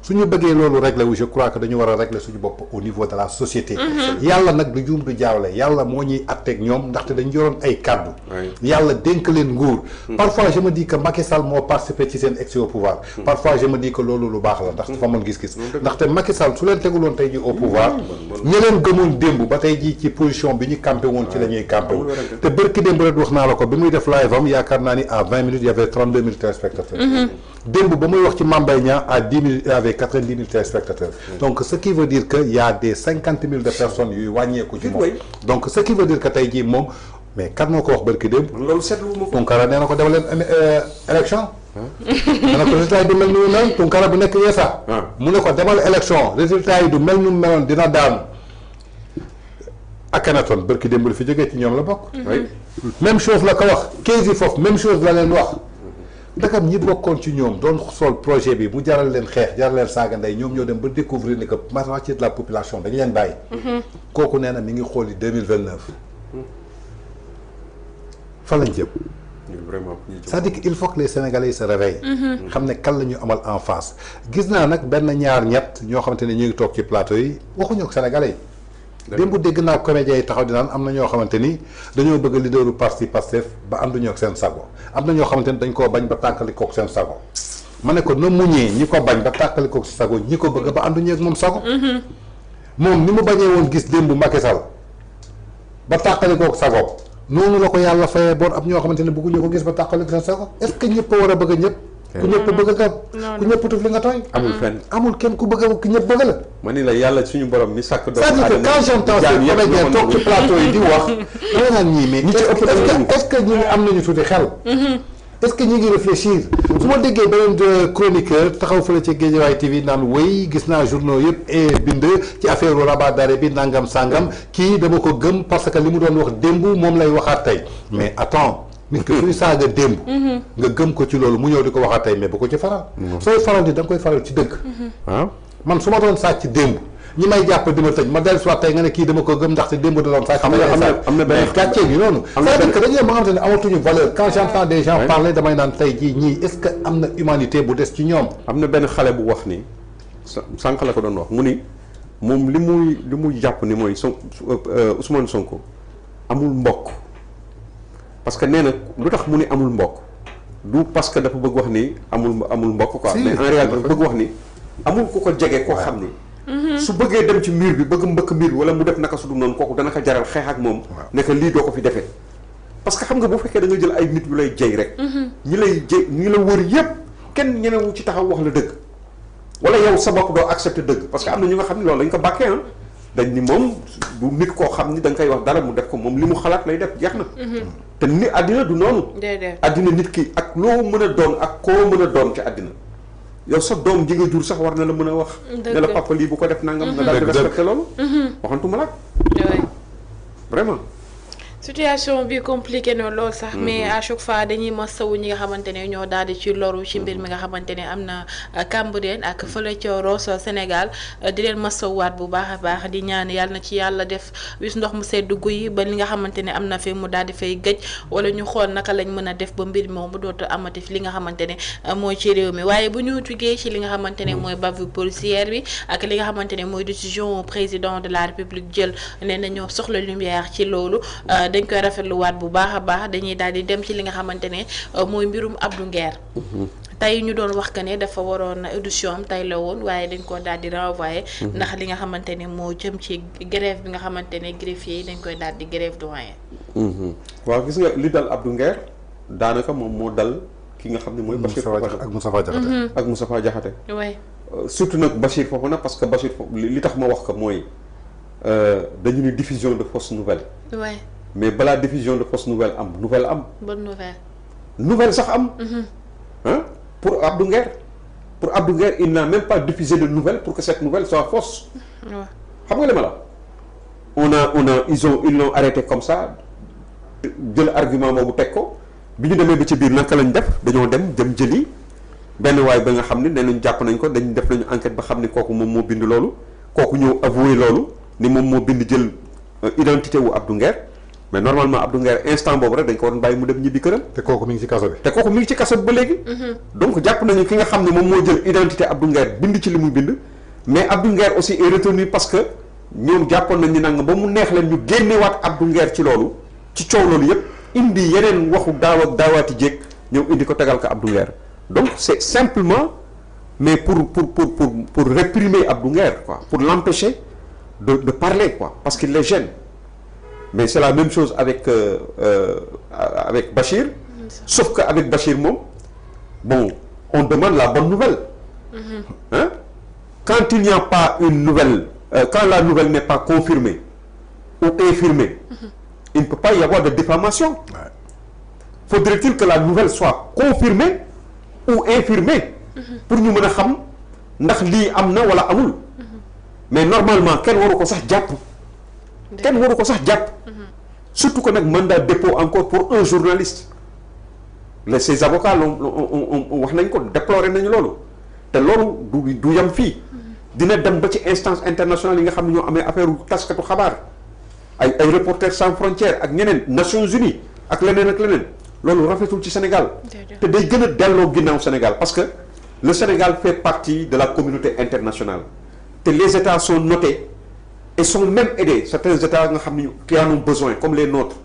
suñu bëggee loolu régler wu je crois que dañu war a régler suñu bopp au niveau de la société yàlla nag du juum du jaawle yàlla moo ñuy atteeg ñoom ndaxte dañu yoroon ay kàddu yàlla dénk leen nguur parfois je me dis que Macky Sall moo participé ci seen excès au pouvoir parfois je me dis que loolu lu baax la ndax dafa mën gis-gis ndaxte Macky Sall su leen teguloon tey ji au pouvoir ñi leen gëmoon démb ba tey ji ci position bi ñu campé woon ci la ñuy campé wu te bërki démb rek wax naa la ko bi muy def live am yaakaar naa ni à 20 minutes il y avait 32 000 téléspectateurs démb ba muy wax ci Mame Mbaye Niang à 10 minutes il y avait 90 000 téléspectateurs donc ce qui veut dire que y a des 50 000 de personnes yuy wàññeeku ci moom donc ce qui veut dire que tey jii moom mais kan moo ko wax bërki démb loolu seetlu ma ko Tunkara nee na ko demal leen élection nee na ko résultat yi du mel ni mu mel Tunkara bu nekk yeesa mu ne ko demal élection résultat yi du mel ni mu meloon dina daanu Akhenaton bërki démb li fi jógee ci ñoom la bokk même chose la ko wax Kési foofu même chose la leen wax ndakam ñi bokkoon ci ñoom doon sol projet bi mu jaral leen xeex jaral leen saaga ndey ñoom ñoo dem ba découvrir ni que moitié de la population dañu leen bàyyi kooku nee na mi ngi xooli 2029 fa lañ jëm c'est-à-dire que il faut que les Sénégalais se réveillent xam ne kan la ñu amal en face gis naa nag benn ñaar ñett ñoo xamante ne ñu ngi toog ci plateau yi waxuñu ak Sénégalais yi démb dégg naa comédiens yi taxaw di naan am na ñoo xamante ni dañoo bëgg leaderu parti Pastef ba ànduñu ak seen sago am na ñoo xamante ni dañ koo bañ ba tàkkalikoo ak seen sago ma ne ko na muñee ñi ko bañ ba tàkkalikoo ak sago ñi ko bëgg ba ànduñu ak moom sago moom ni mu bañee woon gis démb Macky Sall ba tàkkalikoo ak sago noonu la ko yàlla fayee boon ab ñoo xamante ne bëgguñu ko gis ba tàkkalikoo seen sago est-ce que ñëpp a war a bëgg ñëpp ku ñëpp bëgg nga ku ñëpp tuf li nga tooy amul fenn amul kenn ku bëgg ku ñëpp bëgg la ma ni la yàlla suñu borom mi sàkk doon c'est-à-dire que quand j'entends ces comédiens toog ci plateau yi di wax danga naan ñii mais est-ce que ñi am nañu tuuti xel est-ce que ñu ngi réfléchir. su ma déggee beneen chroniqueur taxaw fële ci Guédiawaye TV naan wéy gis naa journaux yëpp bind ci affaire rabat d'arrêt bi nangam sangam kii dama ko gëm parce que li mu doon wax démb moom lay waxaat tey mais attends nit ki suy saaga démb. nga gëm ko ci loolu mu ñëw di ko waxaat tey mais bu ko ci faral. sooy faral di da nga koy faral ci dëgg. waaw man su ma doon sàcc démb. ñi may jàpp di ma tëj ma dellu si waat tey nga ne kii dama ko gëm ndaxte démb da doon sàcc. am na benn gàccee gi noonu. c'est-à-dire que dañu ne ba nga xamante ne amatuñu valeur. quand j'entends des gens parler damay naan tey jii ñii est-ce que am na humanité bu des ci ñoom. am na benn xale bu wax ni sànq la ko doon wax mu ni moom li muy jàpp ni mooy Ousmane Sonko amul mbokk parce que nee na lu tax mu ni amul mbokk du parce que dafa bëgg wax ni amul mbokk quoi. mais en réalité dafa bëgg wax ni amul ku ko jege koo xam ni. su bëggee dem ci mur bi bëgg mbëkk mur bi wala mu def naka su dul noonu kooku dana ko jaral xeex ak moom. ne que lii doo ko fi defee. parce que xam nga bu fekkee da nga jël ay nit yu lay jey rek. ñi la wër yépp kenn ñemewu ci taxaw wax la dëgg. wala yow sa bopp doo accepter dëgg parce que am na ñu nga xam ne loolu dañ ko bàkkee ah. dañ ni moom du nit koo xam ni da nga koy wax dara mu def ko moom li mu xalaat lay def jeex na. te ni àddina du noonu. àddina nit ki ak loo mën a doon ak koo mën a doon ci àddina. yow sa doom ji nga jur sax war na la mën a wax. ne la papa lii bu ko def nangam. nga daal di respecté loolu. waxantuma la vraiment. situation bi compliqué na lool sax mais à chaque fois dañuy masawu ñi nga xamante ne ñoo daal di ci loru ci mbir mi nga xamante ne am na Cambérène ak fële ca Rosso Sénégal di leen masawuwaat bu baax a baax di ñaan yàlla na ci yàlla def wis ndox mu sedd guy ba li nga xamante ne am na fi mu daal di fay gëj wala ñu xool naka lañ mën a def ba mbir moomu dootu amati li nga xamante ne mooy ci réew mi waaye bu ñu jugee ci li nga xamante ne mooy bavure policière bi ak li nga xamante ne mooy décision président de la République jël ne nañoo soxla lumière ci loolu. dañ koy rafetluwaat bu baax a baax dañuy daal di dem ci li nga xamante ne mooy mbirum Abdou Nguer tey ñu doon wax que ne dafa waroon audition am tey la woon waaye dañ ko daal di renvoyer ndax li nga xamante ne moo jëm ci grève bi nga xamante ne greffier yi dañ koy daal di grève doyen. waaw gis nga li dal Abdou Nguer daanaka moom moo dal ki nga xam ne mooy Bachir ak Moustapha Diakhaté ak Moustapha Diakhaté oui surtout nag Bachir foofu nag parce que Bachir foofu li tax ma wax ko mooy dañu ni diffusion de fausses nouvelles. oui mais balaa diffusion de fausses nouvelles am nouvelle am. bonne nouvelle. nouvelle sax am. Hein? Pour Abdou Nguer il n'a même pas diffusé de nouvelles pour que cette nouvelle soit fausse. xam nga li ma la. ils l'ont arrêté comme ça jël argument boobu teg ko bi ñu demee ba ci biir naka lañ def dañoo dem jëli benn waay ba nga xam ne nee nañ jàpp nañ ko dañ def nañu enquête ba xam ne kooku moom moo bind loolu kooku ñëw avoué loolu ni moom moo bind jël identité wu Abdou Nguer mais normalement Abdou Nguer instant boobu rek dañ ko waroon bàyyi mu dem ñibbi këram. te kooku mi ngi ci kaso bi. Ba léegi. donc jàpp nañu ki nga xam ne moom moo jël identité Abdou Nguer bind ci li mu bind mais Abdou Nguer aussi est retenu parce que ñoom jàppoon nañ ni nanga ba mu neex leen ñu génnewaat Abdou Nguer ci loolu ci coow loolu yépp indi yeneen waxu daaw ak daawaati jéeg ñëw indi ko tegal ko Abdou Nguer donc c'est simplement mais pour réprimer Abdou Nguer quoi pour l'empêcher de parler quoi parce qu'il les gêne. Mais c'est la même chose avec Bachir, sauf qu'avec Bachir moom bon on demande la bonne nouvelle. Hein? Quand il n'y a pas une nouvelle, quand la nouvelle n'est pas confirmée ou infirmée, il ne peut pas y avoir de diffamation. Faudrait-il que la nouvelle soit confirmée ou infirmée pour ñu mën a xam ndax lii am na wala amul. Mais normalement kenn waru ko sax jàpp. Surtout que nag mandat dépôt encore pour un journaliste ces avocats wax nañ ko déplorer nañu loolu te loolu du yam fii dina dem ba ci instance internationale yi nga xam ne ñoo amee affaire taskatu xabaar ay Reporters sans frontières ak ñeneen Nations Unies ak leneen loolu rafetul ci Sénégal te day gën a delloo ginnaaw Sénégal parce que le Sénégal fait partie de la communauté internationale te les États sont notés et sont même aidés certains États nga xam ni qui en ont besoin comme les nôtres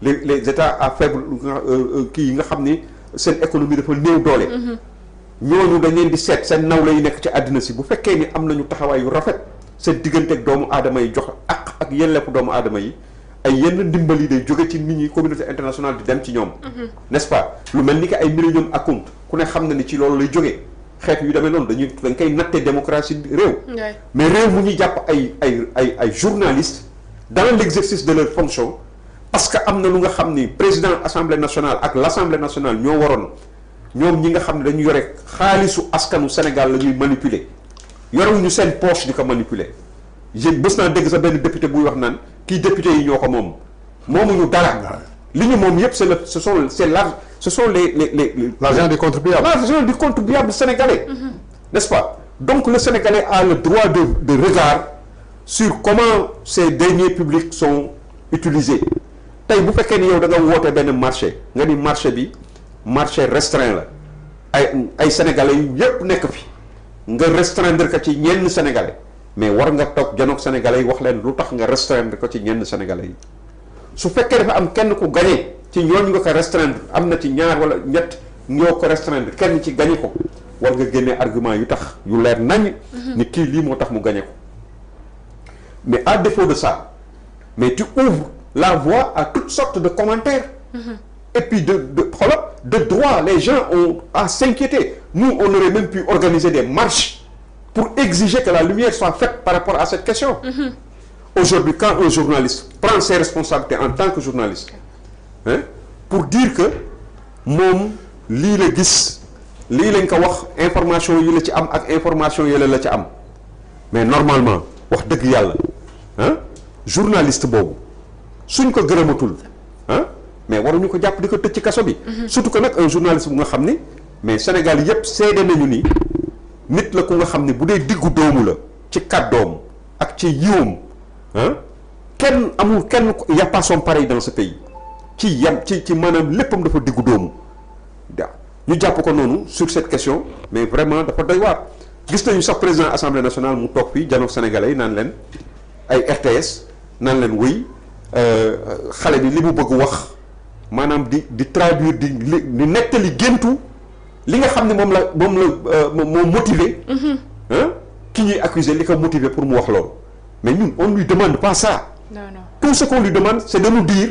les États à faible kii yi nga xam ni seen économie dafa néew doole. ñooñu dañ leen di seet seen nawle yi nekk ci àddina si bu fekkee ni am nañu taxawaay yu rafet seen digganteeg doomu aadama yi jox ak yelleefu doomu aadama yi ay yenn ndimbal yi day jóge ci nit ñi communauté internationale di dem ci ñoom. n'est-ce pas lu mel ni que ay Millennium Account ku ne xam na ni ci loolu lay jógee. xeet yu demee noonu dañ koy nattee démocratie réew mais réew mu ñuy jàpp ay journalistes dans l'exercice de leur fonction parce que am na lu nga xam ni président assemblée nationale ak l'assemblée nationale ñoo waroon ñoom ñi nga xam ne dañu yore xaalisu askanu Sénégal la ñuy manipuler yorewuñu seen poche di ko manipuler bës naa dégg sa benn député buy wax naan kii député yi ñoo ko moomuñu dara. li ñu moom yëpp ce sont les l'argent du contribuable. L'argent du contribuable sénégalais. N'est-ce pas? Donc le Sénégalais a le droit de regard sur comment ces deniers publics sont utilisés. tey bu fekkee ni yow da nga woote benn marché nga ni marché bi marché restreint la ay sénégalais yu yëpp nekk fi nga restreindre ko ci ñenn sénégalais mais war nga toog janoog sénégalais yi wax leen lu tax nga restreindre ko ci ñenn sénégalais yi su fekkee dafa am kenn ku gagné ci ñooñu nga ko restreindre am na ci ñaar wala ñett ñoo ko restreindre kenn ci gagné ko war nga génnee argument yu tax yu leer nañ ni kii lii moo tax mu gagné ko mais à défaut de ça mais tu ouvres la voie à toutes sortes de commentaires. Et puis de droit, les gens ont à s'inquiéter. Nous, on aurait même pu organiser des marches pour exiger que la lumière soit faite par rapport à cette question. Aujourd'hui, quand un journaliste prend ses responsabilités en tant que journaliste, hein, pour dire que moom lii la gis lii lañ ko wax information yi la ci am ak information yi la ci am mais normalement wax dëgg yàlla ah journaliste boobu suñ ko gërëmatul ah mais waruñu ko jàpp di ko tëj ci kaso bi. surtout que nag un journaliste bu nga xam ni mais Sénégal yëpp seede nañu ni nit la ku nga xam ni bu dee diggu doomu la ci kàddoom ak ci yiwam ah kenn amul kenn y a pas son pareil dans ce pays ci maanaam léppam dafa diggu doomu waaw ñu jàpp ko noonu sur cette question mais vraiment dafa doy waar gis nañu sax président assemblée nationale mu toog fii janoog sénégalais yi naan leen ay RTS naan leen wëy. xale bi li mu bëgg wax maanaam di traduire di nettali géntu li nga xam ne moom motivé ki ñuy accuser li ko motivé pour mu wax loolu mais ñun on lui demande pas ça. Non. Tout ce qu'on lui demande c'est de nous dire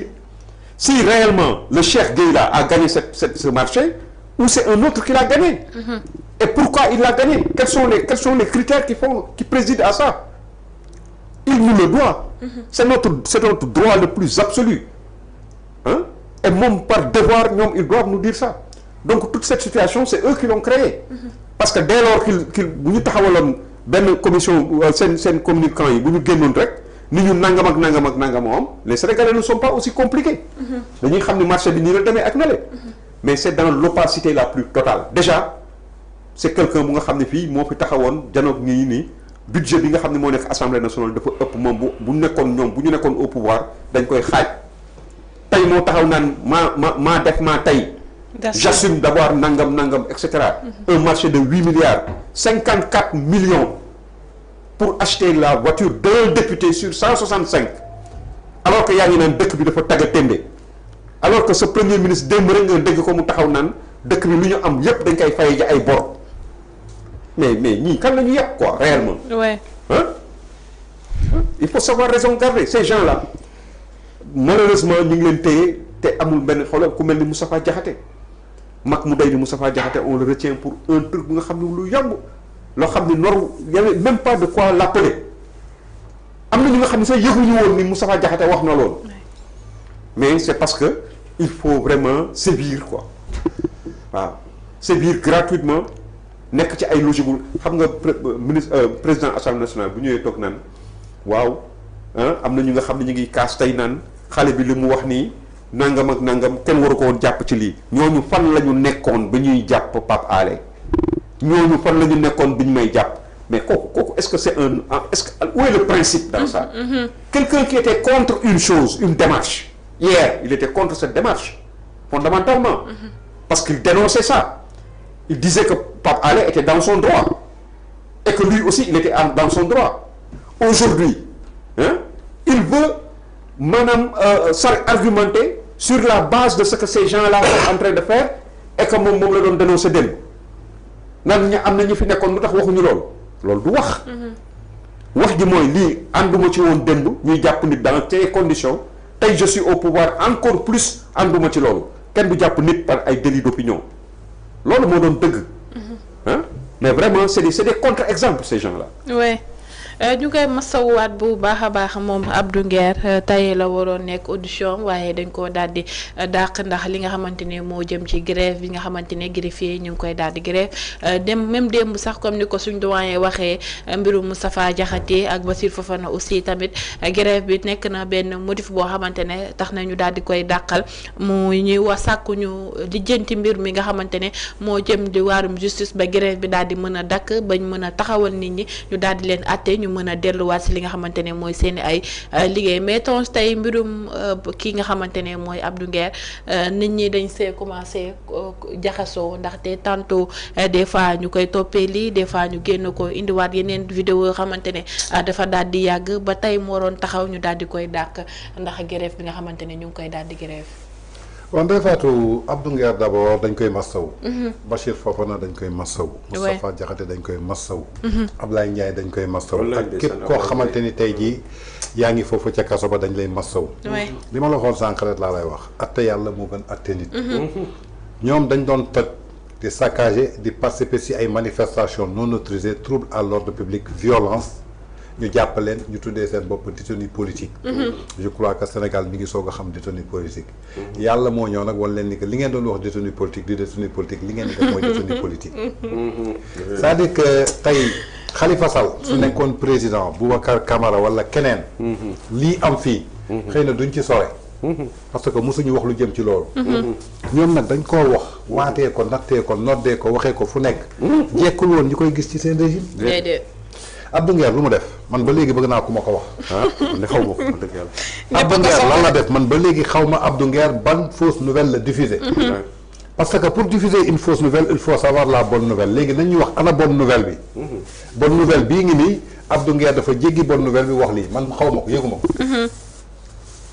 si réellement le Cheikh Gueye là a gagné ce marché ou c'est un autre qui l'a gagné. Et pourquoi il l'a gagné? Quels sont les critères qui président à ça? Il nous le doit. C'est notre droit le plus absolu. Hein? Et même par devoir, ils doivent nous dire ça. Donc toute cette situation, c'est eux qui l'ont créée. Parce que dès lors qu'ils bu ñu taxawaloon benn commission seen communicant yi bu ñu génnoon rek ni ñu nangam ak nangam am les Sénégalais ne sont pas aussi compliqués. dañuy xam ni marché bi nii la demee ak na le mais c'est dans l'opacité la plus totale. Déjà c'est quelqu'un bu nga xam ne fii moo fi taxawoon janoog ñii nii. budget bi nga xam ne moo nekk assemblée nationale dafa ëpp moom bu ñu nekkoon au pouvoir dañ koy xaaj tey moo taxaw naan maa def maa tey j'assume d'avoir nangam et cetera. Un marché de 8 milliards 54 millions pour acheter la voiture d'un député sur 165 alors que yaa ngi naan dëkk bi dafa tagga témbe alors que ce premier ministre démb rek nga dégg ko mu taxaw naan dëkk bi lu ñu am yépp dañ koy fay ji ay bor mais ñii kan la ñu yàq quoi réellement. Ouais. Hein? Il faut savoir raison garder ces gens-là malheureusement ñu ngi leen téye te amul benn xoolal ku mel ni Moustapha Diakhaté mag mu day ni Moustapha Diakhaté on le retient pour un truc bu nga xam ne lu yomb loo xam ne y avait même pas de quoi l'appeler am na ñu nga xam ne sax yëguñu woon ni Moustapha Diakhaté wax na loolu mais c'est parce que il faut vraiment sévir quoi waaw sévir gratuitement. nekk ci ay logique xam nga président assemblée nationale bu ñëwee toog naan waaw am na ñu nga xam ne ñu ngi kaas tey naan xale bi li mu wax nii nangam ak nangam kenn waru ko woon jàpp ci lii ñooñu fan la ñu nekkoon ba ñuy jàpp Pape Alé ñooñu fan la ñu nekkoon bi ñu may jàpp mais kooku est-ce que c'est où est le principe dans ça? Quelqu'un qui était contre une démarche hier il était contre cette démarche fondamentalement parce qu'il dénonçait ça. Il disait que Pape Alé était dans son droit et que lui aussi il était dans son droit. Aujourd'hui il veut maanaam s'argumenter sur la base de ce que ces gens-là sont en train de faire et que moom la doon dénoncer démb naan ña am na ñu fi nekkoon lu tax waxuñu loolu du wax. wax ji mooy lii ànduma ci woon démb ñuy jàpp nit dans ces conditions tey je suis au pouvoir encore plus ànduma ci loolu kenn du jàpp nit par ay délits d'opinion. loolu moo doon dëgg. mais vraiment c'est des contre-exemples ces gens-là. Ouais. ñu koy masawuwaat bu baax a baax moom Abdou Nguer tey la waroon nekk audition waaye dañ koo daal di dàq ndax li nga xamante ne moo jëm ci grève bi nga xamante ne greffier ñu ngi koy daal di grève même démb sax comme ni ko suñ doyen waxee mbirum Moustapha Diakhaté ak Bassirou Fofana aussi tamit grève bi nekk na benn motif boo xamante ne tax na ñu daal di koy dàqal mu ñuy wax sàkku ñu lijjanti mbir mi nga xamante ne moo jëm di waarum justice ba grève bi daal di mën a dakk bañ mën a taxawal nit ñi ñu daal di leen atte ñu mën a delluwaat si li nga xamante ne mooy seeni ay liggéey mais tons tey mbirum kii nga xamante ne mooy Abdou Nguer nit ñi dañ see commencé jaxasoo ndaxte tantôt des fois ñu koy toppee lii des fois ñu génn ko indiwaat yeneen vidéo yoo xamante ne dafa daal di yàgg ba tey moo doon taxaw ñu daal di koy dàq ndax grève bi nga xamante ne ñu ngi koy daal di grève. waaw Ndeye Fatou Abdou Nguer d'abord dañ koy massaw. Bachir Fofana dañ koy massaw. Moustapha Diakhaté dañ koy massaw. Ablaye Ndiaye dañ koy massaw. ak képp koo xamante ni tey jii yaa ngi foofu ca kaso ba dañ lay massaw. li ma la waxoon sànq rek laa lay wax atte yàlla moo gën atte nit. ñoom dañ doon toj di saccager di participer ci ay manifestations non autorisées trouble à l'ordre public violence. ñu jàpp leen ñu tuddee seen bopp détenu politique. je crois que Sénégal mi ngi soog a xam détenu politique. yàlla moo ñëw nag wan leen ni que li ngeen doon wax détenu politique di détenu politique li ngeen di def mooy détenu politique. c'est-à-dire que tey Khalifa Sall. su nekkoon président Boubacar Camara wala keneen. lii am fii. xëy na duñ ci sore. parce que mosuñu wax lu jëm ci loolu. ñoom nag dañ koo wax waatee ko nattee ko noddee ko waxee ko fu nekk. jekkul woon ñu koy gis ci seen régime. déedéet. Abdou Nguer lu mu def man ba léegi bëgg naa ku ma ko wax. ne xaw ma ko dëgg yàlla. Abdou Nguer lan la def man ba léegi xaw ma Abdou Nguer ban fausse nouvelle la diffuser. parce que pour diffuser une fausse nouvelle il faut savoir la bonne nouvelle léegi nañu wax ana bonne nouvelle bi. bonne nouvelle bii ngi nii Abdou Nguer dafa jéggi bonne nouvelle bi wax lii man xaw ma ko yëgu ma ko.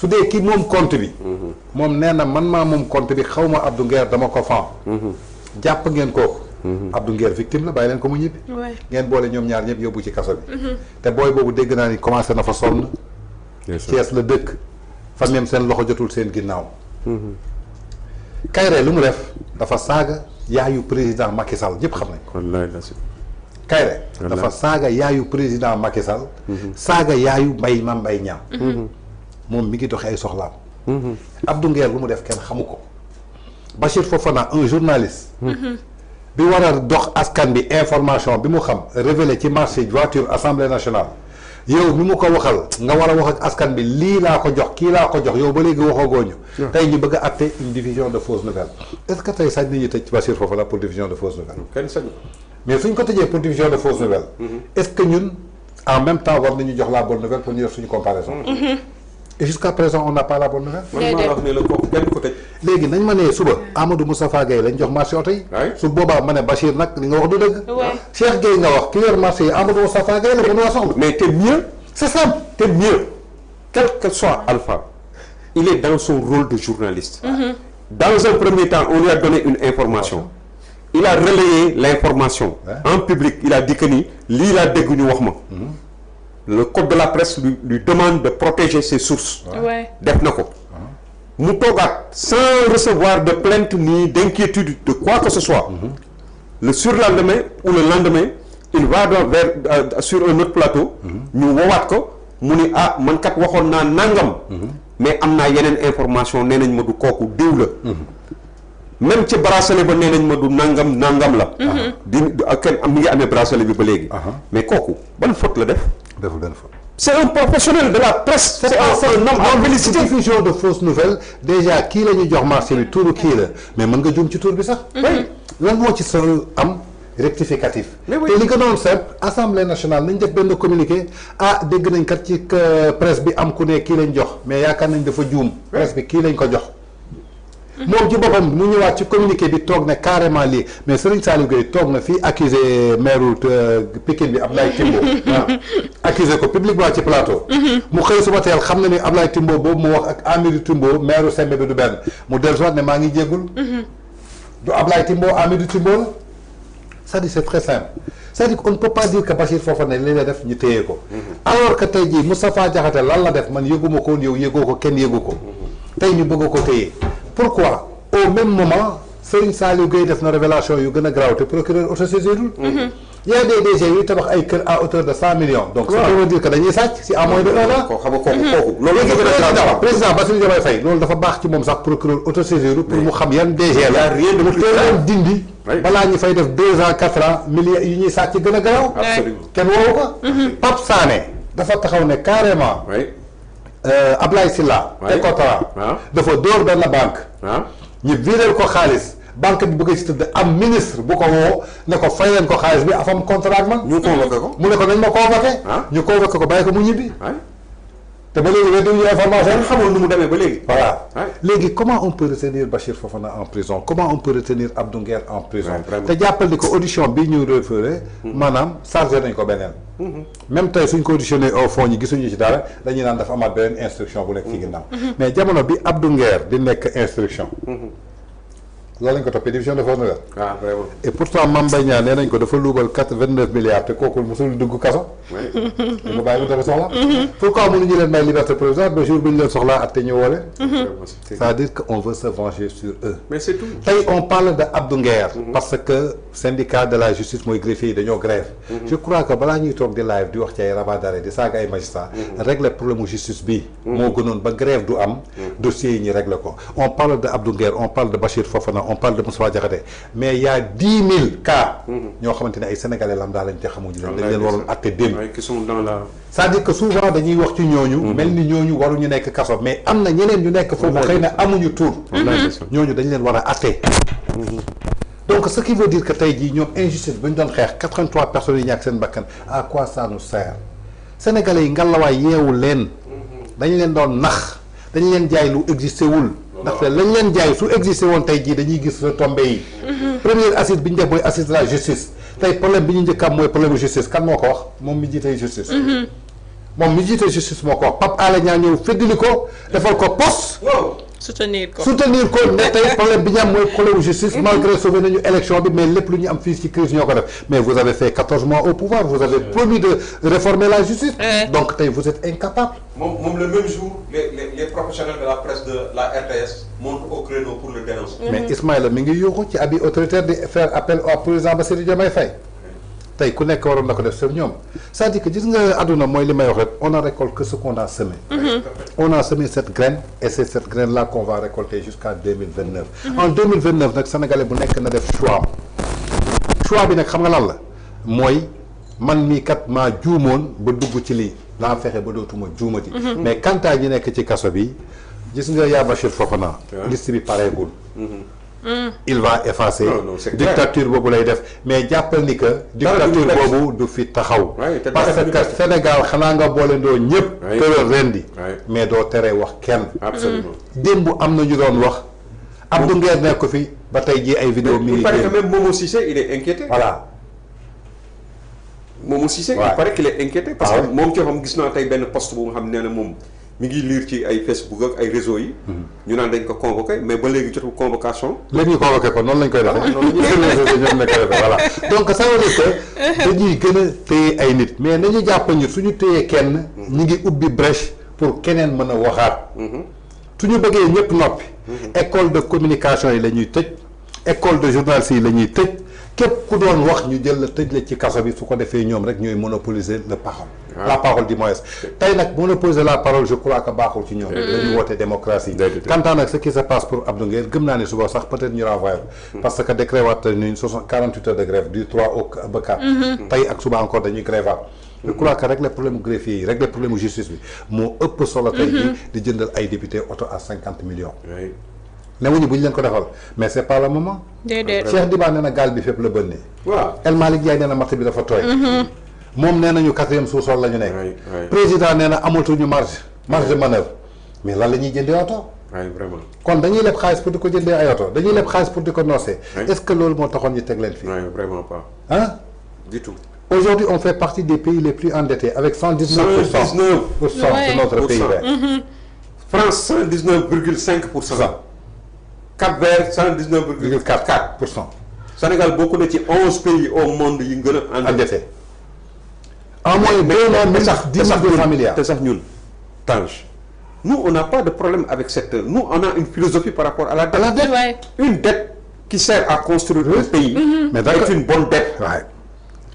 su dee ki moom compte bi. moom nee na man maa moom compte bi xaw ma Abdou Nguer dama ko faam. jàpp ngeen kooku. Abdou Nguer victime la bàyyi leen ko mu ñibbi. ngeen boole ñoom ñaar ñëpp yóbbu ci kaso bi. te booy boobu dégg naa ni commencé na fa sonn. Thiès la dëkk. fan même seen loxo jotul seen ginnaaw. Kayré lu mu def dafa saaga yaayu président Macky Sall ñëpp xam nañ ko. wallaay la si. Kayré dafa saaga yaayu président Macky Sall. saaga yaayu Mame Mbaye Niang. moom mi ngi doxee ay soxlaam. Abdou Nguer lu mu def kenn xamu ko. Bachir Fofana un journaliste. bi war a dox askan bi information bi mu xam révélé ci marché voiture assemblée nationale yow mi mu ko waxal nga war a wax ak askan bi lii laa ko jox kii laa ko jox yow ba léegi waxoo gooñu tey ñu bëgg a acter une diffusion de fausses nouvelles est-ce que tey sañ nañu tëj Bachir Fofana pour diffusion de fausses nouvelles kenn sañ mais suñ ko tëjee pour diffusion de fausses nouvelles est-ce que ñun en même temps war nañu jox la bonne nouvelle pour ñu def suñu comparaison et jusqu'à présent on n'a pas la bonne nouvelle. man maa wax ne la kooku kenn ko tëj. léegi nañ ma nee suba Amadou Moustapha Gueye lañ jox marché oto yi. su boobaa ma ne Bachir nag li nga wax du dëgg. Cheikh Gueye nga wax ki yor marché yi Amadou Moustapha Gueye la ko noo soxla. mais t'es mieux. c'est simple. t'es mieux. quel que soit Alpha. il est dans son rôle de journaliste. dans un premier temps on lui a donné une information. il a relayé l'information. en public il a dit que ni lii laa dégg ñu wax ma. le code de la presse lui demande de protéger ses sources. def na ko. mu toogaat sans recevoir de plainte ni d'inquiétude de quoi que ce soit. le surlendemain ou le lendemain il va vers sur un autre plateau. ñu woowaat ko mu ni ah man kat waxoon naa nangam. mais am naa yeneen information nee nañ ma du kooku diw la. même ci bracelet ba nee nañ ma du nangam la. di kenn mi ngi amee bracelet bi ba léegi. mais kooku ban faute la def. deful benn faute. c'est un professionnel de la presse. c'est un homme en félicité. diffusion de fausses nouvelles déjà kii la ñuy jox marché bi turu kii la mais mën nga juum ci tur bi sax. lan moo ci sa am rectificatif. te li ko doon seet assemblée nationale nañ def benn communiqué dégg nañ kat ci presse bi am ku ne kii lañ jox mais yaakaar nañ dafa juum. presse bi kii lañ ko jox. moom ci boppam mu ñëwaat ci communiqué bi toog ne carrément lii mais Serigne Saliou Gueye toog na fii accusé maire Pikine bi Ablaye Timbo accusé ko publiquement ci plateau mu xëy suba teel xam na ni Ablaye Timbo boobu mu wax ak Amadou Timbo maire Sembe bi du benn mu dellusiwaat ne maa ngi jéggul du Ablaye Timbo Amadou Timbo la c'est-à-dire c'est très simple c'est-à-dire qu'on ne peut pas dire que Bachir Fofana li la def ñu téye ko alors que tey jii Moustapha Diakhaté lan la def man yëguma ko yow yëgoo ko kenn yëgu ko tey ñu bëgg ko téye pourquoi au même moment Serigne Saliou Gueye def na révélation yu gën a garaaw te procureur autosaisirul y a des DG yu tabax ay kër à hauteur de 100 millions. donc ça veut dire que dañuy sàcc si à moins de 1 an. kooku xam nga kooku. loolu léegi président Bassirou Diomaye Faye loolu dafa baax ci moom sax procureur autosaisir pour mu xam yan DG la. rien de mu teel dindi. balaa ñu fay def 2 ans 4 ans milliards yi ñuy sàcc gën a garaw. absolument kenn woowu ko. Pape Sané dafa taxaw ne carrément. Ablaye Sylla. Ecotra. dafa dóor benn banque. ñu viréel ko xaalis. banque bi bëgg ci tëdd am ministre bu ko woo ne ko fay leen ko xaalis bi afam contrat man. ñu convoqué ko mu ne ko nañ ma convoqué. ñu convoqué ko bàyyi ko mu ñibbi. te ba léegi weddi ñu information xamul nu mu demee ba léegi. voilà léegi comment on peut retenir Bachir Fofana en prison comment on peut retenir Abdou Nguer en prison. te jàppal ni ko audition bi ñu référé. maanaam chargé nañ ko beneen. même tey suñ ko auditionné au fond ñi gisuñu ci dara dañuy naan dafa amaat beneen instruction bu nekk ci ginnaaw. mais jamono bi Abdou Nguer di nekk instruction. loolu lañ ko toppee division de force nouvelle. vraiment. et pourtant Mame Mbaye Niang nee nañ ko dafa luubal 29 milliards te kooku musul dugg kaso. ñu mu bàyyi mu dafa soxla. pourquoi mënuñu leen may liberté provisoire ba jour bi ñu leen soxlaa at te ñu woo leen. c'est-à-dire que on veut se venger sur eux. mais c'est tout. tey on parle de Abdou Nguer. parce que syndicat de la justice mooy greffier yi dañoo grève. je crois que balaa ñuy toog di live di wax ci ay rabat d'arrêt di saaga ay magistrats. régler problème mu justice bi. moo gënoon ba grève du am. dossiers yi ñu régler ko on parle de Abdou Nguer on parle de Bachir Fofana on parle de Moustapha Diakhaté mais il y a 10 000 cas. ñoo xamante ne ay sénégalais lambda lañ te xamuñu leen. dañ leen waroon atte démb. qui sont dans la. c'est-à-dire que souvent dañuy wax ci ñooñu. mel ni ñooñu waruñu nekk kaso mais am na ñeneen ñu nekk foofu xëy na amuñu tur. ñooñu dañ leen war a atte. donc ce qui veut dire que tey jii ñoom injustice bu ñu doon xeex 83 personnes yi ñàkk seen bakkan à quoi ça nous sert sénégalais yi ngalawaay yeewu leen. dañ leen doon nax dañ leen jaay lu existé wul. ndaxte lañ leen jaay su existé woon tey jii dañuy gis retombées yi. première assise bi ñu def mooy assise de la justice tey problème bi ñu njëkk am mooy problème justice kan moo ko wax moom mi jiite justice. moom mi jiite justice moo ko wax Pape Alé Niang ñëw feddali ko defal ko poste. soutenir ko ne tey problème bi ñu am mooy problème justice malgré sauvé nañu élection bi mais lépp lu ñu am fii ci crise ñoo ko def mais vous avez fait 14 mois au pouvoir vous avez promis de réformer la justice. donc tey vous êtes incapable. moom le même jour les professionnels de la presse de la RTS montent au créneau pour le dénoncer. mais Ismaïla mi ngi yuuxu ci abi autoritaire di faire appel au président Bassirou Diomaye Faye. tey ku nekk waroon na ko def seen ñoom c'est-à-dire que gis nga àdduna mooy li may wax rek on ne récolte que ce qu'on a semé. on a semé cette graine et c'est cette graine là qu'on va récolter jusqu'à 2029. en 2029 nag sénégalais bu nekk na def choix am choix bi nag xam nga lan la mooy man mii kat maa juumoon ba dugg ci lii naa fexe ba dootuma juumati. mais kantaa ñi nekk ci kaso bi gis nga yaa Bachir Fofana. liste bi pareegul. il va effacer. dictature boobu lay def mais jàppal ni que. dictature boobu du fi taxaw. parce que Sénégal xanaa nga boole ndoo ñëpp. tëral rendi mais doo tere wax kenn. absolument démb am na ñu doon wax. Abdou Nguer nekk ko fi ba tey jii ay vidéo mi il paraît que même Momo Cissé il est inquiété. voilà. Momo Cissé. il paraît qu'il est inquiété. parce que moom ci xam gis naa tey benn post bu nga xam nee na moom. mi ngi lire ci ay Facebook ak ay réseaux yi. ñu naan dañ ko convoqué mais ba léegi jotul convocation. léegi ñu convoqué ko noonu lañ koy defee. noonu lañ koy defee voilà donc ça veut dire que dañuy gën a téye ay nit mais nañu jàpp ñu suñu téyee kenn. ñu ngi ubbi brèche pour keneen mën a waxaat. suñu bëggee ñëpp noppi. école de communication yi la ñuy tëj. école de journalistes yi la ñuy tëj. képp ku doon wax ñu jël la tëj la ci kaso bi su ko defee ñoom rek ñooy monopoliser la parole. la parole du moins tey nag monopoliser la parole je crois que baaxul ci ñoom. dañuy woote démocratie. quant à nag ce qui se passe pour Abdou Nguer gëm naa ne suba sax peut-être ñu renvoyer parce que décret waat nañu 48 heures de grève du 3 au ba 4. tey ak suba encore dañuy grévaat. je crois que régler problème greffier yi régler problème justice bi moo ëpp solo tey jii di jëndal ay député oto à 50 millions. newuñu bu ñu leen ko defal mais c'est pas le moment. déedéet Cheikh Diba nee na gaal bi fépp la bënnee. waaw El Malick Ndiaye nee na matt bi dafa tooy. moom nee nañu 4e sous-sol la ñu nekk. président nee na amatuñu marge de manœuvre mais lan la ñuy jëndee oto. vraiment. kon dañuy leb xaalis pour di ko jëndee ay oto dañuy leb xaalis pour di ko noosee. est-ce que loolu moo taxoon ñu teg leen fii. vraiment pas. ah. du tout. aujourd'hui on fait partie des pays les plus endettés avec 119% de notre PIB. France 119,5%. Cap-Vert 119,4%. Sénégal bokk na ci 11 pays au monde yi gën a endetté. en moins de 10 milliards. te sax ñun Tange nous on n'a pas de problème avec cette nous on a une philosophie par rapport à la dette. Une dette qui sert à construire un pays. mais est une bonne dette.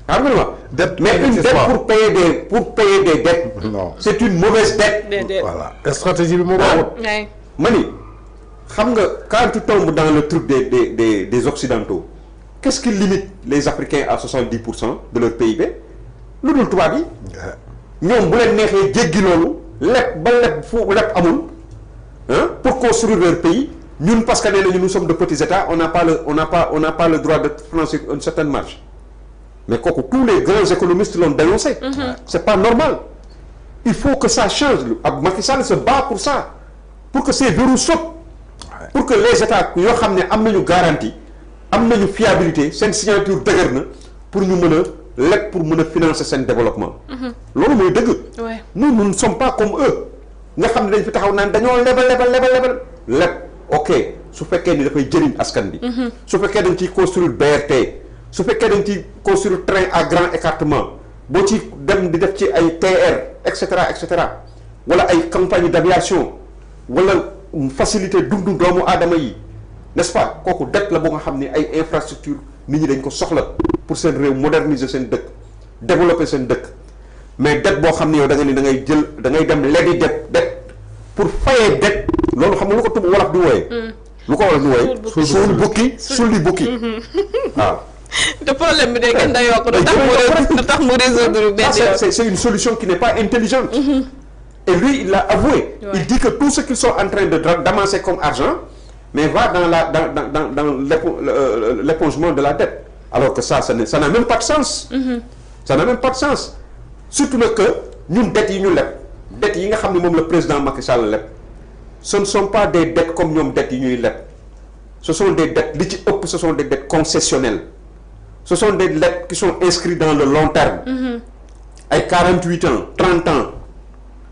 xam nga ma dette mais une dette pour payer des dettes. non c'est une mauvaise dette. voilà stratégie bi moo baaxut. ma ni xam nga quand tu tombes dans le truc des occidentaux qu'est-ce qui limite les Africains à 70% de leur PIB lu dul tubaab yi. ñoom bu leen neexee jéggi loolu leb ba leb fu leb amul pour construire leur pays ñun parce que nee nañu nous sommes de petits États on n'a pas le droit de financer une certaine marge mais kooku tous les grands économistes l'ont dénoncé. C'est pas normal. Il faut que ça change. ak Macky Sall se bat pour ça pour que ces verrous sautent pour que les États yoo xam ne am nañu garantie am nañu fiabilité seen signature dëgër na pour ñu mën a leb pour mën a financer seen développement. loolu mooy dëgg. nous ne sommes pas comme eux nga xam ne dañ fi taxaw naan dañoo lebal leb ok su fekkee ni dafay jëriñ askan bi. su fekkee dañ ciy construire BRT su fekkee dañ ciy construire train à grand écartement boo ci dem di def ci ay TR et cetera wala ay campagne d'aviation wala facilité dundu doomu aadama yi n'est-ce pas kooku dette la boo nga xam ne ay infrastructure nit ñi dañ ko soxla pour seen réew moderniser seen dëkk développer seen dëkk mais dette boo xam ne yow da nga ni da ngay dem lebi dette pour fayee dette loolu xam nga lu ko tudd wolof di wooyee. lu ko wolof di wooyee. suul bukki sulli bukki waaw. te problème bi day gën a yokk du tax mu résoudre benn yoon. C'est une solution qui n'est pas intelligente. Et lui il l'a avoué. Il dit que tout ce qu'ils sont en train d'amasser comme argent mais va dans l'épongement de la dette alors que ça n'a même pas de sens. Ça n'a même pas de sens surtout nag que ñun dettes yi ñu leb dettes yi nga xam ne moom le président Macky Sall leb ce ne sont pas des dettes comme ñoom dettes yi ñuy leb ce sont des dettes li ci ëpp ce sont des dettes concessionnelles ce sont des dettes qui sont inscrites dans le long terme. ay 48 ans 30 ans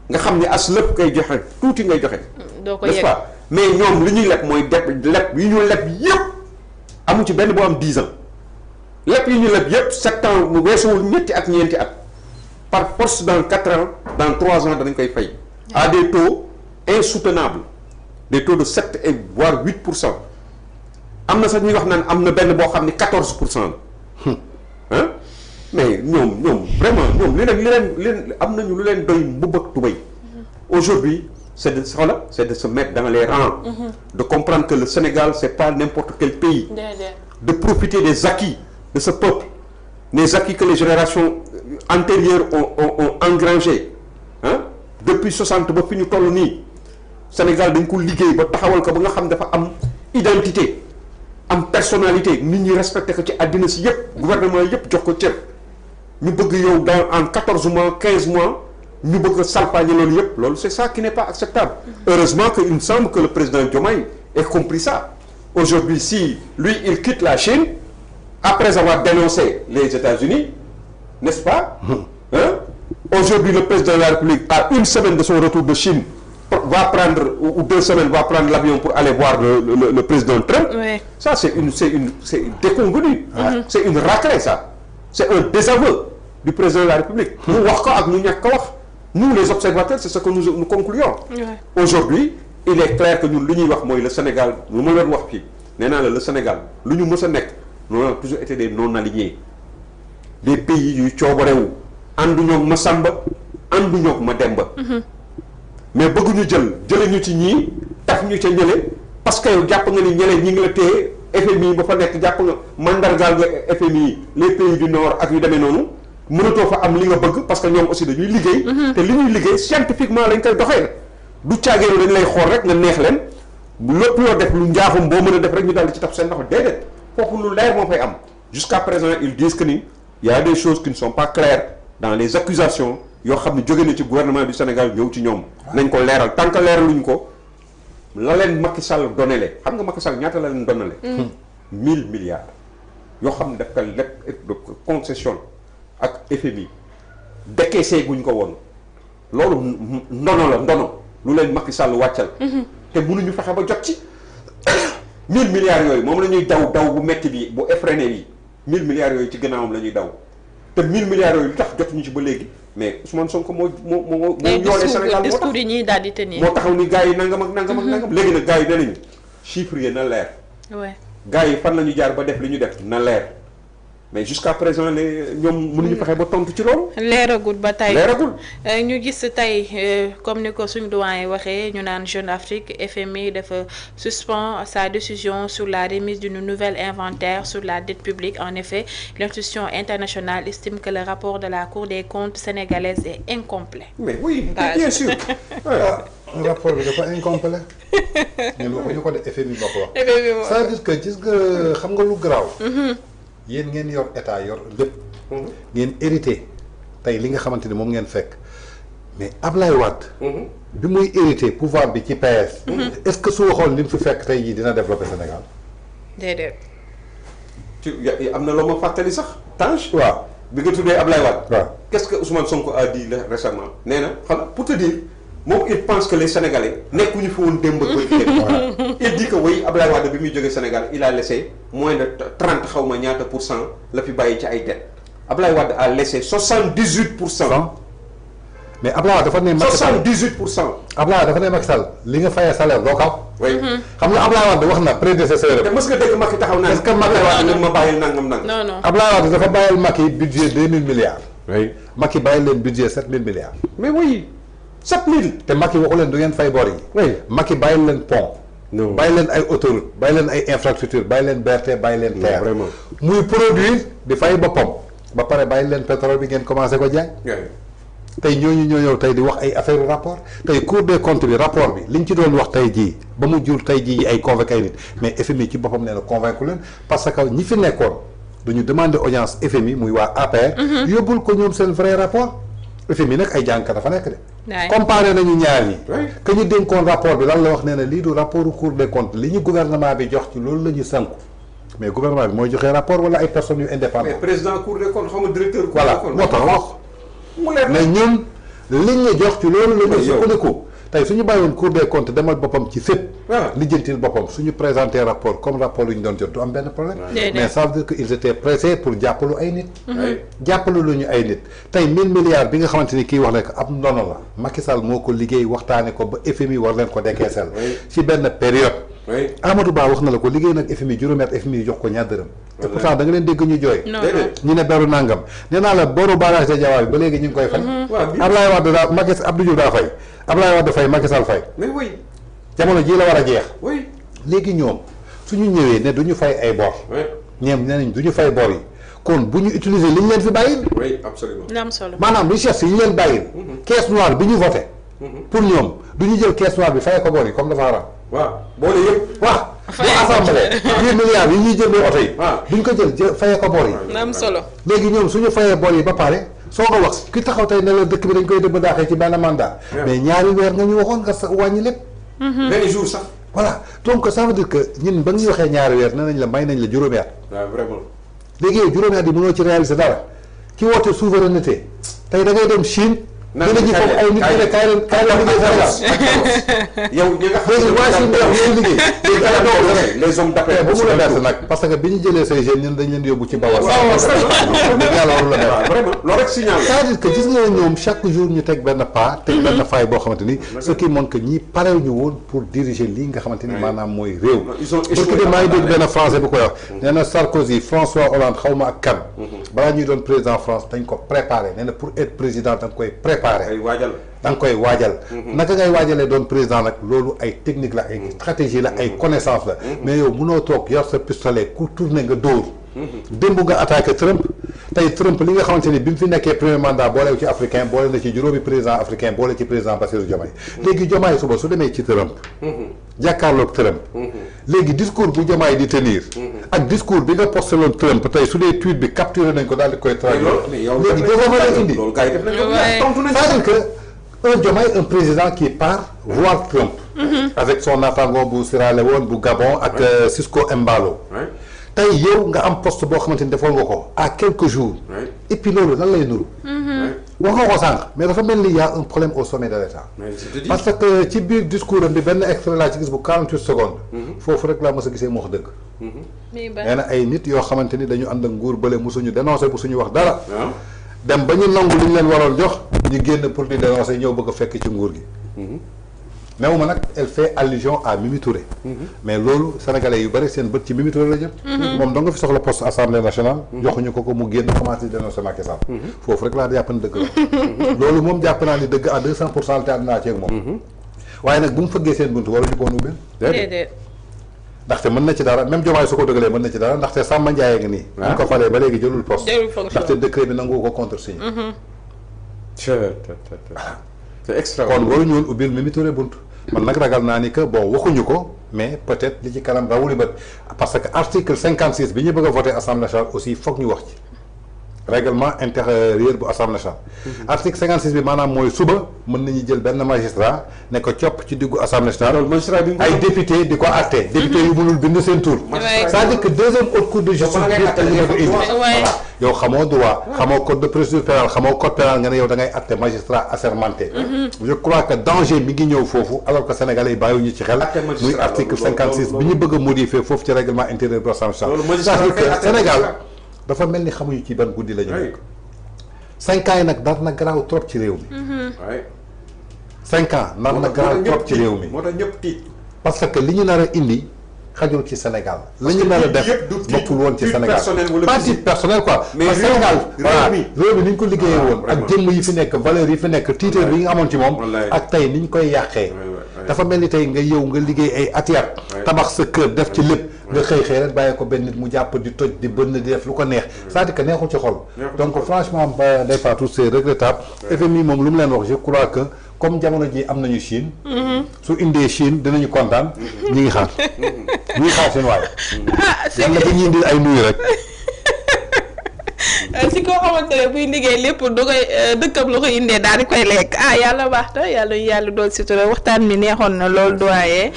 nga xam ne as lépp ngay joxe tuuti ngay joxe. doo ko n'est-ce pas mais ñoom li ñuy leb mooy leb yi ñu leb yëpp amu ci benn boo am 10 ans leb yi ñu leb yëpp 7 ans mu weesuwul ñetti at ñeenti at par force dans 4 ans dans 3 ans danañ koy fay. à des taux insoutenables des taux de 7 et voire 8%. am na sax ñuy wax naan am na benn boo xam ne 14% la mais ñoom vraiment ñoom li leen am nañu lu leen doy mbubb ak tubéy. Aujourd'hui c'est de se mettre dans les rangs. De comprendre que le Sénégal c'est pas n'importe quel pays. De profiter des acquis de ce peuple, les acquis que les générations antérieures ont engrangés depuis 60 ba fi ñu toll nii Sénégal dañ ko liggéey ba taxawal ko ba nga xam dafa am identité am personnalité nit ñi respecté ko ci àddina si yëpp gouvernement yëpp jox ko cër ñu bëgg yow en 14 mois 15 mois ñu bëgg a salpaañe loolu yëpp loolu c'est ça qui n'est pas acceptable. Heureusement que il me semble que le président Diomaye ait compris ça. Aujourd'hui si lui il quitte la Chine après avoir dénoncé les États-Unis, n'est-ce pas? Aujourd'hui le président de la République à une semaine de son retour de Chine va prendre ou 2 semaines va prendre l'avion pour aller voir le président Trump. Oui. Ça c'est déconvenu. C'est une raclée ça. C'est un désaveu du président de la République. Mu wax ko ak ñu ñàkk ko wax. Nous les observateurs c'est ce que nous concluons. Aujourd'hui il est clair que ñun li ñuy wax mooy le Sénégal lu ma leen wax fii nee naa la le Sénégal lu ñu mës a nekk nous avons toujours été des non-alignés des pays yuy coobarewu ànduñoo ak ma Samba ànduñoo ak ma Demba. Mais bëgguñu jële ñu ci ñii taf ñu ca ñële parce que yow jàpp nga ni ñële ñi ngi la téye FMI ba fa nekk jàpp nga mandargaal nga FMI les pays du nord ak yu demee noonu mënatoo fa am li nga bëgg parce que ñoom aussi dañuy liggéey. te li ñuy liggéey scientifiquement lañ koy doxee du caageelu dañ lay xool rek nga neex leen lépp loo def lu njaaxum boo mën a def rek ñu daal di ci taf seen loxo déedéet foofu lu leer moo fay am jusqu'à présent ils disent que ni y a des choses qui ne sont pas claires dans les accusations yoo xam ne jóge na ci gouvernement du Sénégal ñëw ci ñoom nañ ko leeral tant que leeraluñ ko la leen Macky Sall donele xam nga Macky Sall ñaata la leen donele 1000 milliards yoo xam ne daf ko lépp de concession ak FMI décaissé guñ ko woon loolu ndono lu leen Macky Sall wàccal te mënuñu fexe ba jot ci 1000 milliards yooyu moom la ñuy daw bu metti bi bu effréné bi 1000 milliards yooyu ci gannaawam la ñuy daw te 1000 milliards yooyu lu tax jotuñu ci ba léegi mais Ousmane Sonko moo yoolee Sénégal moo tax yi ñuy daal di tenir moo taxaw ni gars yi nangam ak nangam léegi nag gars yi nee nañu chiffres yi na leer gars yi fan la ñu jaar ba def li ñu def na leer mais jusqu'à présent ñoom mënuñu fexe ba tontu ci loolu. leeragul ba tey leeragul. ñu gis tey comme ni ko suñu doyen waxee ñu naan Jeune Afrique FMI dafa suspend sa décision sur la remise d'une nouvelle inventaire sur la dette publique. En effet, l'institution internationale estime que le rapport de la Cour des comptes sénégalaise est incomplet. mais oui bien sûr. rapport bi dafa incomplet ñun waxuñu ko de FMI ba ko wax. c'est-à-dire que gis nga xam nga lu garaaw. yéen ngeen yor état yor lépp. ngeen hérité tey li nga xamante ni moom ngeen fekk mais Ablaye Wade. bi muy hérité pouvoir bi ci PS. est-ce que su waxoon li mu fi fekk tey jii dina développer Sénégal. déedéet. am na loo ma fàttali sax Tange. waaw bi nga tuddee Ablaye Wade. waaw qu'est-ce que Ousmane Sonko a dit là récemment nee na xam pour te dire moom il pense que les Sénégalais nekkuñu fi woon démb ak il dit que oui Ablaye Wade bi muy jógee Sénégal il a laissé moins de 30 xaw ma ñaata % la fi bàyyi ci ay dettes Ablaye Wade a laissé 78%. mais Ablaye Wade dafa ne Macky Sall 78%. Ablaye Wade dafa ne Macky Sall li nga fayee salaire doo ko am. oui xam nga Ablaye Wade wax na prédécesseur te mës nga dégg Macky taxaw naa. est-ce que Macky Wade nag ma bàyyil nangam nangam. non non Ablaye Wade dafa bàyyil Macky budget 2000 milliards. oui Macky bàyyi leen budget 7000 milliards. mais oui 7000. te Macky waxu leen du ngeen fay bor yi. oui Macky bàyyi leen pont. non bàyyi leen ay autoroute bàyyi leen ay infrastructure bàyyi leen BRT bàyyi leen terre. vraiment muy produire di fay boppam. ba pare bàyyi leen pétrole bi ngeen commencé ko jaay. tey ñooñu ñoo ñëw tey di wax ay affaire rapport tey Cour des comptes bi rapport bi liñ ci doon wax tey jii ba mu jur tey jii ay convoqué ay nit mais FMI ci boppam nee na convaincre leen parce que ñi fi nekkoon dañu demander audience FMI muy waa APR. yóbbul ko ñoom seen vrai rapport. FMI nag ay jàngkat dafa nekk de. comparé nañu ñaar ñi. que ñu dénkoon rapport bi lan la wax nee na lii du rapport Cour des comptes li ñu gouvernement bi jox ci loolu la ñu sànku mais gouvernement bi mooy joxee rapport wala ay personnes yu indépendant. mais président Cour des comptes xam nga directeur. voilà moo tax wax. mais ñun liñ ñu jox ci loolu la ñu sukkandiku tey suñu bàyyiwoon Cour des comptes demal boppam ci fépp. lijjantil boppam suñu présenté rapport comme rapport yu ñu doon jot du am benn problème. mais ça veut dire que ils étaient pressés pour jàppalu ay nit. jàppalu lu ñu ay nit tey 1000 milliards bi nga xamante ni kii wax ne ko ab ndono la Macky Sall moo ko liggéey waxtaane ko ba FMI war leen ko décaissel ci benn période. Amadou Ba wax na la ko liggéey nag FMI juróomi at FMI jox ko ñaar dërëm. te pourtant da nga leen dégg ñu jooy. ñu ne beru nangam nee naa la boru barrage de Diawa bi ba léegi ñu ngi koy fay. Ablaye Wade daa Macky Abdou Diouf daa fay Ablaye Wade fay Macky Sall fay. mais oui. jamono jii la war a jeex. oui léegi ñoom suñu ñëwee ne du ñu fay ay bor. ñoom nee nañ du ñu fay bor yi kon bu ñu utiliser li ñu leen fi bàyyil. oui absolument. na am solo maanaam richesse yi ñu leen bàyyil. caisse noire bi ñu voté. pour ñoom du ñu jël caisse noire bi fay ko bor yi comme dafa haram. waaw boole yëpp. waaw bu assemblée 10 milliards yi ñuy jëndee oto yi. duñ ko jël fayee ko bor yi. na am solo. léegi ñoom suñu fayee bor yi ba pare soo ko wax ki taxaw tey ne la dëkk bi dañ koy dëbb daaxee ci benn mandat. mais ñaari weer nga ñu waxoon nga sa wàññi lépp. benn jour sax. voilà donc ça veut dire que ñun ba ñu waxee ñaari weer nee nañ la may nañ la juróomi at. waaw vraiment. léegi yow juróomi at yi mënoo ci réaliser dara ki woote souveraineté tey da ngay dem Chine. nan la ji foofu ay nit ñi ne kaay leen liggéey Sénégal. yow ñi nga léegi waa Chine bi wax ñooy liggéey. léegi les hommes d'affaires ba mu la bett nag parce que bi ñu jëlee say jeunes ñun dañ leen di yóbbu ci bawal. vraiment loolu rek signal la. c'est-à-dire que gis nga ñoom chaque jour ñu teg benn pas teg benn faille boo xamante ni ce qui montre que ñii parew ñu woon pour diriger lii nga xamante ni maanaam mooy réew. parce que maa ngi dégg benn français bu koy wax. nee na Sarkozy François Hollande xaw ma ak kan. balaa ñuy doon président France dañ ko préparé nee na pour être président da nga koy préparé. ay waajal. da nga koy waajal. naka ngay waajalee doon président nag loolu ay technique la ay stratégie la ay connaissance la. mais yow mënoo toog yor sa pistolet ku tourné nga dóor. démb nga attaqué Trump tey Trump li nga xamante ni bi mu fi nekkee premier mandat boole ci africain boole na ci juróomi président africain boole ci président Bassirou Diomaye. léegi Diomaye suba su demee ci Trump. jàkkaarloog Trump. léegi discours bu Diomaye di tenir. ak discours bi nga posté loon Trump tey su dee tweet bi capturé nañ ko daal di koy traduire. léegi dafa mën a indi. loolu gars yi def nañ ko tontu nañ c'est-à-dire que un Diomaye un président qui part voir Trump. avec son naataango bu Sierra Leone bu Gabon ak Cisco Embalo. tey yow nga am poste boo xamante ni defoon nga ko à quelques jours. et puis loolu lan lay nuru. wax nga ko sànq mais dafa mel ni y a un problème au sommet de l'État. parce que ci biir discours am bi benn extrait laa ci gis bu 48 secondes. foofu rek laa mës a gisee mu wax dëgg. nee na ay nit yoo xamante ni dañu ànd ak nguur bële musuñu dénoncé bu suñu wax dara. dem ba ñu nangu li ñu leen waroon jox ñu génn pour di dénoncer ñëw bëgg a fekk ci nguur gi. néew ma nag elle fait allusion à Mimi Touré. mais loolu sénégalais yu bari seen bët ci Mimi Touré la jëm. moom da nga fi soxla poste assemblée nationale. joxuñu ko mu génn commencé dénoncer Macky Sall. foofu rek laa jàpp ne dëgg la. loolu moom jàpp naa ni dëgg à 200% te ànd naa ci ak moom. waaye nag bu mu fëggee seen buntu waruñu ko woon ubbil. déedéet. ndaxte mën na ci dara même Diomaye su ko dëgalee mën na ci dara ndaxte Samba Ndiaye nga nii. ñu ko falee ba léegi jëlul poste. ndaxte décret bi nangu ko contresigné. c'est extraordinaire kon waruñu woon ubbil Mimi Touré buntu. man nag ragal naa ni que bon waxuñu ko mais peut-être li ci kanam rawuli bët parce que article 56 bi ñu bëgg a voté assemblée nationale aussi foog ñu wax ci règlement intérieur bu assemblée nationale. article 56 bi maanaam mooy suba mën nañu jël benn magistrat ne ko copp ci diggu assemblée nationale. loolu magistrat bi ay député di ko àtte. député yu mënul bind seen tur. c'est-à-dire que deuxième haute cour de justice yow xamoo droit xamoo code de procédure pénale xamoo code pénal nga ne yow da ngay àtte magistrat assermenté. je crois que danger mi ngi ñëw foofu alors que sénégalais yi bàyyiwuñu ci xel. muy article 56 bi ñu bëgg a modifier foofu ci règlement intérieur bu assemblée nationale. c'est-à-dire que Sénégal dafa mel ni xamuñu ci ban guddi la ñu nekk. 5 ans yi nag nar na garaaw trop ci réew mi. 5 ans nar na garaaw trop ci réew mi. moo tax ñëpp tiit. parce que li ñu nar a indi xajul ci Sénégal. la ñu nar a def bokkul woon ci Sénégal pas titre personnel quoi. mais Sénégal voilà réew mi ni ñu ko liggéeyee woon ak jëmm yi fi nekk valeur yi fi nekk titre bi nga amoon ci moom. ak tey ni ñu koy yàqee. dafa mel ni tey nga yow nga liggéey ay atiat tabax sa kër def ci lépp nga xëy rek bàyyi ko benn nit mu jàpp di toj di bënn di def lu ko neex c'est-à-dire que neexul ci xol. donc franchement ba Ndeye Fatou c'est regrettable. FMI moom lu mu leen wax je crois que comme jamono ji am nañu Chine. su indee Chine dinañu kontaan. ñi ngi xaar ñu ngi xaar seen waay. yàlla ba ñuy indil ay nuyu rek. si koo xamante ne buy liggéey lépp du koy dëkkam lu ko indee daal di koy lekk yàlla baax na yàlla dool sutura waxtaan mi neexoon na loolu doyen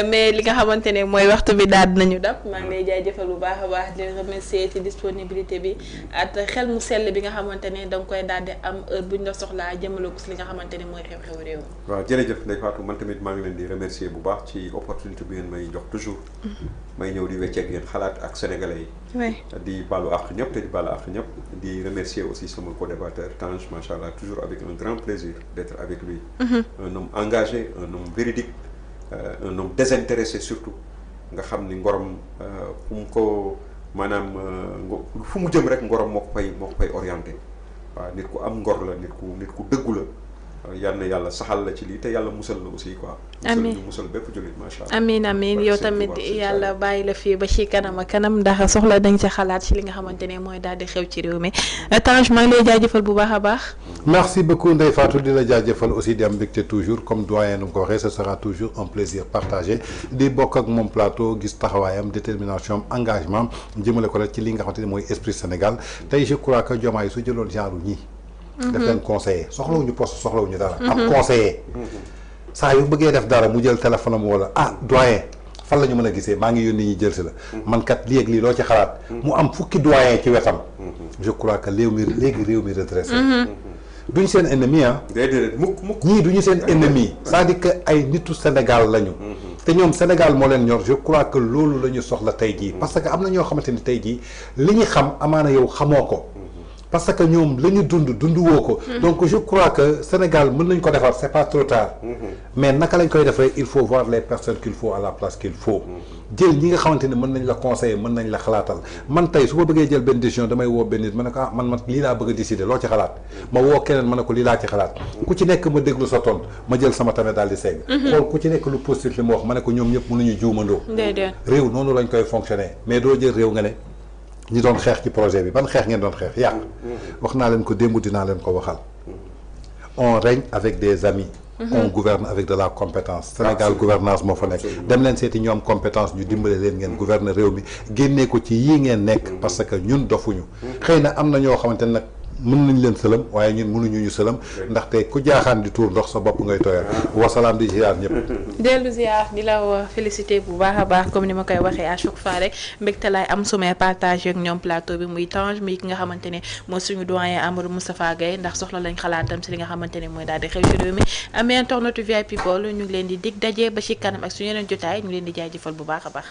mais li nga xamante ne mooy waxtu bi daal dinañu dab maa ngi lay jaajëfal bu baax a baax di remercier ci disponibilité bi ak xel mu sell bi nga xamante ne da nga koy daal di am heure bu ñu la soxlaa jëmale ko si li nga xamante ne mooy xew-xew réew mi. waaw jërëjëf Ndeye Fatou man tamit maa ngi leen di remercier bu baax ci opportunité bi ngeen may jox toujours. may ñëw di wecceeg yéen xalaat ak sénégalais yi. di baalu àq ñëpp te di baalu àq ñëpp. di remercier aussi sama co-débatteur Tange macha allah toujours avec un grand plaisir d'être avec lui. Un homme engagé un homme véridique un homme désintéressé surtout nga xam ni ngorom fu mu ko maanaam fu mu jëm rek ngorom moo ko koy orienté waaw nit ku am ngor la nit ku dëggu la. yal na yàlla saxal la ci lii te yàlla musal la aussi quoi. amiin musal bépp jullit macha allah. amiin yow tamit yàlla bàyyi la fii ba ci kanam ak kanam ndax soxla dañ sa xalaat ci li nga xamante ne mooy daal di xew ci réew mi Tange maa ngi lay jaajëfal bu baax a baax. merci beaucoup Ndeye Fatou di la jaajëfal aussi di am mbégte toujours comme doyen nu mu ko waxee ce sera toujours un plaisir partagé di bokk ak moom plateau gis taxawaayam détermination am engagement jëmale ko rek ci li nga xamante ne mooy esprit Sénégal tey je crois que Diomaye su jëloon genre ñii. def leen conseiller soxlawuñu poste soxlawuñu dara. am conseiller. saa yu bëggee def dara mu jël téléphone am wala doyen fan la ñu mën a gisee maa ngi yónni ñi jël si la. man kat lii ak lii loo ci xalaat. mu am fukki doyen ci wetam. je crois que réew mi redressé. duñ seen ennemi déedéet mukk ñii duñu seen ennemi. c'est-à-dire que ay nitu Sénégal lañu. te ñoom Sénégal moo leen ñor je crois que loolu la ñu soxla tey jii. parce que am na ñoo xamante ni tey jii li ñu xam amaana yow xamoo ko. parce que ñoom la ñu dund woo ko. donc je crois que Sénégal mën nañ ko defar c'est pas trop tard. mais naka lañ koy defee il faut voir les personnes qu'il faut à la place qu'il faut. jël ñi nga xamante ne mën nañ la conseiller mën nañ la xalaatal man tey su ma bëggee jël benn décision damay woo benn nit ma ne ko man lii laa bëgg a décider loo ci xalaat. ma woo keneen ma ne ko lii laa ci xalaat. ku ci nekk ma déglu sa tontu ma jël sama tamit daal di segg. xool ku ci nekk lu positif li ma wax ma ne ko ñoom ñëpp mënuñu juumandoo. réew noonu lañ koy fonctionner mais doo jël réew nga ne. ñi doon xeex ci projet bi ban xeex ngeen doon xeex yàq wax naa leen ko démb dinaa leen ko waxal on règne avec des amis on gouverne avec de la compétence Sénégal gouvernance moo fa nekk dem leen seeti ñoom compétence ñu dimbale leen ngeen gouverner réew mi génnee ko ci yii ngeen nekk parce que ñun dofuñu xëy na am na ñoo xamante ne nag mën nañ leen sëlam waaye ñun mënuñu ñu sëlam ndaxte ku jaaxaan di tuur ndox sa bopp ngay tooyal wasalaam di ziar ñëpp dellu ziar di la félicité bu baax a baax comme ni ma koy waxee à chaque fois rek mbégte laay am su may partagé ak ñoom plateau bi muy Tange muy ki nga xamante ne mooy suñu doyen Amadou Moustapha Gaye ndax soxla lañ xalaatam si li nga xamante ne mooy daal di xew ci réew mi amee internet VIP People ñu ngi leen di dig daje ba ci kanam ak suñu yeneen jotaay ñu ngi leen di jaajëfal bu baax a baax